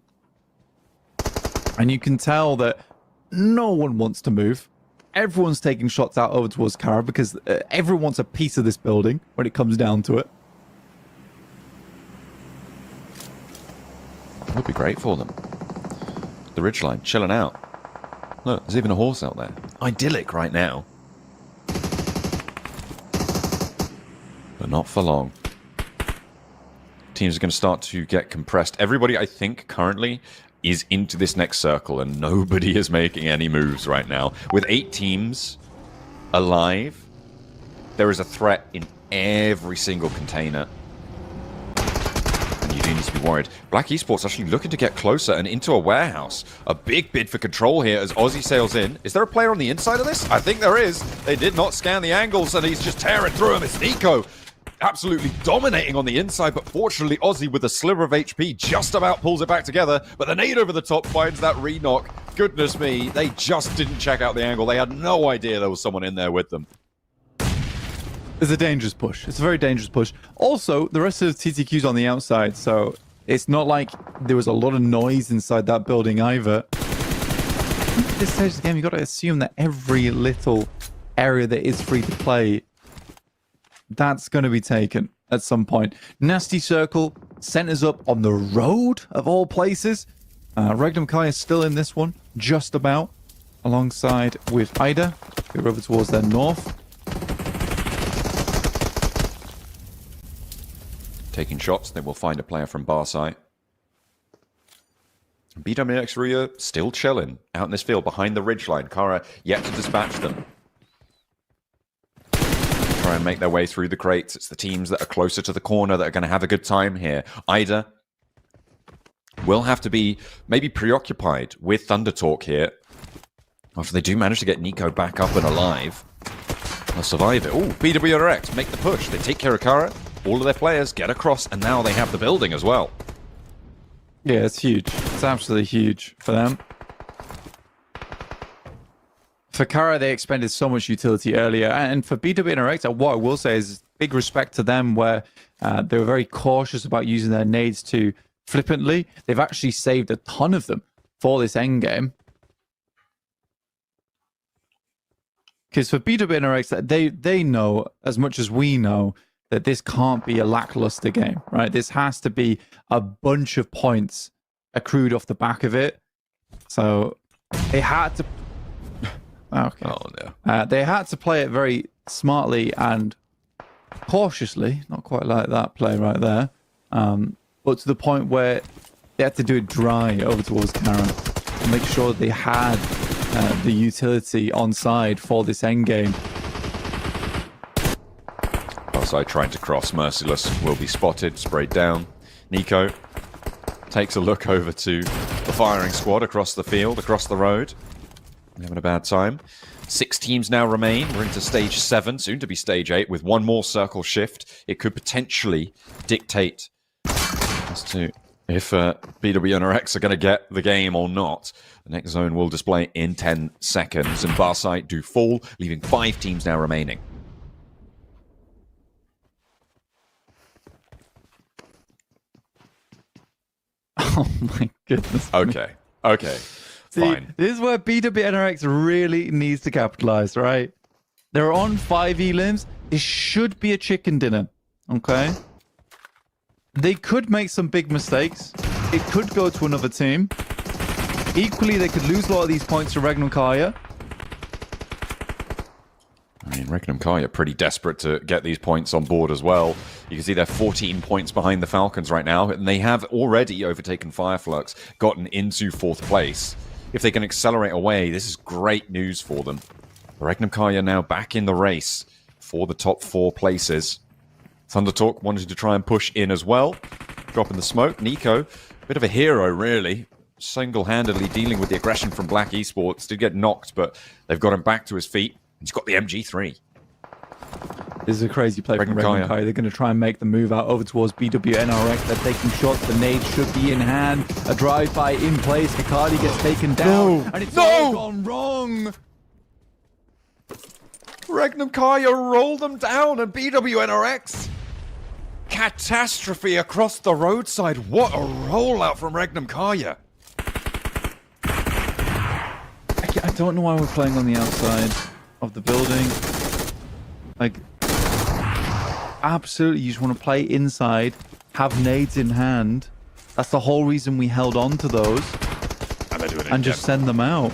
And you can tell that no one wants to move. Everyone's taking shots out over towards Kara because everyone wants a piece of this building when it comes down to it. It would be great for them. The ridgeline, chilling out. Look, there's even a horse out there. Idyllic right now. But not for long. Teams are going to start to get compressed. Everybody, I think, currently is into this next circle, and nobody is making any moves right now. With 8 teams alive, there is a threat in every single container. And you do need to be worried. Black Esports actually looking to get closer and into a warehouse. A big bid for control here as Aussie sails in. Is there a player on the inside of this? I think there is. They did not scan the angles, and he's just tearing through him. It's Nico. Absolutely dominating on the inside, but fortunately Aussie with a sliver of HP just about pulls it back together, but the nade over the top finds that re-knock. Goodness me, they just didn't check out the angle. They had no idea there was someone in there with them. It's a dangerous push. It's a very dangerous push. Also, the rest of the TTQ's on the outside, so it's not like there was a lot of noise inside that building either. At this stage of the game, you've got to assume that every little area that is free to play, that's going to be taken at some point. Nasty Circle centers up on the road of all places. Regnum Kai is still in this one, just about, alongside with Ida. Go over towards their north. Taking shots, they will find a player from bar side. BWNX Ria still chilling out in this field behind the ridgeline. Kara yet to dispatch them. Try and make their way through the crates. It's the teams that are closer to the corner that are going to have a good time here. Ida will have to be maybe preoccupied with Thunder Talk here. After they do manage to get Nico back up and alive. They'll survive it. Oh, BWRX make the push. They take care of Kara. All of their players get across, and now they have the building as well. Yeah, it's huge. It's absolutely huge for them. For Kara, they expended so much utility earlier. And for BWNRX, what I will say is big respect to them where they were very cautious about using their nades too flippantly. They've actually saved a ton of them for this endgame. Because for BWNRX, they know as much as we know that this can't be a lackluster game, right? This has to be a bunch of points accrued off the back of it. So they had to... Okay. Oh, no. They had to play it very smartly and cautiously. Not quite like that play right there. But to the point where they had to do it dry over towards Kara to make sure they had the utility on side for this endgame. Outside trying to cross. Merciless will be spotted, sprayed down. Nico takes a look over to the firing squad across the field, across the road. Having a bad time. 6 teams now remain. We're into stage 7, soon to be stage 8, with one more circle shift. It could potentially dictate as to if BWNRX are going to get the game or not. The next zone will display in 10 seconds, and Barsight do fall, leaving 5 teams now remaining. Oh my goodness. Okay. See, Fine. this is where BWNRX really needs to capitalize, right? They're on 5 elims. It should be a chicken dinner, okay? They could make some big mistakes. It could go to another team. Equally, they could lose a lot of these points to Regnum Kaya. I mean, Regnum Kai are pretty desperate to get these points on board as well. You can see they're 14 points behind the Falcons right now, and they have already overtaken Fireflux, gotten into 4th place. If they can accelerate away, this is great news for them. Regnum Kai are now back in the race for the top 4 places. Thunder Talk wanted to try and push in as well. Dropping the smoke. Nico, bit of a hero, really. Single-handedly dealing with the aggression from Black Esports. Did get knocked, but they've got him back to his feet. He's got the MG3. This is a crazy play from Regnum Regnum Kai. They're going to try and make the move out over towards BWNRX. They're taking shots. The nade should be in hand. A drive-by in place. Hikari gets taken down. And it's all gone wrong. Regnum Kaya rolled them down, and BWNRX. Catastrophe across the roadside. What a rollout from Regnum Kaya. I don't know why we're playing on the outside of the building. Like, absolutely, you just want to play inside, have nades in hand. That's the whole reason we held on to those. And they're doing it and just send them out.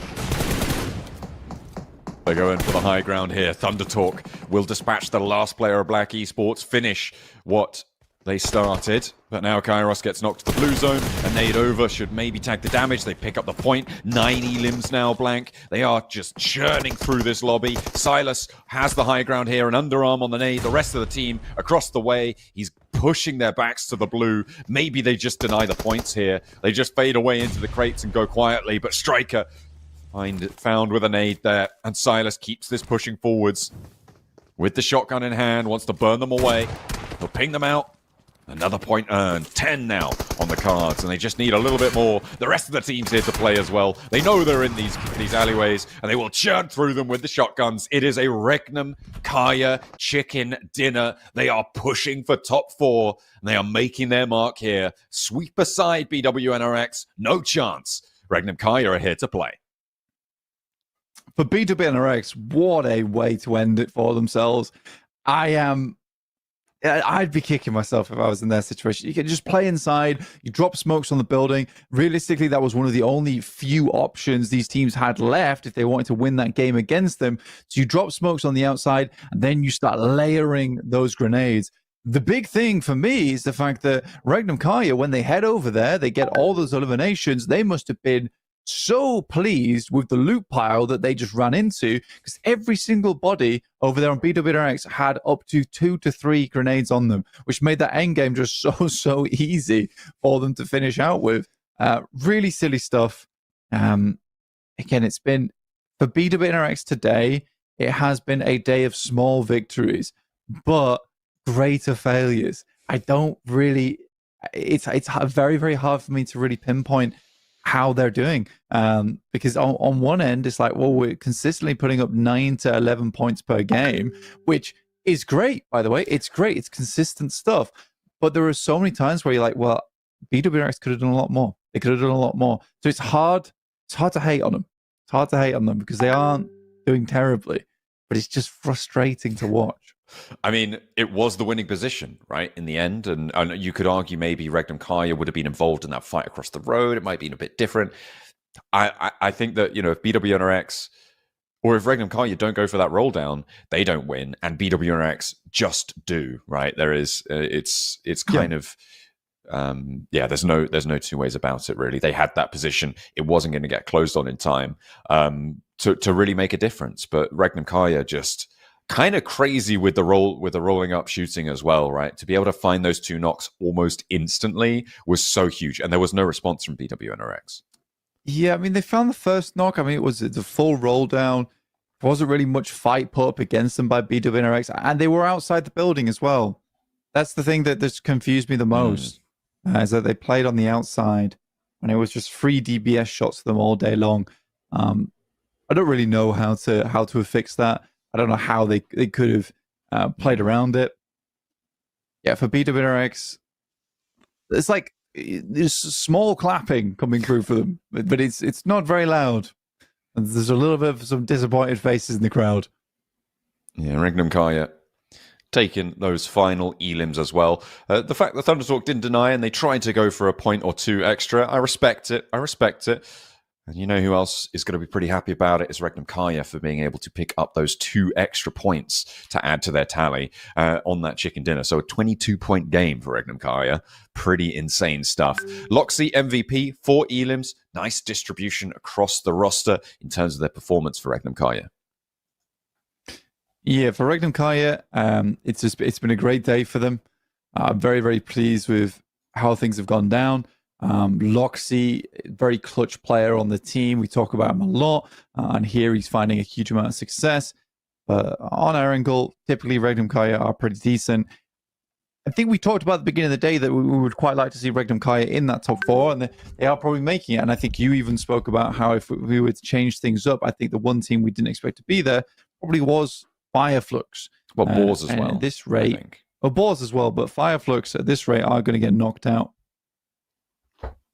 They're going for the high ground here. Thunder Talk will dispatch the last player of Black Esports, finish what they started. But now Kairos gets knocked to the blue zone. A nade over should maybe tag the damage. They pick up the point. 9 elims now blank. They are just churning through this lobby. Silas has the high ground here, an underarm on the nade. The rest of the team across the way. He's pushing their backs to the blue. Maybe they just deny the points here. They just fade away into the crates and go quietly. But Striker found with a nade there. And Silas keeps this pushing forwards. With the shotgun in hand, wants to burn them away. He'll ping them out. Another point earned. 10 now on the cards, and they just need a little bit more. The rest of the team's here to play as well. They know they're in these alleyways, and they will churn through them with the shotguns. It is a Regnum Kaya chicken dinner. They are pushing for top 4, and they are making their mark here. Sweep aside BWNRX. No chance. Regnum Kaya are here to play. For BWNRX, what a way to end it for themselves. I'd be kicking myself if I was in their situation. You can just play inside, you drop smokes on the building. Realistically, that was one of the only few options these teams had left if they wanted to win that game against them. So you drop smokes on the outside, and then you start layering those grenades. The big thing for me is the fact that Regnum Kaya, when they head over there, they get all those eliminations. They must have been so pleased with the loot pile that they just ran into, because every single body over there on BWRX had up to 2 to 3 grenades on them, which made that end game just so easy for them to finish out with. Really silly stuff. Again, it's been, for BWRX today, it has been a day of small victories, but greater failures. I don't really, it's very, very hard for me to really pinpoint how they're doing, because on one end it's like, well, we're consistently putting up 9 to 11 points per game, which is great, by the way. It's great, it's consistent stuff, but there are so many times where you're like, well, BWRX could have done a lot more. They could have done a lot more. So it's hard to hate on them. It's hard to hate on them because they aren't doing terribly, but it's just frustrating to watch. I mean, it was the winning position, right, in the end. And you could argue maybe Regnum Kaya would have been involved in that fight across the road. It might have been a bit different. I think that, if BWNRX or if Regnum Kaya don't go for that roll down, they don't win. And BWNRX just do, right? There is, it's kind of, there's no two ways about it, really. They had that position. It wasn't going to get closed on in time to really make a difference. But Regnum Kaya just kind of crazy with the rolling up shooting as well, right? To be able to find those 2 knocks almost instantly was so huge, and there was no response from BWNRX. Yeah, I mean, they found the first knock. I mean, it was the full roll down. There wasn't really much fight put up against them by BWNRX, and they were outside the building as well. That's the thing that just confused me the most, is that they played on the outside, and it was just free DBS shots to them all day long. I don't really know how to have fixed that. I don't know how they could have played around it. Yeah, for BWNRX, it's like there's small clapping coming through for them, but it's not very loud. And there's a little bit of some disappointed faces in the crowd. Yeah, Regnum Kaya taking those final elims as well. The fact that Thunderstalk didn't deny and they tried to go for a point or 2 extra, I respect it. And you know who else is going to be pretty happy about it is Regnum Kaya for being able to pick up those 2 extra points to add to their tally on that chicken dinner. So a 22-point game for Regnum Kaya. Pretty insane stuff. Loxy MVP, 4 elims. Nice distribution across the roster in terms of their performance for Regnum Kaya. Yeah, for Regnum Kaya, it's been a great day for them. I'm very, very pleased with how things have gone down. Loxy, very clutch player on the team. We talk about him a lot, and here he's finding a huge amount of success. But on our angle, typically Regnum Kaya are pretty decent. I think we talked about at the beginning of the day that we would quite like to see Regnum Kaya in that top 4, and they are probably making it. And I think you even spoke about how if we were to change things up, I think the one team we didn't expect to be there probably was Fireflux. Well, Boars as well. At this rate, Boars as well, but Fireflux at this rate are going to get knocked out.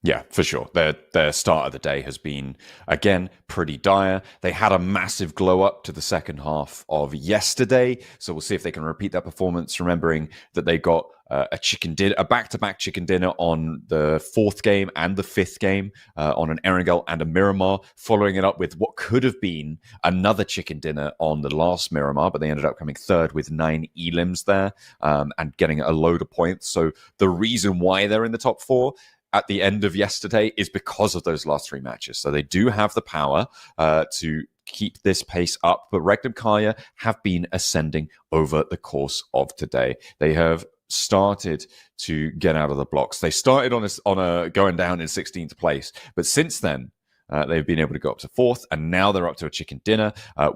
Yeah, for sure. Their start of the day has been, again, pretty dire. They had a massive glow up to the second half of yesterday, so we'll see if they can repeat that performance, remembering that they got a back-to-back chicken dinner on the 4th game and the 5th game on an Erangel and a Miramar, following it up with what could have been another chicken dinner on the last Miramar, but they ended up coming 3rd with 9 elims there and getting a load of points. So the reason why they're in the top 4 at the end of yesterday is because of those last 3 matches. So they do have the power to keep this pace up, but Regnum Kaya have been ascending over the course of today. They have started to get out of the blocks. They started on a going down in 16th place, but since then they've been able to go up to 4th, and now they're up to a chicken dinner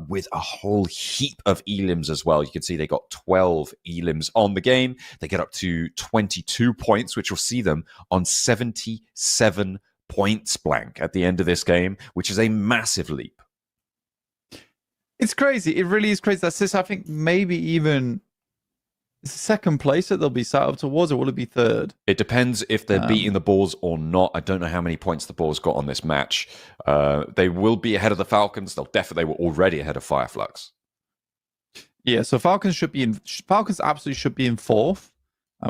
with a whole heap of elims as well. You can see they got 12 elims on the game. They get up to 22 points, which will see them on 77 points blank at the end of this game, which is a massive leap. It's crazy. It really is crazy. That's this. I think maybe even second place that they'll be sat up towards, or will it be 3rd? It depends if they're beating the Boars or not. I don't know how many points the Boars got on this match. They will be ahead of the Falcons. They were already ahead of Fireflux. Yeah, so Falcons absolutely should be in fourth.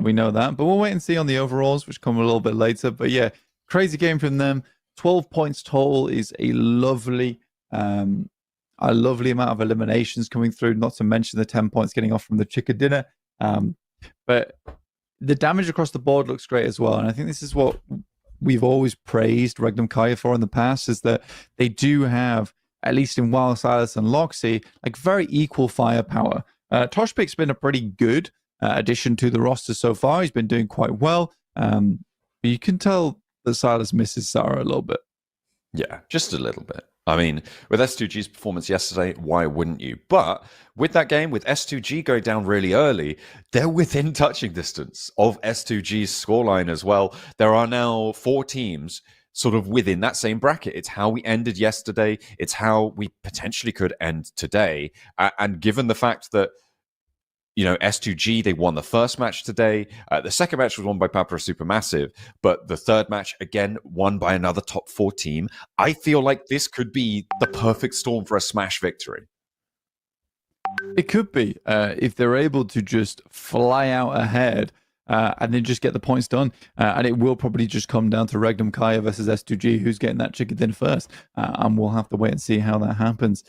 We know that, but we'll wait and see on the overalls, which come a little bit later. But yeah, crazy game from them. 12 points total is a lovely amount of eliminations coming through, not to mention the 10 points getting off from the chicken dinner. But the damage across the board looks great as well. And I think this is what we've always praised Regnum Kaya for in the past, is that they do have, at least in Wild Silas and Loxy, like very equal firepower. Toshpik's been a pretty good addition to the roster so far. He's been doing quite well. But you can tell that Silas misses Sarah a little bit. Yeah, just a little bit. I mean, with S2G's performance yesterday, why wouldn't you? But with that game, with S2G going down really early, they're within touching distance of S2G's scoreline as well. There are now 4 teams sort of within that same bracket. It's how we ended yesterday. It's how we potentially could end today. And given the fact that, you know, S2G, they won the first match today. The second match was won by Papra Supermassive, but the third match, again, won by another top 4 team. I feel like this could be the perfect storm for a Smash victory. It could be, if they're able to just fly out ahead and then just get the points done. And it will probably just come down to Regnum Kaya versus S2G, who's getting that chicken dinner first. And we'll have to wait and see how that happens.